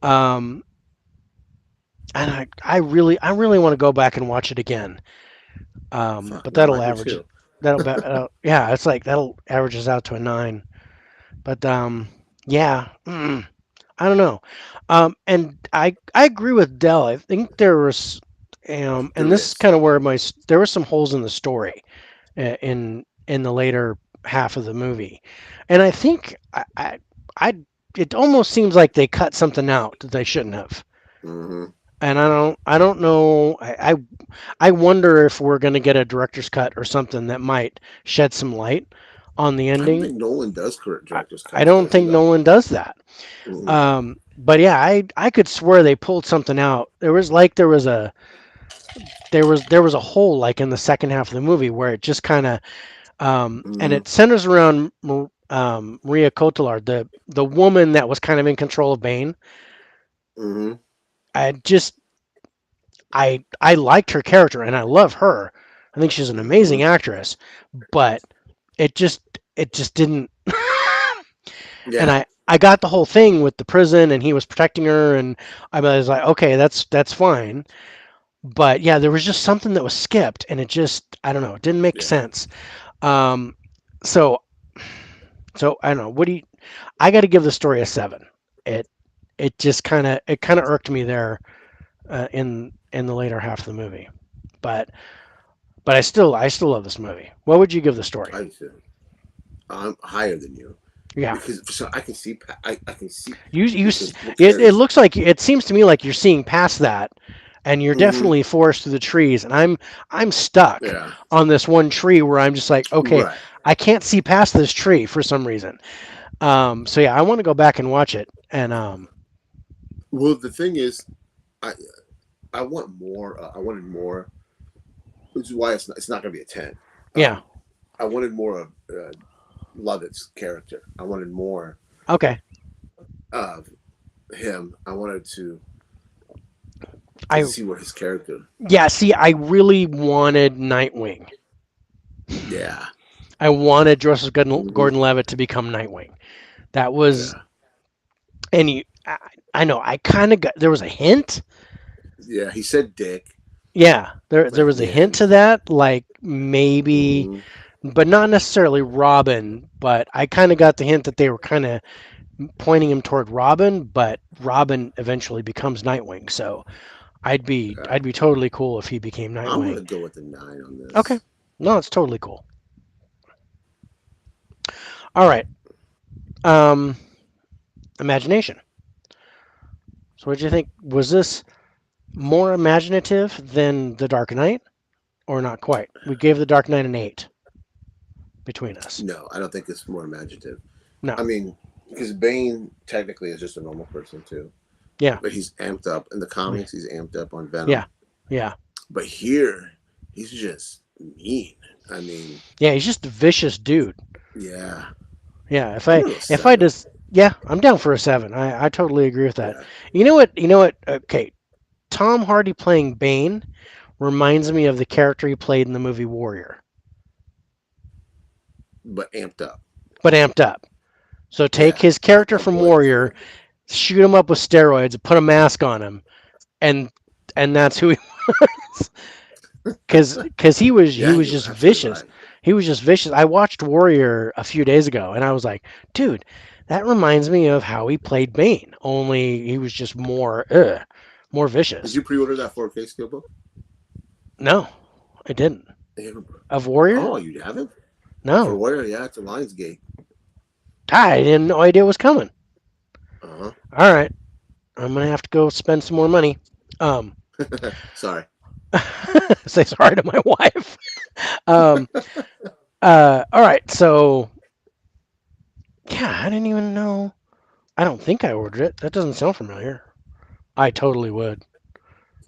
Um. And I really want to go back and watch it again. Fuck But no, that'll I do average. too. Yeah, it's like that'll averages out to a 9. But yeah, I don't know. And I agree with Dell. I think there was, and There this is is. kind of where there were some holes in the story in the later half of the movie, and I think I it almost seems like they cut something out that they shouldn't have. Mm-hmm. And I don't know. I wonder if we're going to get a director's cut or something that might shed some light on the I don't ending. think Nolan does correct I, director's I cuts, don't does he think though? Nolan does that. Mm-hmm. But yeah, I could swear they pulled something out. There was a hole like in the second half of the movie where it just kind of and Mm-hmm. it centers around Maria Cotillard, the woman that was kind of in control of Bane. Mm-hmm. I just I liked her character and I love her. I think she's an Mm-hmm. amazing actress, but it just it just didn't. And Yeah. I got the whole thing with the prison and he was protecting her and I was like, okay, that's fine. But yeah, there was just something that was skipped and it just I don't know, it didn't make Yeah. sense. Um, so so I don't know. What do you? I got to give the story a 7. It it kind of irked me there in the later half of the movie, but I still love this movie. What would you give the story? I do. I'm higher than you, Yeah, because so I can see. I can see, you because what it carries. looks like it seems to me like you're seeing past that, and you're Mm-hmm. definitely forest through the trees, and I'm stuck Yeah. on this one tree where I'm just like, okay, Right. I can't see past this tree for some reason. So yeah, I want to go back and watch it, and Well, the thing is, I I want more. I wanted more, which is why it's not going to be a 10. yeah, Um, I wanted more of Lovett's character. I wanted more okay. of him. I wanted to I see what his character. Yeah, see, I really wanted Nightwing. Yeah. I wanted Joseph Hmm. Gordon-Levitt to become Nightwing. That was, Yeah. and I know I kind of got there was a hint. Yeah. He said Dick. Yeah, there Like was a hint man. to that, like maybe, Hmm. but not necessarily Robin. But I kind of got the hint that they were kind of pointing him toward Robin, but Robin eventually becomes Nightwing. So Okay. I'd be totally cool if he became I'm Nightwing. gonna go with the 9 on Okay, this. no, it's totally cool. All right, um, imagination. So what do you think? Was this more imaginative than The Dark Knight, or not quite? We gave The Dark Knight an 8 between us. No, I don't think it's more imaginative. No, I mean, because Bane technically is just a normal person too, yeah, but he's amped up in the comics. He's amped up on yeah, Venom, yeah, but here he's just mean. I mean, yeah. He's just a vicious dude. yeah, Yeah, I'm gonna go if I 7. just yeah, I'm down for a 7. I totally agree with that. Yeah, You know what? You know what? Okay, Tom Hardy playing Bane reminds me of the character he played in the movie Warrior, but amped up. but amped up. So take Yeah, his character I'm from going Warrior, for it. shoot him up with steroids, put a mask on him, and that's who he was. Because he Yeah, was you're just absolutely vicious. right. He was just vicious. I watched Warrior a few days ago, and I was like, dude, that reminds me of how he played Bane. Only he was just more Did vicious. you pre-order that 4K steelbook? No, I didn't. Yeah. Of Warrior? Oh, you haven't? For No, where? Yeah, it's a Lionsgate. I didn't no idea it was coming. Uh All right, I'm gonna have to go spend some more money. Um, huh. Sorry. say sorry to my wife. Um, all right, so yeah, I didn't even know. I don't think I ordered it. That doesn't sound familiar. I totally would.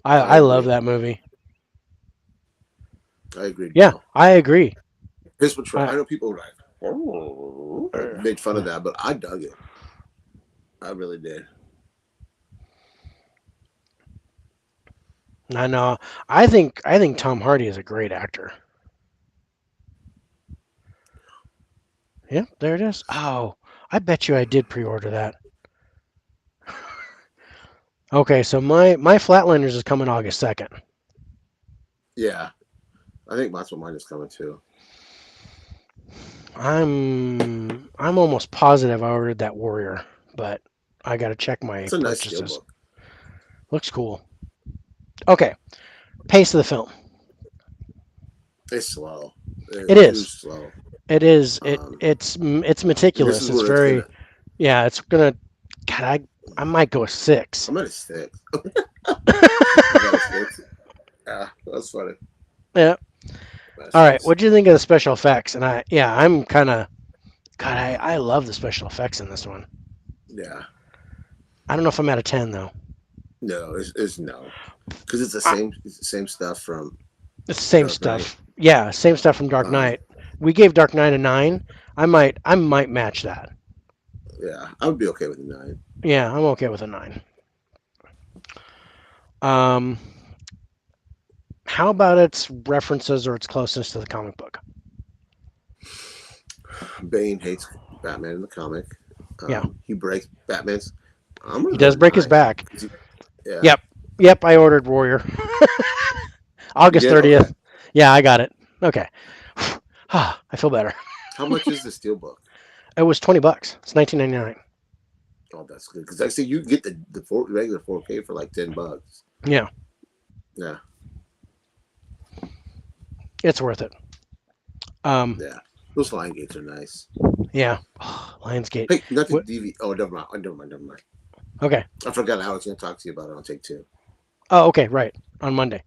I I love agree. that movie. I agreed, Yeah, Bill. I agree. His portrayal. I, I know people were like, oh, like made fun of that, but I dug it. I really did. I know. I think Tom Hardy is a great actor. Yeah, there it is. Oh, I bet you I did pre-order that. Okay, so my Flatlanders is coming August 2nd. Yeah, I think that's what mine is coming too. I'm almost positive I ordered that Warrior, but I got to check my It's a nice purchases. steelbook. Looks cool. Okay, pace of the film. It's slow. It It's too is. slow. It is. Um, It's this meticulous. is It's where it's very gonna. yeah. It's gonna. God, I might go a 6. I'm at a 6. I got a 6. Yeah, that's funny. Yeah. That's All right. 6. What do you think of the special effects? And I'm kind of God. I love the special effects in this one. Yeah. I don't know if I'm at a 10 though. No, it's no, because I, it's the same stuff from it's the same Dark Knight. stuff. Yeah, same stuff from Dark Um, Knight. We gave Dark Knight a 9. I might match that. yeah, I would be okay with a 9. Yeah, I'm okay with a 9. Um, how about its references or its closeness to the comic book? Bane hates Batman in the comic. Yeah, He breaks Batman's. I'm gonna he go does with a break his 9. back. Yeah, Yep, yep. I ordered Warrior. you August did. Okay. 30th. Yeah, I got it. Okay. I feel better. How much is the steelbook? It was $20. It's 19.99. Oh, that's good because I see you get the regular 4K for like $10. Yeah, Yeah, it's worth it. Um, yeah. Those line gates are nice. yeah. Lionsgate. Hey, nothing What? DV. Oh, never mind. Oh, never mind. Never mind. Okay. I forgot I was going to talk to you about it on take 2. Oh, okay. Right on Monday.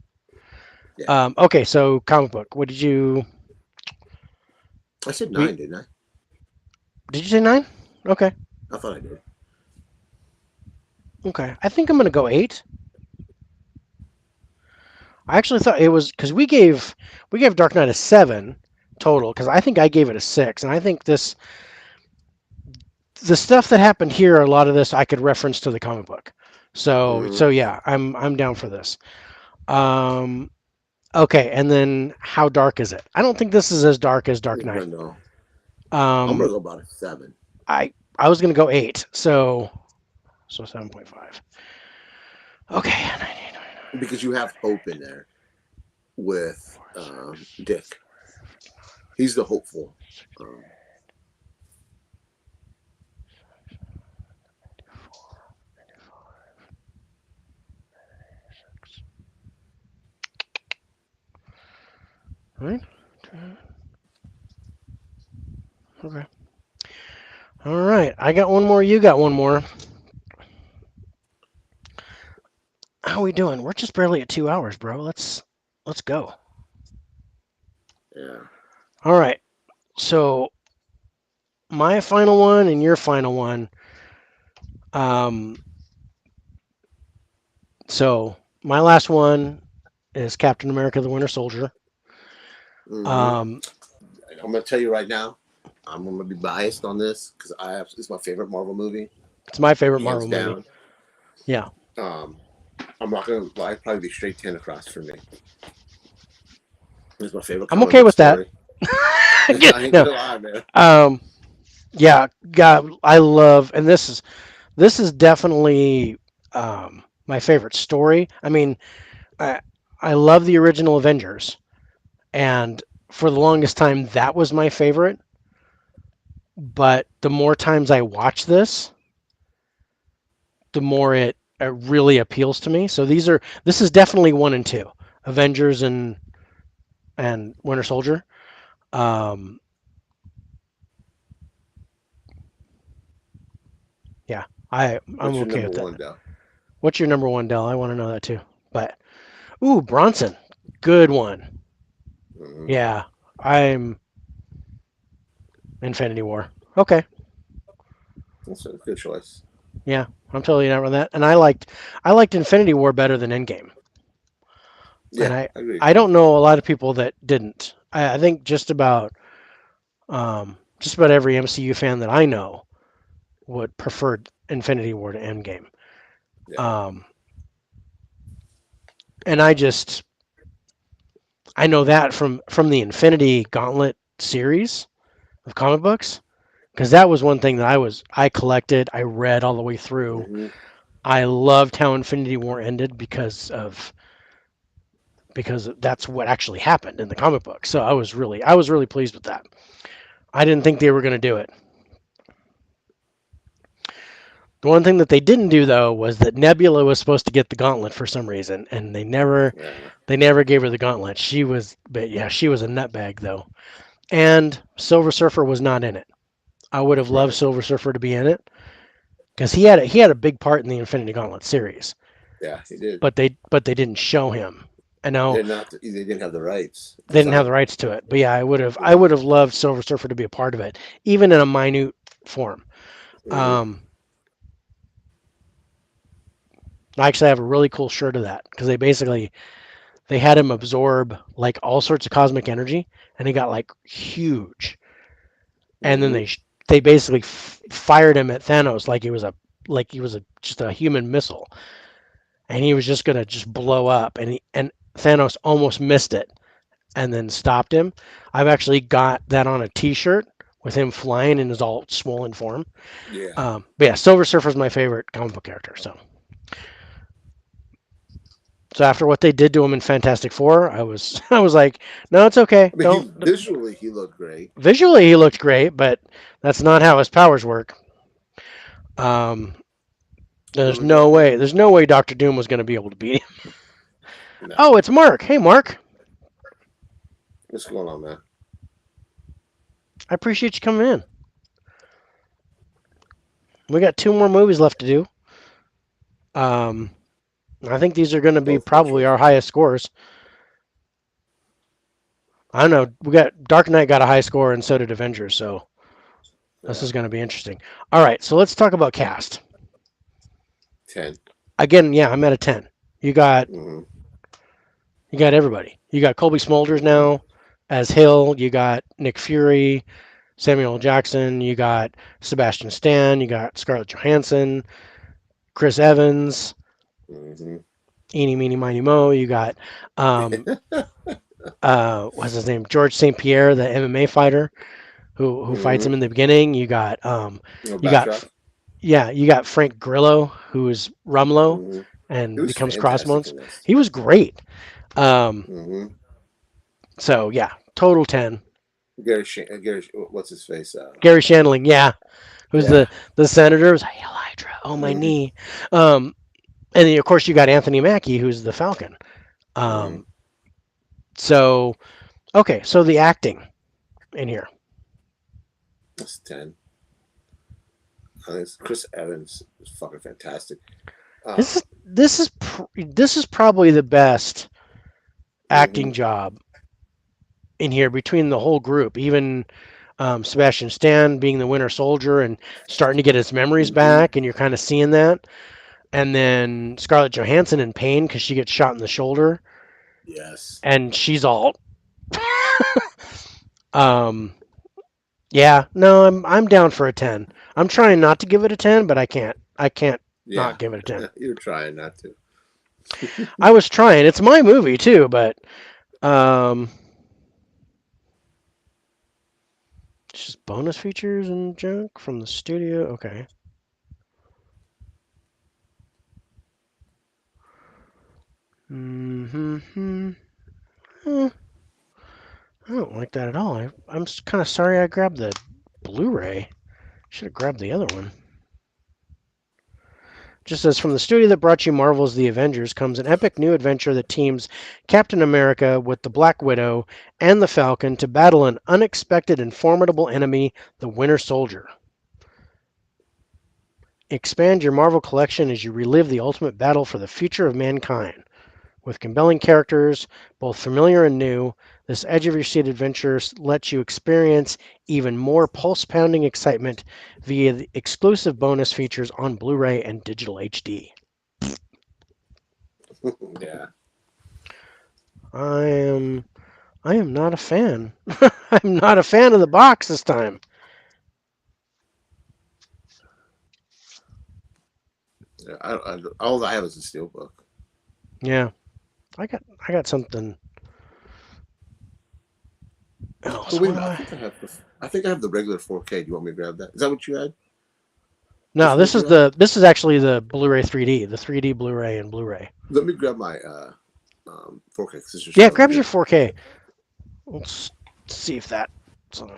Yeah, Okay. So comic book. What did you? I said We 9, didn't I? did you say 9? Okay. I thought I did. Okay. I think I'm gonna go 8. I actually thought it was because we gave Dark Knight a 7 total because I think I gave it a 6, and I think the stuff that happened here, a lot of this I could reference to the comic book. Mm-hmm. So yeah, I'm down for this. Um, okay, and then how dark is it? I don't think this is as dark as Dark No, Knight. no. I'm gonna Um, go about a 7 I was gonna go 8, so 7.5. Okay, because you have hope in there. with Dick. He's the hopeful. Right? Okay. All right. I got one more. You got one more. How we doing? We're just barely at 2 hours, bro. Let's go. Yeah. All right. So my final one and your final one. Um, so my last one is Captain America: The Winter Soldier. Mm-hmm. Um, I'm gonna tell you right now, I'm gonna be biased on this because it's my favorite Marvel movie, it's my favorite hands Marvel movie. down. Yeah. Um, I'm not gonna lie, probably be straight 10 across for me. It's my favorite I'm comic okay book with that. story. I ain't No. gonna lie, man. Um, yeah. God, I love, and this is definitely my favorite story. I mean, I I love the original Avengers, and for the longest time that was my favorite. But the more times I watch this, the more it really appeals to me. So this is definitely one and two, Avengers and Winter Soldier. Um, yeah, I'm What's your okay number with that. one, Dell? What's your number one, Dell? I want to know that too. But ooh, Bronson, good one. Mm-hmm. Yeah, I'm Infinity War. Okay, That's a good choice. yeah, I'm totally down with that. And I liked Infinity War better than Endgame. And Yeah, I agree with I that. don't know a lot of people that didn't. I think just about every MCU fan that I know would prefer Infinity War to Endgame. Yeah. Um, and I know that from the Infinity Gauntlet series of comic books because that was one thing that I collected, I read all the way through. Mm-hmm. I loved how Infinity War ended because that's what actually happened in the comic book. So I was really pleased with that. I didn't think they were going to do it. The one thing that they didn't do though was that Nebula was supposed to get the gauntlet for some reason, and Yeah. they never gave her the gauntlet. But yeah, she was a nutbag though. And Silver Surfer was not in it. I would have loved Right. Silver Surfer to be in it because he had a big part in the Infinity Gauntlet series, Yeah, he did. but they didn't show him. And now They didn't have the rights at they the didn't have the time. rights to it. But yeah, I Mm-hmm. would have loved Silver Surfer to be a part of it, even in a minute form. Mm-hmm. Um, I actually have a really cool shirt of that because they had him absorb like all sorts of cosmic energy, and he got like huge. And then Mm-hmm. they basically fired him at Thanos like he was just a human missile, and he was just gonna just blow up, and Thanos almost missed it, and then stopped him. I've actually got that on a T-shirt with him flying in his all swollen form. Yeah. But yeah, Silver Surfer is my favorite comic book character. So after what they did to him in Fantastic Four, I was like, no, it's okay. I mean, Don't. he looked great. Visually, he looked great, but that's not how his powers work. Um, What we got? there's no way Doctor Doom was going to be able to beat him. No. Oh, it's Mark. Hey, Mark. What's going on, man? I appreciate you coming in. We got two more movies left to do. Um, I think these are going to be Both good probably our choices. highest scores. I don't know. We got Dark Knight got a high score, and so did Avengers. So this Yeah. is going to be interesting. All right, so let's talk about cast. 10. Again, yeah, I'm at a 10. You got Mm-hmm. you got everybody. You got Colby Smulders Mm-hmm. now as Hill. You got Nick Fury, Samuel L. Jackson. You got Sebastian Stan. You got Scarlett Johansson, Chris Evans, Mm-hmm. Eeny Meeny Miny Mo. You got um, what's his name? George St. Pierre, the MMA fighter who fights Mm-hmm. him in the beginning. No You got backdraft. yeah, you got Frank Grillo, who's Rumlow Mm-hmm. He and was becomes fantastic Crossbones. in this. He was great. Um, Mm-hmm. So yeah, total 10. What's his face? Gary Shandling, yeah, who's Yeah. the senator, was like, Hail Hydra, oh my Hmm. knee. Um, and then of course you got Anthony Mackie, who's the Falcon. Hmm. Um, so okay, so the acting in here. That's 10. I think Chris Evans is fucking fantastic. This Um, is this is probably the best hmm. acting job in here between the whole group. Even Sebastian Stan being the Winter Soldier and starting to get his memories Hmm. back, and you're kind of seeing that. And then Scarlett Johansson in pain because she gets shot in the shoulder, Yes. and she's all. um, yeah, no, I'm down for a 10. I'm trying not to give it a 10, but I can't. I can't Yeah. not give it a 10. You're trying not to. I was trying. It's my movie too, but um, it's just bonus features and junk from the studio. Okay. Hmm. I don't like that at all. I'm kind of sorry I grabbed the Blu-ray. Should have grabbed the other one. Just as from the studio that brought you Marvel's The Avengers comes an epic new adventure that teams Captain America with the Black Widow and the Falcon to battle an unexpected and formidable enemy, the Winter Soldier. Expand your Marvel collection as you relive the ultimate battle for the future of mankind. With compelling characters, both familiar and new, this edge of your seat adventure lets you experience even more pulse pounding excitement via the exclusive bonus features on Blu ray and digital HD. Yeah. I am I am not a fan. I'm not a fan of the box this time. Yeah. All I have is a steelbook. Yeah, I got something Oh else. wait a What do minute. I? I think I have the regular 4K. Do you want me to grab that? Is that what you had? No, Which one this did is you have? this is actually the Blu-ray 3D, the 3D Blu-ray and Blu-ray. Let me grab my 4K because this is Yeah, showing up grab your here. 4K. Let's see if that. So,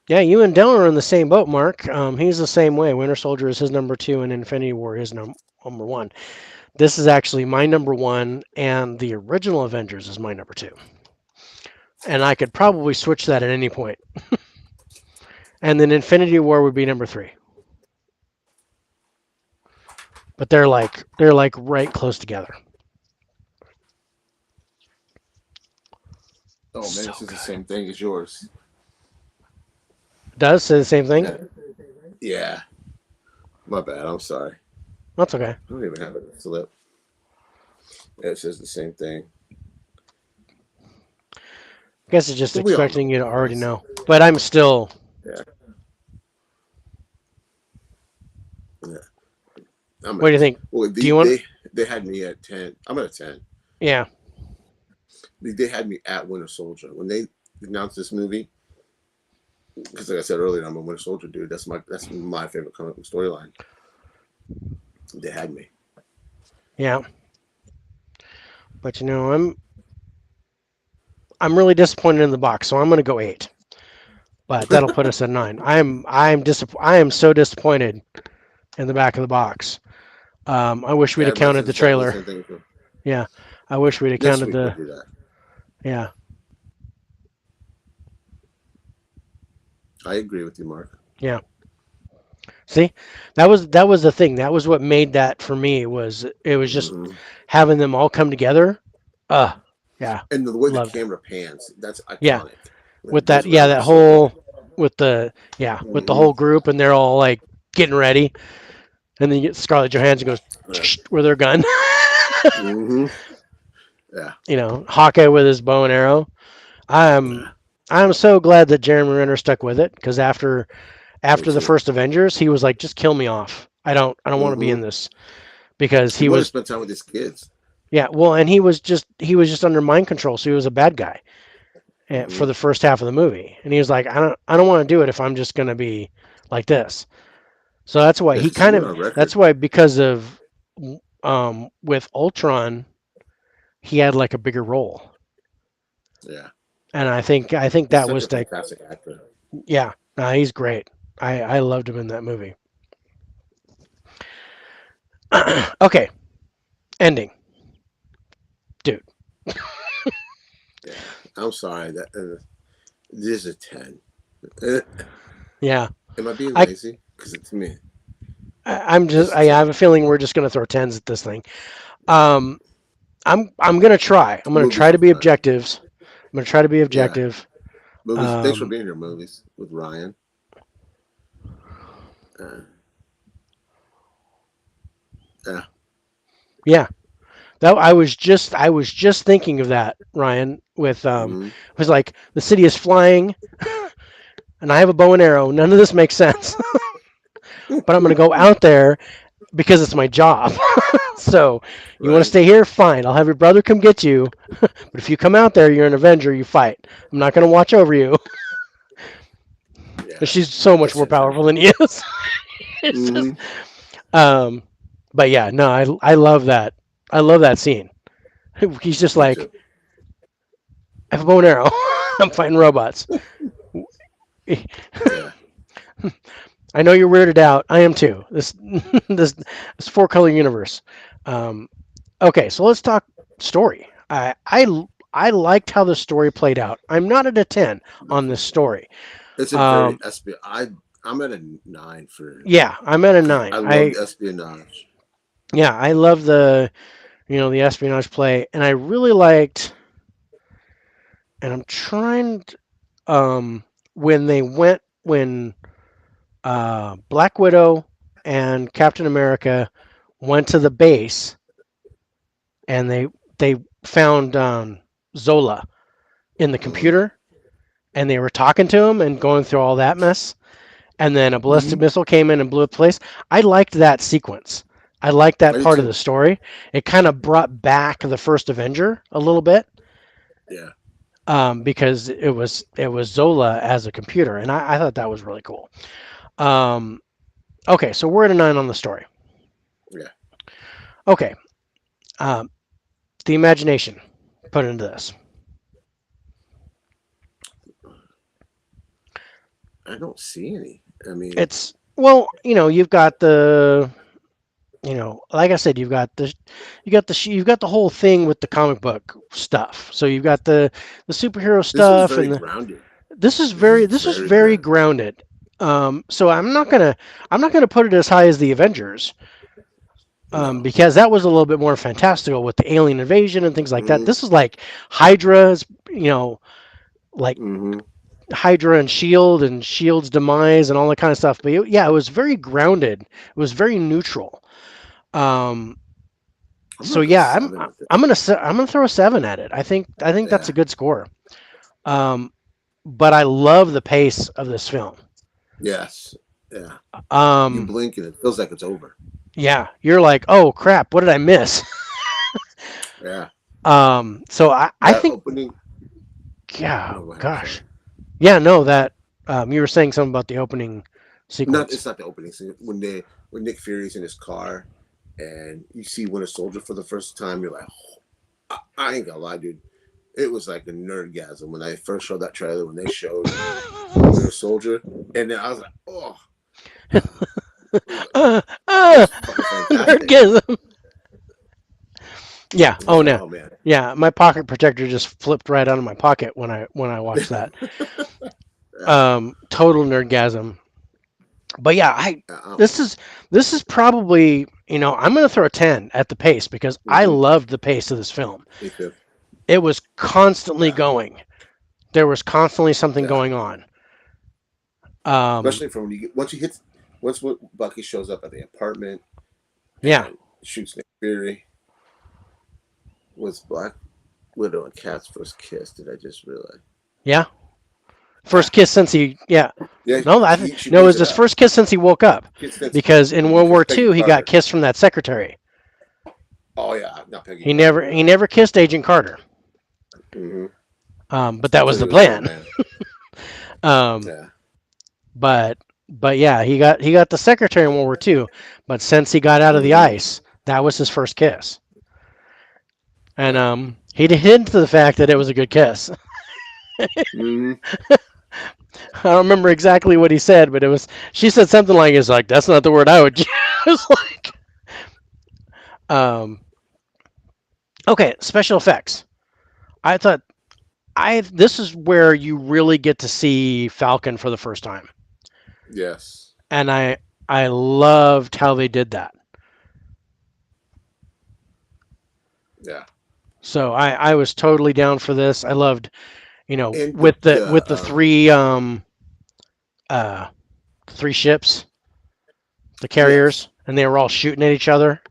yeah, you and Dylan are in the same boat, Mark. He's the same way. Winter Soldier is his number two, and Infinity War is number one. This is actually my number one, and the original Avengers is my number two. And I could probably switch that at any point. And then Infinity War would be number three. But they're like right close together. Oh man, So this is the good. same thing as yours. Does say the same thing? Yeah. Yeah. My bad. I'm sorry. That's okay. I don't even have a flip. It says the same thing. I guess it's just But we all expecting know you what to it already is. know. But I'm still. Yeah. Yeah. I'm What do at you think? well Do you want? they had me at 10. I'm at a 10. Yeah. They had me at Winter Soldier. When they announced this movie, because like I said earlier, I'm a Winter Soldier dude. That's my favorite comic book storyline. They had me. Yeah. But I'm really disappointed in the box, so I'm going to go 8. But that'll put us at 9. I am so disappointed in the back of the box. I wish we'd have Everybody counted says the exactly the trailer. same thing. Yeah. I wish we'd have This counted week we'll the. do that. Yeah. I agree with you, Mark. Yeah. See, that was the thing. That was what made that for me. It was just Hmm. having them all come together. Uh, yeah, And the way the loved. camera pans, that's Yeah, iconic. When with it goes that. Yeah, around the that circle. whole with the Hmm. whole group, and they're all like getting ready, and then you get Scarlett Johansson goes Yeah. with her gun. Hmm. Yeah. Hawkeye with his bow and arrow. I'm Yeah. I'm so glad that Jeremy Renner stuck with it because after Me after the too. first Avengers, he was like, just kill me off. I don't want to be Hmm. in this because He he wanted to was. spend time with his kids. Yeah, well, and he was just under mind control, so he was a bad guy Hmm. for the first half of the movie, and he was like, I don't want to do it if I'm just gonna be like this. So that's why Yeah, he because he kind went of on record. that's why because of with Ultron. he had like a bigger role. Yeah, And I think he's that such was a the fantastic actor. yeah. No, he's great. I loved him in that movie. Okay, ending, dude. Yeah, I'm sorry that this is a 10. Uh, Yeah, Am I being I lazy? Because to me, I'm just this is I a have 10. a feeling we're just gonna throw tens at this thing. Um, I'm gonna try. I'm gonna Movies try to with be Ryan. objective. I'm gonna try to be Yeah, objective. movies. Thanks for Um, being here. Movies with Ryan. Uh, yeah. yeah, that I was just thinking of that, Ryan. With Mm-hmm. it was like the city is flying, and I have a bow and arrow. None of this makes sense, but I'm gonna go out there because it's my job. So you want to Right. stay here? Fine. I'll have your brother come get you. But if you come out there, you're an Avenger. You fight. I'm not gonna watch over you. Yeah. She's so much That's more fantastic. powerful than he is. It's just, Mm-hmm. um, but yeah, no, I love that. I love that scene. He's just Me like, too. I have a bow and arrow. I'm fighting robots. Yeah. I know you're weirded out. I am too. This four color universe. Um, okay, so let's talk story. I liked how the story played out. I'm not at a 10 on this story. It's a very Um, espionage. I'm at a 9 for yeah, I'm at a because 9. I love espionage. I love the espionage play, and I really liked. And I'm trying to, when they went when Black Widow and Captain America went to the base, and they found Zola in the Mm-hmm. computer, and they were talking to him and going through all that mess, and then a ballistic Mm-hmm. missile came in and blew up the place. I liked that sequence. I liked that I did part of the too. story. It kind of brought back the first Avenger a little bit, Yeah. because it was Zola as a computer, and I thought that was really cool. Um, okay, so we're at a 9 on the story. Yeah. Okay, um, the imagination put into this. I don't see any. I mean, It's well, you've got like I said, you've got the whole thing with the comic book stuff. So you've got the superhero this was stuff, very and grounded. this is This was very very grounded. grounded. So I'm not gonna put it as high as the Avengers, No. because that was a little bit more fantastical with the alien invasion and things like that. Mm-hmm. This is like Hydra's, like Mm-hmm. Hydra and Shield and Shield's demise and all that kind of stuff. But yeah, it was very grounded. It was very neutral. Um, I'm so gonna go yeah, 7 with it. I'm gonna throw a 7 at it. I think that's Yeah. a good score. Um, but I love the pace of this film. Yes. Yeah. You Um, blink and it feels like it's over. yeah, you're like, oh crap, what did I miss? Yeah. So I That think, opening. yeah, No, go ahead. gosh, Sorry. yeah, no, that you were saying something about the opening Not. sequence. It's not the opening scene when Nick Fury's in his car and you see Winter Soldier for the first time. You're like, oh, I ain't gonna lie, dude. It was like a nerdgasm when I first showed that trailer when they showed Winter Soldier, and then I was like, oh, uh, it uh, was fucking fantastic. Nerdgasm. Yeah. I Oh was like, no. oh man. Yeah. My pocket protector just flipped right out of my pocket when I watched that. Yeah. Total nerdgasm. But yeah, I Uh, this is this is probably, I'm gonna throw a 10 at the pace because I mm-hmm. loved the pace of this film. Me too. It was constantly Yeah. going. There was constantly something Yeah. going on. Um, Especially from when you get once Bucky shows up at the apartment yeah. and shoots Nick Fury. Was Black Widow and Cat's first kiss? Did I just realize? Yeah. Yeah. First kiss since he. Yeah. Yeah. No, She no, it brings was it his up. first kiss since he woke up. Because in World Because War Peggy II, he got Carter. kissed from that secretary. Oh yeah, not Peggy He Carter. never he never kissed Agent Carter. Mm-hmm. But that was Because the he was an old plan. man. Um, Yeah. but yeah, he got the secretary in World War II. But since he got out of the Mm-hmm. ice, that was his first kiss. And Yeah. he did hint to the fact that it was a good kiss. Hmm. I don't remember exactly what he said, but it was. She said something like, "It's like that's not the word I would use." Like, um, okay, special effects. I thought I this is where you really get to see Falcon for the first time, Yes. and I loved how they did that. Yeah. So I was totally down for this. I loved, And with the uh three ships, the yes. carriers, and they were all shooting at each other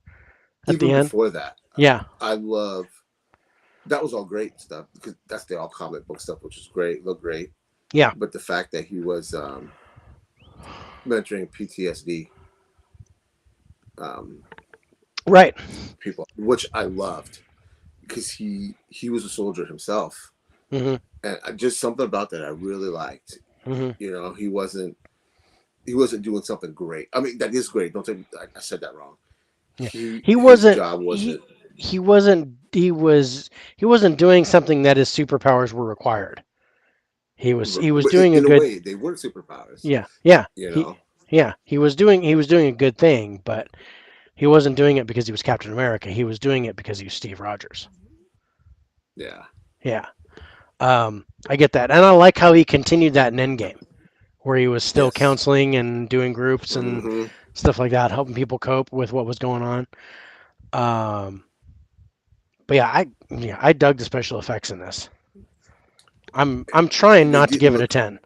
at the Even end. before that, Yeah, I love that was all great stuff because that's the all comic book stuff, which is great, look great. yeah, But the fact that he was mentoring PTSD um, right. people, which I loved because he was a soldier himself, Mhm, and just something about that I really liked. mhm. You know, he wasn't doing something great. I mean, that is great. Don't take me, I said that wrong. Yeah, He he his wasn't. job wasn't, He wasn't. He wasn't doing something that his superpowers were required. He was but doing a in a good. way, they weren't superpowers. Yeah, yeah. You He know, yeah he was doing a good thing, but he wasn't doing it because he was Captain America. He was doing it because he was Steve Rogers. yeah, Yeah. I get that, and I like how he continued that in Endgame, where he was still yes, counseling and doing groups and hmm stuff like that, helping people cope with what was going on. Um, but yeah, I dug the special effects in this. I'm trying they not to didn't give it a look. 10.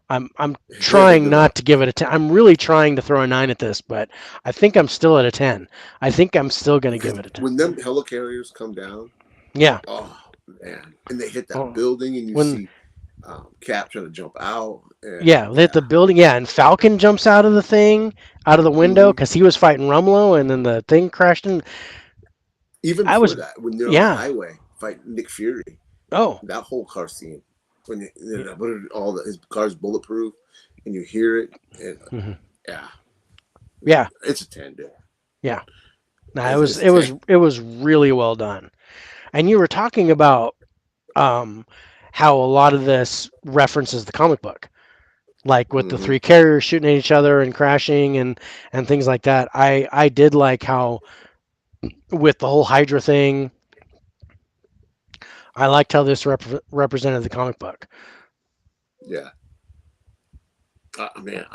I'm trying Good not luck. to give it a 10. I'm really trying to throw a 9 at this, but I think I'm still at a 10. I think I'm still going to give Because it a 10. when them helicarriers come down, Yeah. oh man, and they hit that Oh, building, and you when see Cap trying to jump out, and yeah, lit yeah, the building. Yeah, and Falcon jumps out of the thing, out of the window hmm cuz he was fighting Rumlow and then the thing crashed in. even I before was that, when they're on the yeah. highway fighting Nick Fury, Oh. that whole car scene, when Yeah. all his car's bulletproof, and you hear it, and Hmm. yeah, Yeah. it's a 10, dude. Yeah. No, it It's, was it's a it 10. was it was really well done. And you were talking about um how a lot of this references the comic book, like with the Hmm. three carriers shooting at each other and crashing and things like that. I did like how with the whole Hydra thing, I liked how this represented the comic book. Yeah, man,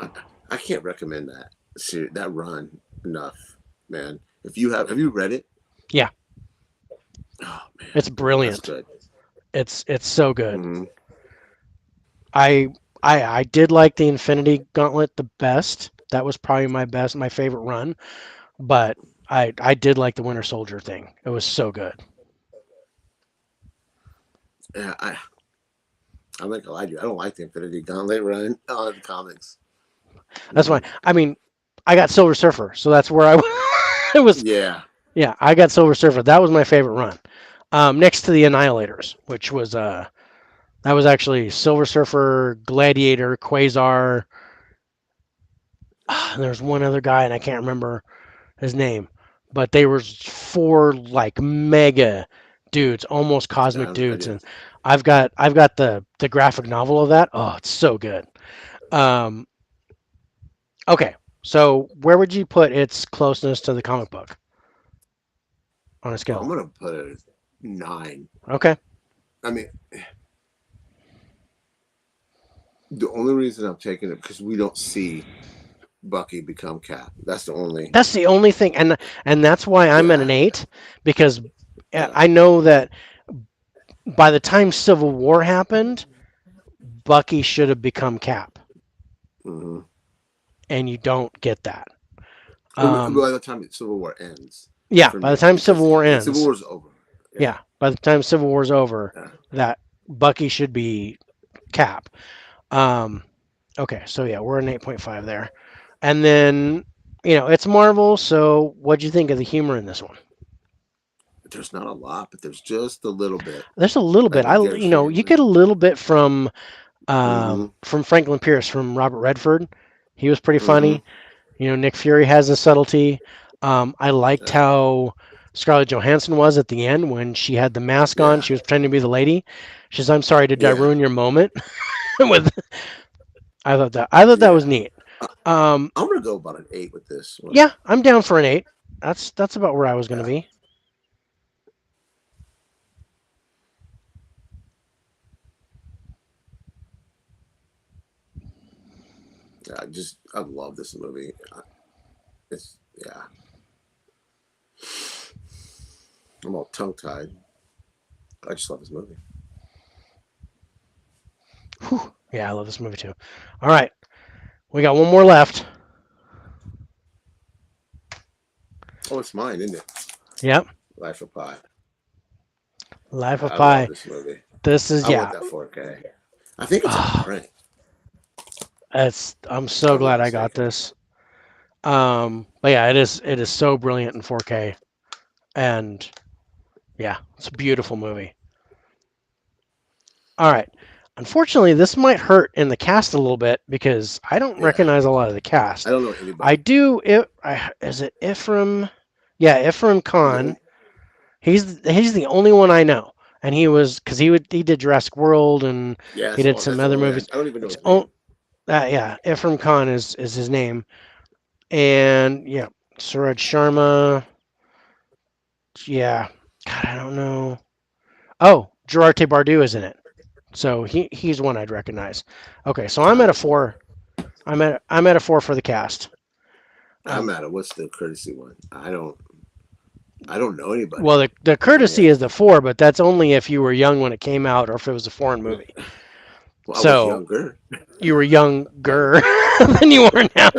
I can't recommend that run enough, man. If you have you read it? Yeah, Oh man, it's that's brilliant. good. It's so good. Hmm. I I did like the Infinity Gauntlet the best. That was probably my favorite run. But I did like the Winter Soldier thing. It was so good. Yeah, I'm not gonna lie to you. I don't like the Infinity Gauntlet run on the comics. That's why. Mm. I mean, I got Silver Surfer, so that's where I it was. Yeah, Yeah, I got Silver Surfer. That was my favorite run. Next to the Annihilators, which was that was actually Silver Surfer, Gladiator, Quasar. And there's one other guy, and I can't remember his name, but they were four like mega dudes, almost cosmic I dudes, did. and I've got the graphic novel of that. Oh, it's so good. Um, okay, so where would you put its closeness to the comic book on a I'm scale? gonna put it at 9. Okay, I mean, the only reason I'm taking it because we don't see Bucky become Cap. That's the only. that's the only thing, and that's why I'm at Yeah, an 8 because yeah. I know that by the time Civil War happened, Bucky should have become Cap, Hmm. and you don't get that. By the time Civil War ends, Yeah, for by the me, time Civil because War Civil ends, War is over. Yeah, yeah, by the time Civil War's over, yeah. that Bucky should be Cap. Um, okay, so yeah, we're an 8.5 there. And then, it's Marvel, so what'd you think of the humor in this one? There's not a lot, but there's just a little bit, There's a little bit. like with Gary You Shandling. get a little bit Hmm. from Franklin Pierce, from Robert Redford. He was pretty Hmm. funny. Nick Fury has a subtlety. I liked Yeah. how Scarlett Johansson was at the end when she had the mask on. Yeah, She was pretending to be the lady. She says, "I'm sorry, did I yeah, ruin your moment?" With I thought that was yeah. neat. I, Um, I'm gonna go about an 8 with this one. yeah, I'm down for an 8. That's about where I was going to Yeah, be. yeah. I love this movie. It's yeah. I'm all tongue tied. I just love this movie. Whew. Yeah, I love this movie too. All right, we got one more left. Oh, it's mine, isn't it? Yep, Life of Pi. Life of I love Pi. this movie. This is I want yeah. that 4K. I think it's on print. I'm If so I'm not glad I got mistaken. this. But yeah, it is so brilliant in 4K, and yeah, it's a beautiful movie. All right. Unfortunately, this might hurt in the cast a little bit because I don't Yeah, recognize a lot of the I cast. don't know I anybody. do. Is it Ephraim? Yeah, Ephraim Khan. No. He's the only one I know, and he did Jurassic World and Yeah, he did some that's the other only. movies. I don't even know It's his oh name. yeah, Ephraim Khan is his name, and yeah, Suraj Sharma. Yeah, God, I don't know. Oh, Gerard Depardieu is in it, so he's one I'd recognize. Okay, so I'm I at a don't know. 4. I'm at a 4 for the cast. I'm Um, at it. What's the courtesy one? I don't know well, anybody the in courtesy here. is the 4, but that's only if you were young when it came out or if it was a foreign movie. Well, I was So younger. you were younger than you are now,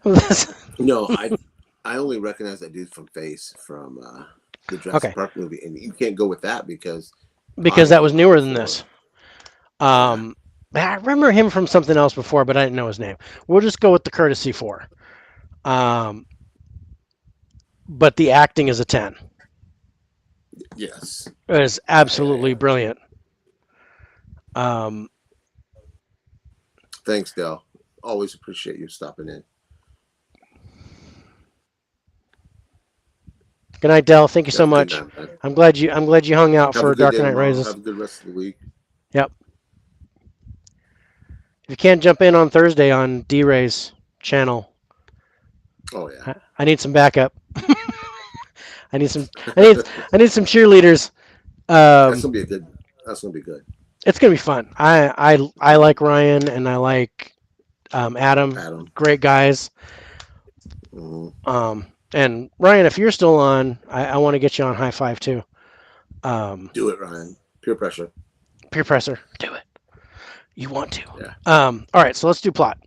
but No, I only recognize that dude from Face from the Jurassic okay, Park movie, and you can't go with that because because Pi that was came out newer than before. this. Yeah, Um, I remember him from something else before, but I didn't know his name. We'll just go with the courtesy 4. Um, but the acting is a 10. yes. It is I absolutely brilliant. Um, Thanks, Dell. Always appreciate you stopping in. Good night, Dell. Thank you You have so a good much. night, man. I'm glad you hung out Have a for good Dark day Knight tomorrow. Rises. Have a good rest of the week. Yep. If you can't jump in on Thursday on D-Ray's channel, Oh yeah, I need some backup. I need some. I need. I need some cheerleaders. that's Um, gonna be a good. That's gonna be good. it's gonna be fun. I like Ryan and I like Adam. Adam. Great guys. Hmm. And Ryan, if you're still on, I want to get you on high five too. Um, Do it, Ryan. Peer pressure. peer pressure. Do it. You want to. Yeah. All right. So let's do plot.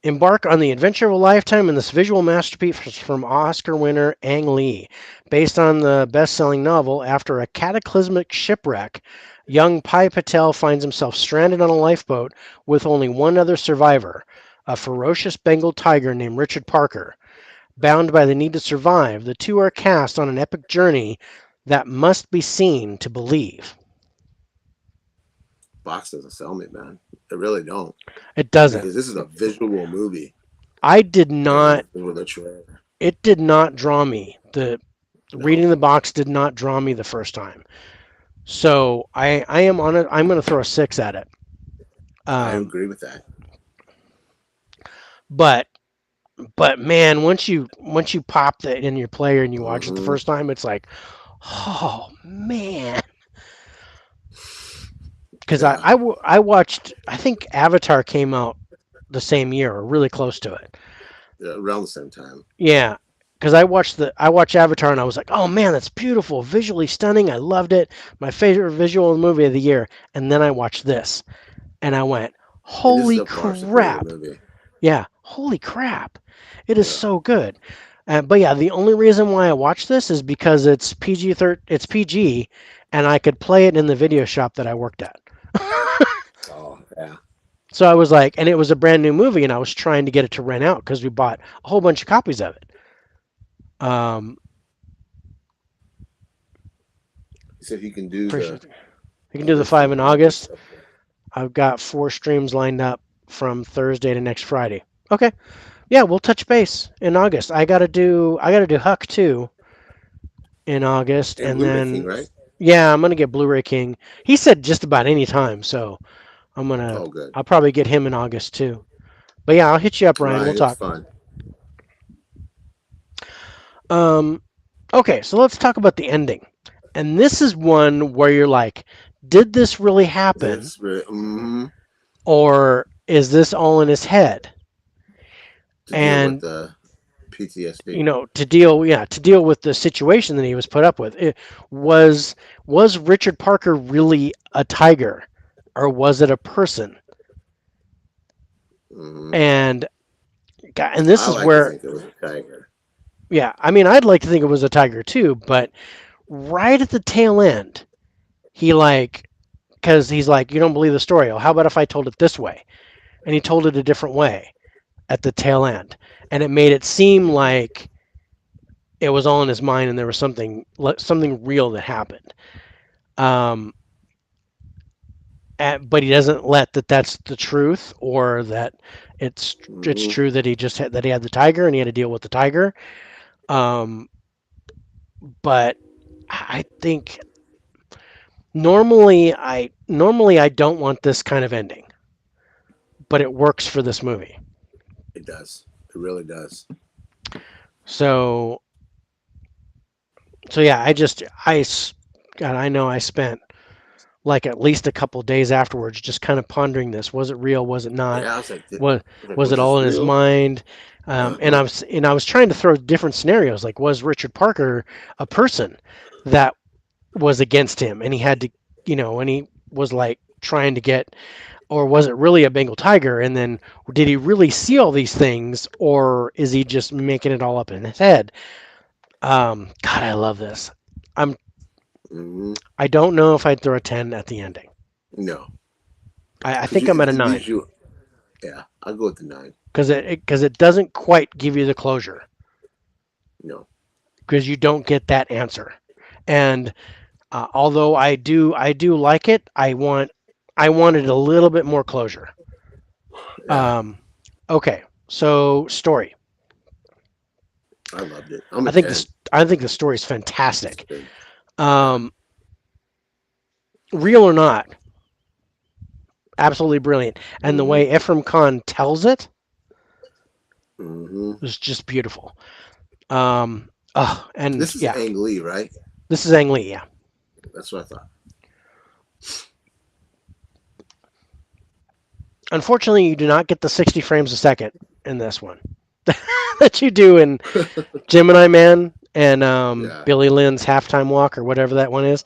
Embark on the adventure of a lifetime in this visual masterpiece from Oscar winner Ang Lee. Based on the best selling novel, after a cataclysmic shipwreck, young Pai Patel finds himself stranded on a lifeboat with only one other survivor, a ferocious Bengal tiger named Richard Parker. Bound by the need to survive, the two are cast on an epic journey that must be seen to believe. Box doesn't sell me, man. They really don't, It doesn't. because this is a visual movie, I did not. and with a trailer. It did not draw me. The No, reading the box did not draw me the first time. So I am on it. I'm going to throw a 6 at it. I Um, agree with that. but but man, once you pop that in your player and you watch it the Hmm. first time, it's like, oh man. Because Yeah, I watched. I think Avatar came out the same year or really close to it. yeah, around the same time. Yeah. Because I watched Avatar and I was like, oh man, that's beautiful, visually stunning. I loved it. My favorite visual movie of the year. And then I watched this and I went, And this is holy a far superior crap. movie. Yeah, holy crap. It is Yeah. so good. But yeah, the only reason why I watched this is because it's PG and I could play it in the video shop that I worked at. Oh, yeah. So I was like, and it was a brand new movie and I was trying to get it to rent out because we bought a whole bunch of copies of it. Um, He said he can do appreciate the it. You can do the other 5 from in August. August. Okay. I've got 4 streams lined up from Thursday to next Friday. Okay. Yeah, we'll touch base in August. I gotta do Huck too in August, And and Blu-ray King, then right? yeah, I'm gonna get Blu-ray King. He said just about any time, so I'm gonna Oh, good. I'll probably get him in August too. But yeah, I'll hit you up, Ryan. We'll Ryan, it's talk. fun. Um, okay, so let's talk about the ending. And this is one where you're like, did this really happen, This really, or is this all in his head? to deal with And the you PTSD. know, to deal with the situation that he was put up with. Was Richard Parker really a tiger, or was it a person? hmm And and this I is like to where, think it was a tiger. yeah, I mean, I'd like to think it was a tiger too, but right at the tail end, he like, because he's like, you don't believe the story. Well, how about if I told it this way? And he told it a different way at the tail end, and it made it seem hmm like it was all in his mind, and there was something real that happened. Um, but he doesn't let that's the truth, or that it's hmm true that he had the tiger and he had to deal with the tiger. Um, but I think normally I don't want this kind of ending, but it works for this movie. It does. It really does. So so yeah, God, I know I spent like at least a couple days afterwards just kind of pondering this. Was it real? Was it not? Yeah, I was like, Was was it was all this in his real? mind? And Uh-huh. I was trying to throw different scenarios. Like, was Richard Parker a person that was against him, and he had to, and he was like trying to get, or was it really a Bengal tiger? And then did he really see all these things, or is he just making it all up in his head? God, I love this. I'm hmm I don't know if I'd throw a 10 at the ending. No, I because think I'm at a it leaves 9 you. Yeah, I'll go with the 9. because it doesn't quite give you the closure, No, because you don't get that answer. And although I do like it, I wanted a little bit more closure. yeah, Um, okay, so story. I loved it. I'm I a think 10. this I think the story is It's fantastic. good. Yeah. Um, real or not, absolutely brilliant. And the hmm way Ephraim Khan tells it hmm is just beautiful. And This is yeah, Ang Lee, right? this is Ang Lee. Yeah. That's what I thought. Unfortunately, you do not get the 60 frames a second in this one that you do in Gemini Man and Yeah, Billy Lynn's Halftime Walk, or whatever that one is.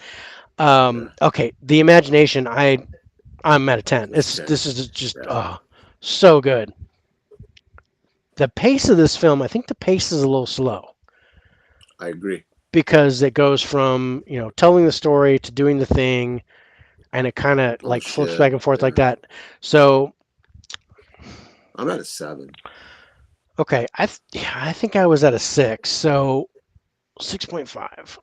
yeah. Okay, the imagination. I'm at a 10. It's a 10. This is just Yeah, so good. The pace of this film, I think the pace is a little slow, I agree. because it goes from telling the story to doing the thing, and it kind of On the like flips back ship. and forth like Yeah, that. So I'm at a 7. okay, yeah, I think I was at a 6. So 6.5.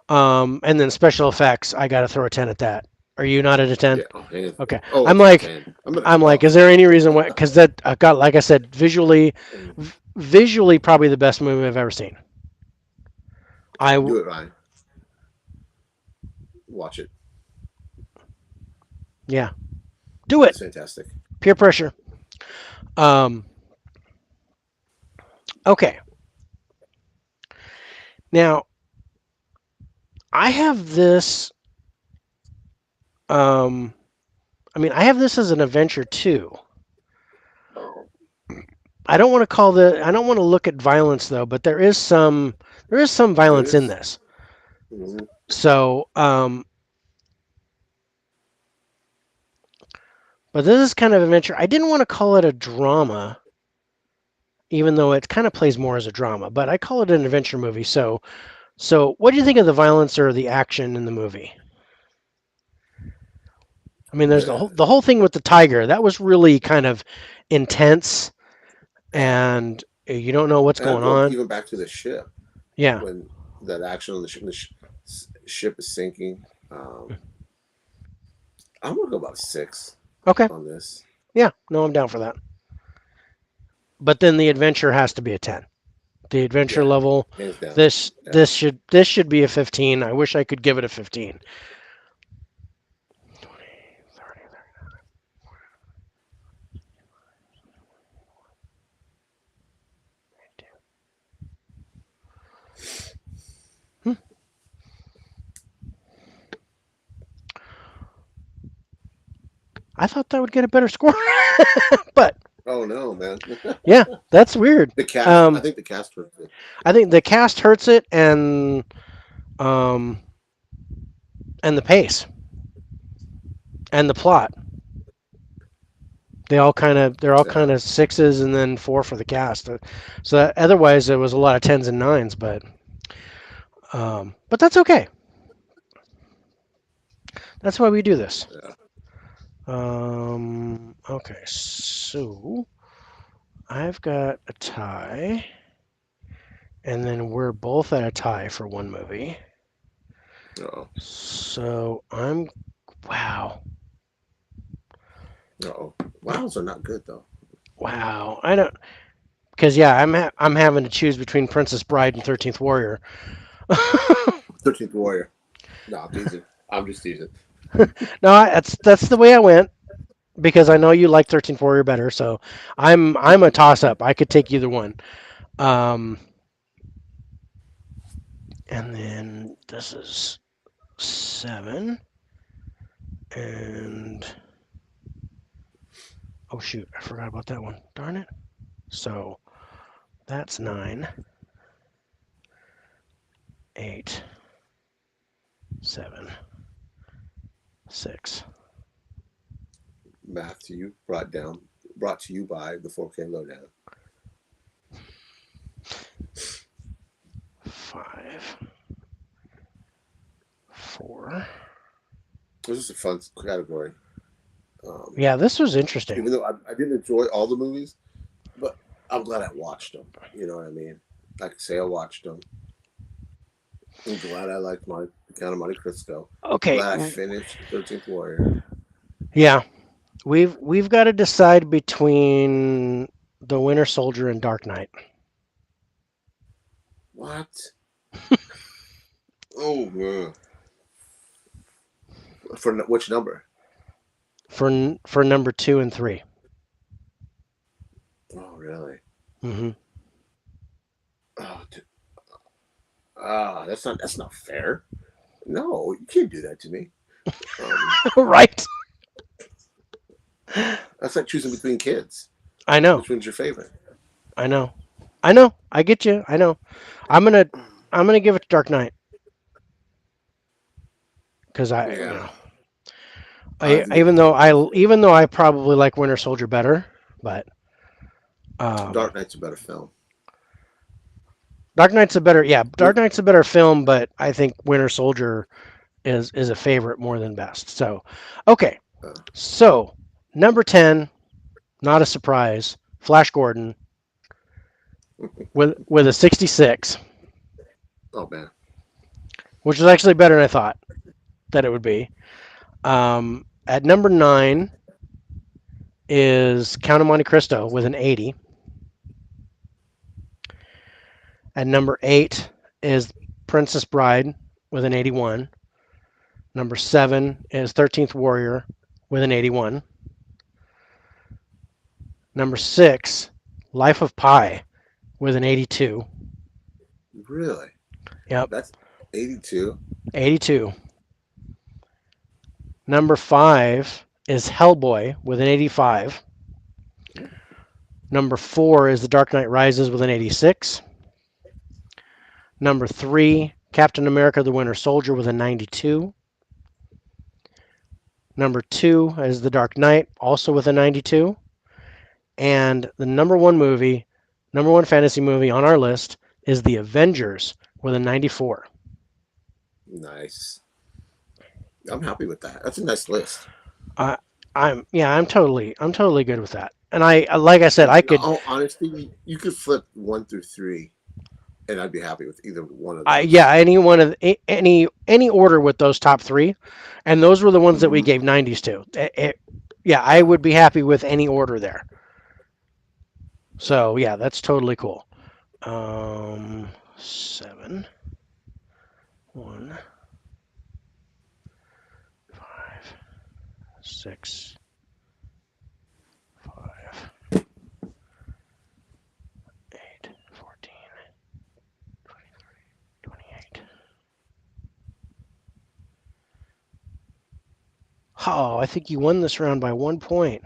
And then special effects, I gotta throw a 10 at that. Are you not at a 10? Yeah. Oh, hang on. Okay. Oh, I'm it's a like, 10. I'm at a I'm like, 12. is there any reason why? Because that I got, like I said, visually, probably the best movie I've ever seen. I Do it, Ryan. Watch it. Yeah, do it. It's fantastic. Peer pressure. Um, okay. Now I have this. Um, I have this as an adventure too. I don't want to look at violence though, but there is some There violence in is. this. Mm-hmm. So, but this is kind of adventure. I didn't want to call it a drama, even though it kind of plays more as a drama, but I call it an adventure movie. So what do you think of the violence or the action in the movie? There's the whole The, the whole thing with the tiger. That was really kind of intense, yeah. and you don't know what's And I going go on. even back to the ship Yeah. when that action on the ship is sinking. I'm gonna go about a 6. Okay. on this. Yeah. No, I'm down for that. But then the adventure has to be a 10. The adventure Yeah, level, hands down. this Yeah. this should this should be a 15. I wish I could give it a 15. 20, 30. Hmm. I thought that would get a better score, but Oh no, man. yeah, that's weird. The cast. I Um, think the cast was good. I think the cast hurts it, um, and the pace and the plot. They're all Yeah. kind of sixes and then four for the cast. So otherwise it was a lot of tens and nines, but that's okay. That's why we do this. Yeah. Okay, so I've got a tie, and then we're both at a tie for one movie. Uh-oh. So wow, Uh-oh. Wows are not good though. wow. I don't because yeah, I'm having to choose between Princess Bride and 13th Warrior. 13th Warrior. No, I'm teasing. I'm just teasing. No, that's the way I went because I know you like 13th Warrior better. So I'm a toss up. I could take either one. Um, and then this is 7, and oh shoot, I forgot about that one. Darn it. So that's 9, 8, 7, 6, Math to you brought to you by the 4K Lowdown. 5, 4. This is a fun category. Yeah, this was interesting. Even though I didn't enjoy all the movies, but I'm glad I watched them. You know what I mean? I can say I watched them. I'm glad I liked my Count of Monte Cristo. Okay, Glad I finished 13th Warrior. yeah, we've got to decide between the Winter Soldier and Dark Knight. What? Oh man. For which number? For number 2 and 3. Oh really? Hmm. Oh, that's not fair. No, you can't do that to me. Um, Right. that's like choosing between kids. I know. Which one's your favorite? I know. I know. I get you. I know. I'm gonna I'm gonna give it to Dark Knight because Yeah, I I have to give it to even though I probably like Winter Soldier better, but um, Dark Knight's a better film. Dark Knight's a better film, but I think Winter Soldier is a favorite more than best. So, okay. Uh, So, number 10, not a surprise, Flash Gordon with a 66, oh man, which is actually better than I thought that it would be. At number 9 is Count of Monte Cristo with an 80. At number 8 is Princess Bride with an 81. Number 7 is 13th Warrior with an 81. Number 6, Life of Pi with an 82. really? Yep, That's 82. 82. Number 5 is Hellboy with an 85. Number 4 is The Dark Knight Rises with an 86. Number 3, Captain America the Winter Soldier with a 92. Number 2 is The Dark Knight, also with a 92. And the number one fantasy movie on our list is The Avengers with a 94. Nice. I'm happy with that. That's a nice list. I, I'm totally good with that. And like I said, And I in could, all honesty, you could flip 1 through 3, and I'd be happy with either one of those. yeah, any one of any order with those top three, and those were the ones that we Hmm. gave 90s to. yeah, I Yeah. would be happy with any order there. Yeah. So yeah, that's totally cool. 7, 1, 5, 6, 5, 8, 14, 28. Oh, I think you won this round by 1 point.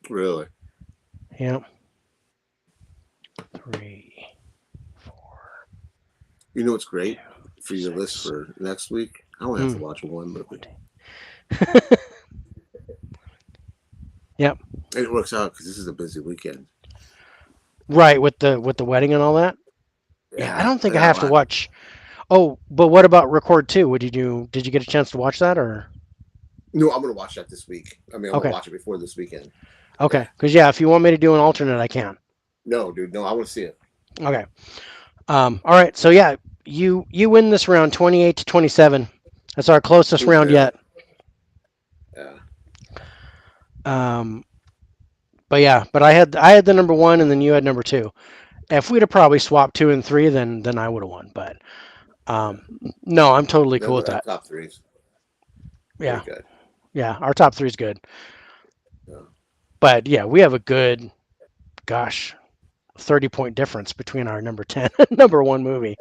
Really. Yep. 3, 4, You know what's 2, great for your list 6. for next week? I only have to Mm, watch one movie, 20. Yep. and it works out because this is a busy weekend. Right, with the wedding and all that. Yeah, I Yeah, don't think and I have to I watch. Oh, but what about Record 2? Did you get a chance to watch that or? no, I'm gonna watch that this week. I mean, I'm gonna Okay. watch it before this weekend. Yeah. Okay. Cuz yeah, if you want me to do an alternate, I can. No, dude, no, I want to see it. Okay. All right. So yeah, you win this round 28 to 27. That's our closest Just round barely. yet. Yeah. Um but yeah, but I had the number 1 and then you had number 2. If we'd have probably swapped 2 and 3 then I would have won, but Yeah. um no, I'm totally No, cool with but our that. top three is pretty Yeah. good. Yeah, our top 3 is good. Yeah. But yeah, we have a good gosh, 30-point difference between our number 10 and number 1 movie.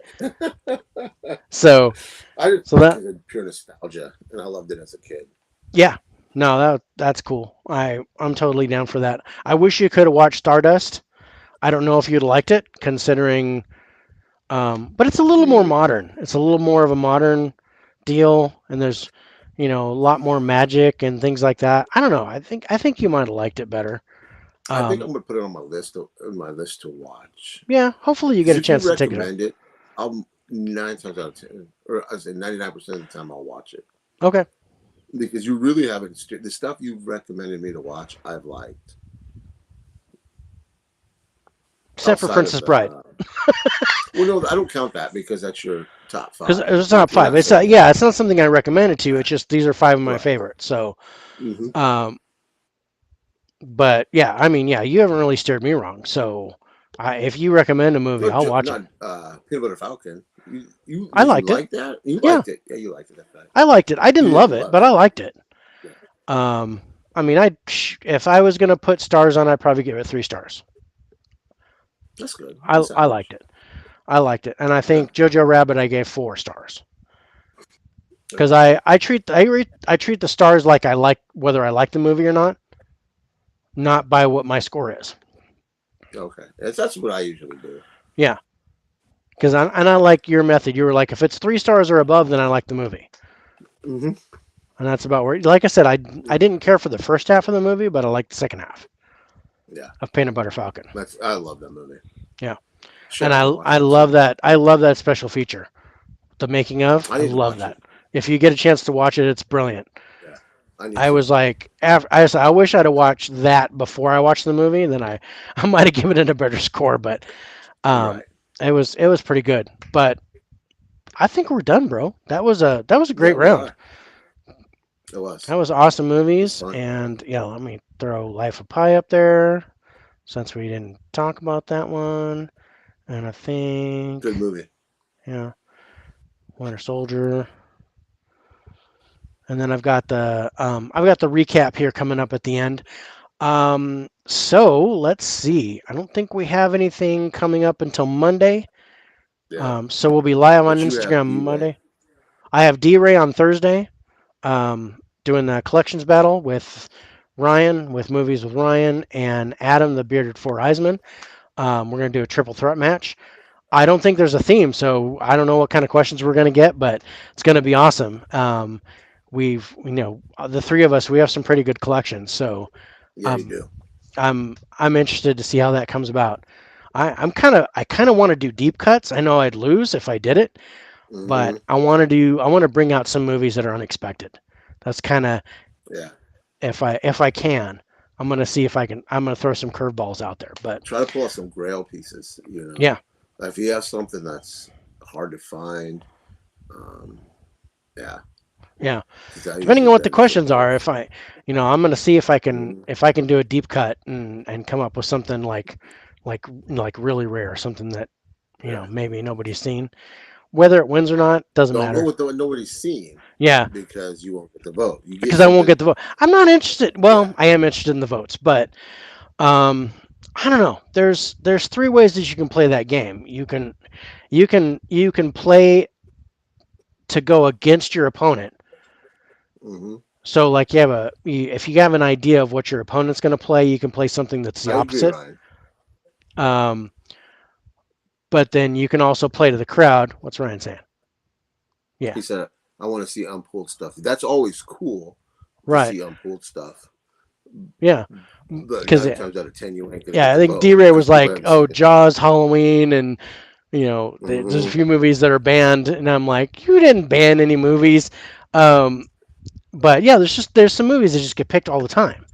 So, I just so that, it's pure nostalgia, and I loved it as a kid. yeah, no, that's cool. I'm totally down for that. I wish you could have watched Stardust. I don't know if you'd liked it, considering, but it's a little more Mm, modern. It's a little more of a modern deal, and there's, a lot more magic and things like that. I don't know. I think you might have liked it better. I think I'm Um, gonna put it on my list to watch. yeah, hopefully you get Because a if you chance to take it up. recommend it, I'll 9 times out of 10, or I say 99% of the time, I'll watch it. Okay, Because you really haven't the stuff you've recommended me to watch. I've liked except for outside of Princess Bride. well, no, I don't count that because that's your top Because five. it's not We're five. not It's saying yeah, it's not something I recommended to you. It's just these are 5 of my right. favorites. So, Mm-hmm. um, but yeah, I mean, yeah, you haven't really steered me wrong. So, if you recommend a movie, I'll watch it. Not Peanut Butter Falcon. You I did you liked it. like that? You Yeah, liked it. Yeah, you liked it. That's right. I liked it. I You didn't love didn't it, love but it. I liked it. Yeah, Um, I mean, if I was gonna put stars on, I'd probably give it 3 stars. that's good. I That's I liked average. it. I liked it, and I Yeah, think Jojo Rabbit I gave 4 stars because okay, I treat the stars like I like whether I like the movie or not by what my score is. okay. That's what I usually do. Yeah, because I like your method. You were like, if it's 3 stars or above, then I like the movie, Mm-hmm. and that's about where. Like I said, I didn't care for the first half of the movie, but I liked the second half Yeah, of Peanut Butter Falcon. I love that movie. Yeah, Shit, and I I haven't watched I that love too. that. I love that special feature, the making of. I I need to love watch that. it. If you get a chance to watch it, it's brilliant. Yeah, I need I to. was like, I wish I'd have watched that before I watched the movie. Then I might have given it a better score, but um, Right. it was pretty good. But I think we're done, bro. That was a Yeah, great we round. are. It was. That was awesome It was movies, fun. and yeah, let me throw Life of Pi up there since we didn't talk about that one. And I Good think, movie. yeah, Winter Soldier. And then I've got the recap here coming up at the end. So let's see. I don't think we have anything coming up until Monday. Yeah, So we'll be live on but you have Instagram D-Ray. Monday. I have D-Ray on Thursday, doing the collections battle with Ryan, with movies with Ryan and Adam, the bearded four Eisman. We're gonna do a triple threat match. I don't think there's a theme, so I don't know what kind of questions we're gonna get, but it's gonna be awesome. The three of us, we have some pretty good collections, so Yeah, you um, do. I'm interested to see how that comes about. I kind of want to do deep cuts. I know I'd lose if I did it, Mm-hmm. but I want to bring out some movies that are unexpected. That's kind of Yeah. if I can. I'm gonna see if I can. I'm gonna throw some curveballs out there. But Try to pull out some grail pieces. yeah, Like if you have something that's hard to find, um, yeah, Yeah. because I Depending usually on what the benefit questions both. are, I'm gonna see Mm-hmm. if I can do a deep cut and come up with something like really rare, something that Yeah. maybe nobody's seen. Whether it wins or not doesn't Don't go matter. with the one nobody's seen Yeah, because you won't get the vote. You get because I won't something. get the vote. I'm not interested. Yeah. Well, I am interested in the votes, but um, I don't know. There's three ways that you can play that game. You can play to go against your opponent. Mm-hmm. So like if you have an idea of what your opponent's going to play, you can play something that's the I agree, opposite. Ryan. Um, but then you can also play to the crowd. What's Ryan saying? Yeah, He said, "I want to see unpulled stuff." That's always cool to right. see unpulled stuff, Yeah, but because 9 times out of 10, you ain't gonna yeah, get I the think vote D-Ray because was people like, haven't "Oh, seen it. Jaws, Halloween, and there's a Mm-hmm. few movies that are banned," and I'm like, "You didn't ban any movies." Um, but yeah, there's some movies that just get picked all the time,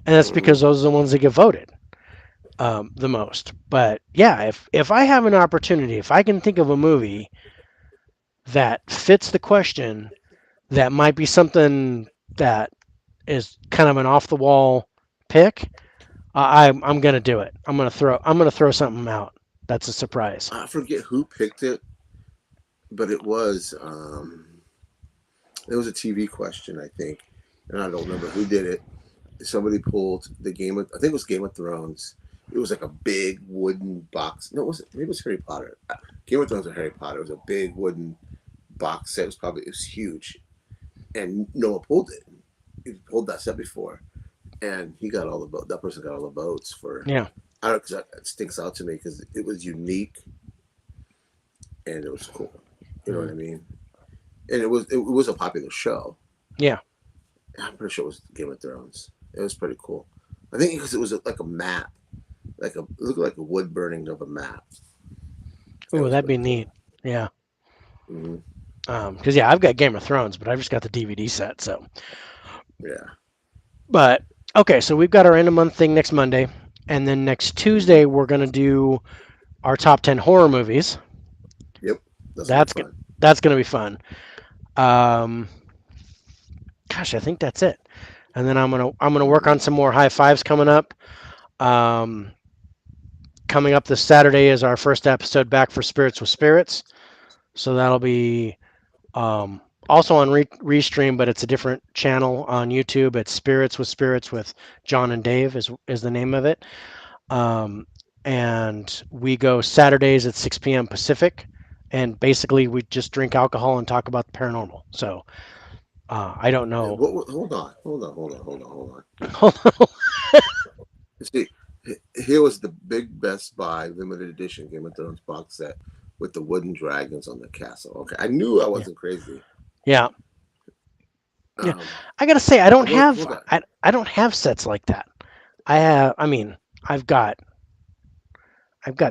and that's Mm-hmm. because those are the ones that get voted the most. But yeah, if I have an opportunity, if I can think of a movie that fits the question, that might be something that is kind of an off the wall pick, I'm gonna do it. I'm gonna throw something out. That's a surprise. I forget who picked it, but it was a TV question, I think, and I don't remember who did it. Somebody pulled the Game of, I think it was Game of Thrones. It was like a big wooden box. No, it wasn't. Maybe it was Harry Potter. Game of Thrones or Harry Potter. It was a big wooden box set. It was huge, and Noah pulled it. He pulled that set before, and he got all the votes. That person got all the votes for. Yeah. I don't know, because it sticks out to me because it was unique and it was cool. You know what Mm. I mean? And it was a popular show. Yeah. I'm pretty sure it was Game of Thrones. It was pretty cool. I think because it was like a map, it looked like a wood burning of a map. That Ooh, was that'd be pretty neat. cool. Yeah. Hmm. Because yeah, I've got Game of Thrones, but I've just got the DVD set. So, Yeah. but okay, so we've got our end of month thing next Monday, and then next Hmm. Tuesday we're gonna do our top 10 horror movies. Yep. That's gonna be That's good. fun. That's gonna be fun. Um, Gosh, I think that's it. And then I'm gonna work Hmm. on some more high fives coming up. Um, Coming up this Saturday is our first episode back for Spirits with Spirits, so that'll be also on Restream, but it's a different channel on YouTube. It's Spirits with John and Dave is the name of it. Um, and we go Saturdays at 6 p.m. Pacific, and basically we just drink alcohol and talk about the paranormal. So I don't And know. hold on. See, here was the big Best Buy limited edition Game of Thrones box set with the wooden dragons on the castle. Okay, I knew I Yeah, wasn't crazy. yeah, yeah. Um, I gotta say, I I don't was have hold on. I don't have sets like that. I mean, I've got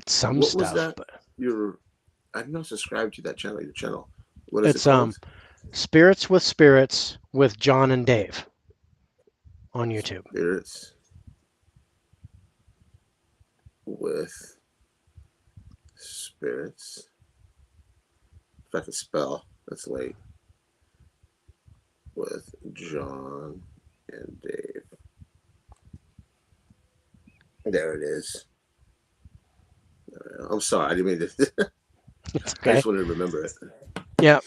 some What was stuff, that? but Your I'm not subscribed to that channel. Your channel. What is it it's called? Spirits with John and Dave on YouTube. Spirits with spirits. If I can spell, that's late. With John and Dave. There it is. I'm sorry, I didn't mean to. It's I okay. just wanted to remember it. Yeah,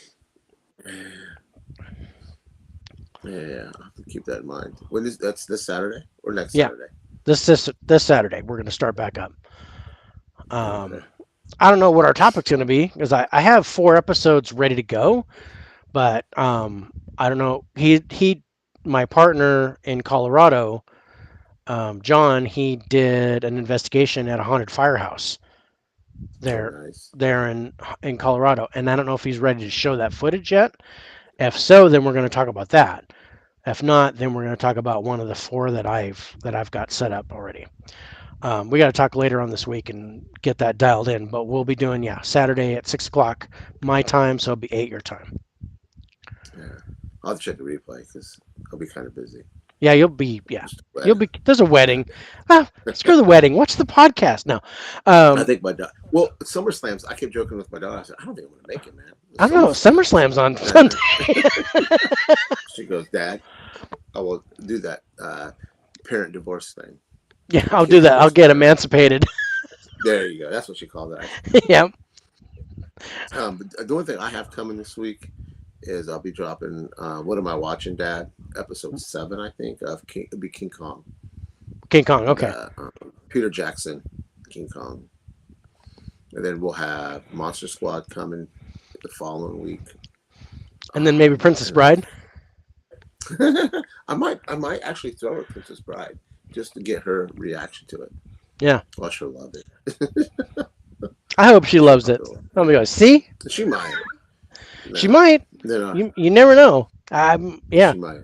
Yeah, I'll have to keep that in mind. When is that's this Saturday or next yeah. Saturday? This Saturday we're gonna start back up. Okay. Um, I don't know what our topic's gonna be because I have 4 episodes ready to go, but I don't know. He my partner in Colorado, John, he did an investigation at a haunted firehouse Oh, there nice. there in Colorado, and I don't know if he's ready to show that footage yet. If so, then we're going to talk about that. If not, then we're going to talk about one of the 4 that I've got set up already. We got to talk later on this week and get that dialed in, but we'll be doing Saturday at 6 o'clock my time, so it'll be 8 your time. Yeah, I'll have to check the replay because I'll be kind of busy. Yeah, you'll be. Yeah, Just you'll glad. be. There's a wedding. Ah, screw the wedding. Watch the podcast. No, I um, think my daughter. Well, SummerSlams. I kept joking with my daughter. I said, I don't think I'm going to make it, man. The I don't know. SummerSlams. SummerSlam's on And Sunday. she goes, Dad, I will do that parent divorce thing. Yeah, The I'll do kids that. I'll divorce get parent. emancipated. There you go. That's what she called it. Yeah. But the only thing I have coming this week is I'll be dropping What Am I Watching, Dad? Episode 7, I think, of it'll be King Kong. King Kong. Okay. The Peter Jackson King Kong. And then we'll have Monster Squad coming the following week. And then maybe Princess Bride. I might actually throw her Princess Bride just to get her reaction to it. Yeah. Well, she'll love it. I hope she loves it. I'll be going. See, She might. No, she might. no, You never know. Yeah. she might.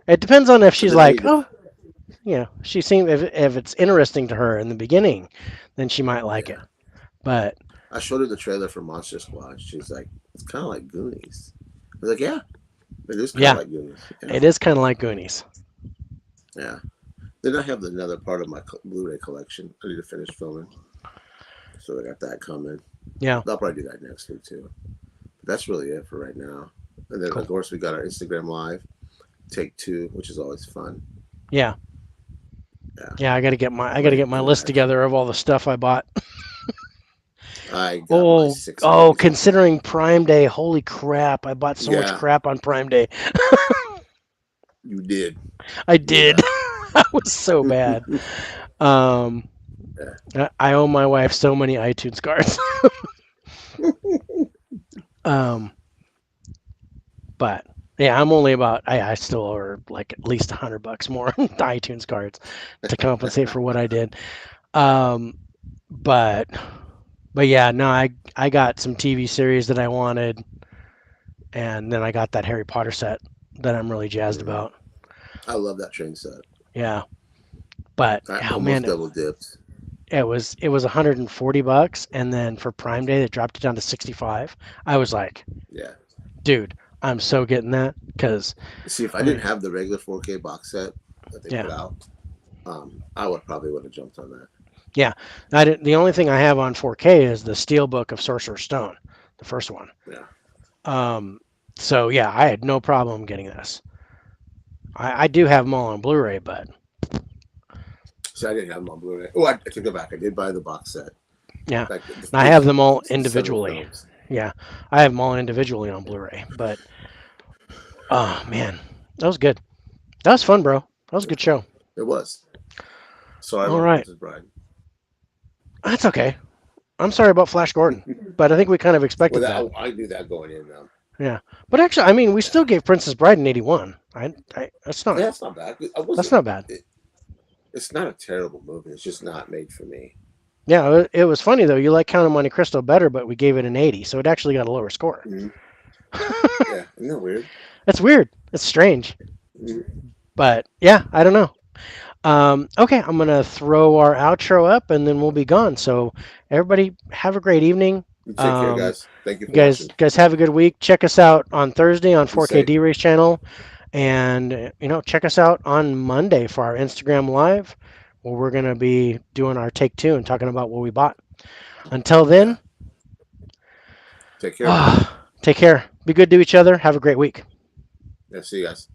It depends on if So she's then I like, need to. oh, she seems if it's interesting to her in the beginning, then she might like it. Yeah. But I showed her the trailer for Monster Squad. She's like, it's kind of like Goonies. I was like, yeah, it is kind of yeah, like Goonies. Yeah. it is kind of like Goonies. Yeah. Then I have another part of my Blu-ray collection. I need to finish filming, so I got that coming. Yeah. I'll probably do that next week too. But that's really it for right now. And then Cool. of course we got our Instagram live, take 2, which is always fun. Yeah. Yeah. Yeah. I gotta get my list together of all the stuff I bought. I got my 6 movies. Considering Prime Day, holy crap! I bought so much Yeah. crap on Prime Day. You did. I did. I was so bad. Um, I owe my wife so many iTunes cards. But yeah, I'm only about. I still owe her like at least $100 more on iTunes cards to compensate for what I did. Um, but yeah, no, I got some TV series that I wanted, and then I got that Harry Potter set that I'm really jazzed about. I love that train set. Yeah, but I oh almost man, double dipped. it was $140, and then for Prime Day they dropped it down to 65. I was like, Yeah. dude, I'm so getting that because See, if I I didn't mean, have the regular 4K box set that they put yeah, out, I would have jumped on that. yeah. I didn't, the only thing I have on 4K is the Steelbook of Sorcerer's Stone, the first one. Yeah. Um, so yeah, I had no problem getting this. I do have them all on Blu-ray, but So I didn't have them on Blu-ray. Oh, I take it back. I did buy the box set. yeah, Like I have them all 7 individually. films. Yeah, I have them all individually on Blu-ray. But oh man, that was good. That was fun, bro. That was a good show. It was. Sorry All about right, Princess Bride. that's okay. I'm sorry about Flash Gordon, but I think we kind of expected that. Well, I knew that going in now. Yeah, but actually, I mean, we still gave Princess Bride an 81. That's not Yeah, it's not bad. that's not bad. It's not a terrible movie. It's just not made for me. Yeah, it was funny though. You like Count of Monte Cristo better, but we gave it an 80, so it actually got a lower score. Mm-hmm. Yeah, isn't that weird? That's weird. It's strange, Mm-hmm. but yeah, I don't know. Okay, I'm gonna throw our outro up, and then we'll be gone. So everybody, have a great evening. Take care, Um, guys. Thank you for guys, watching. guys, have a good week. Check us out on Thursday on Be 4K safe. D-Race channel, and check us out on Monday for our Instagram live, where we're gonna be doing our take 2 and talking about what we bought. Until then, Take care. take care. Be good to each other. Have a great week. Yeah, see you guys.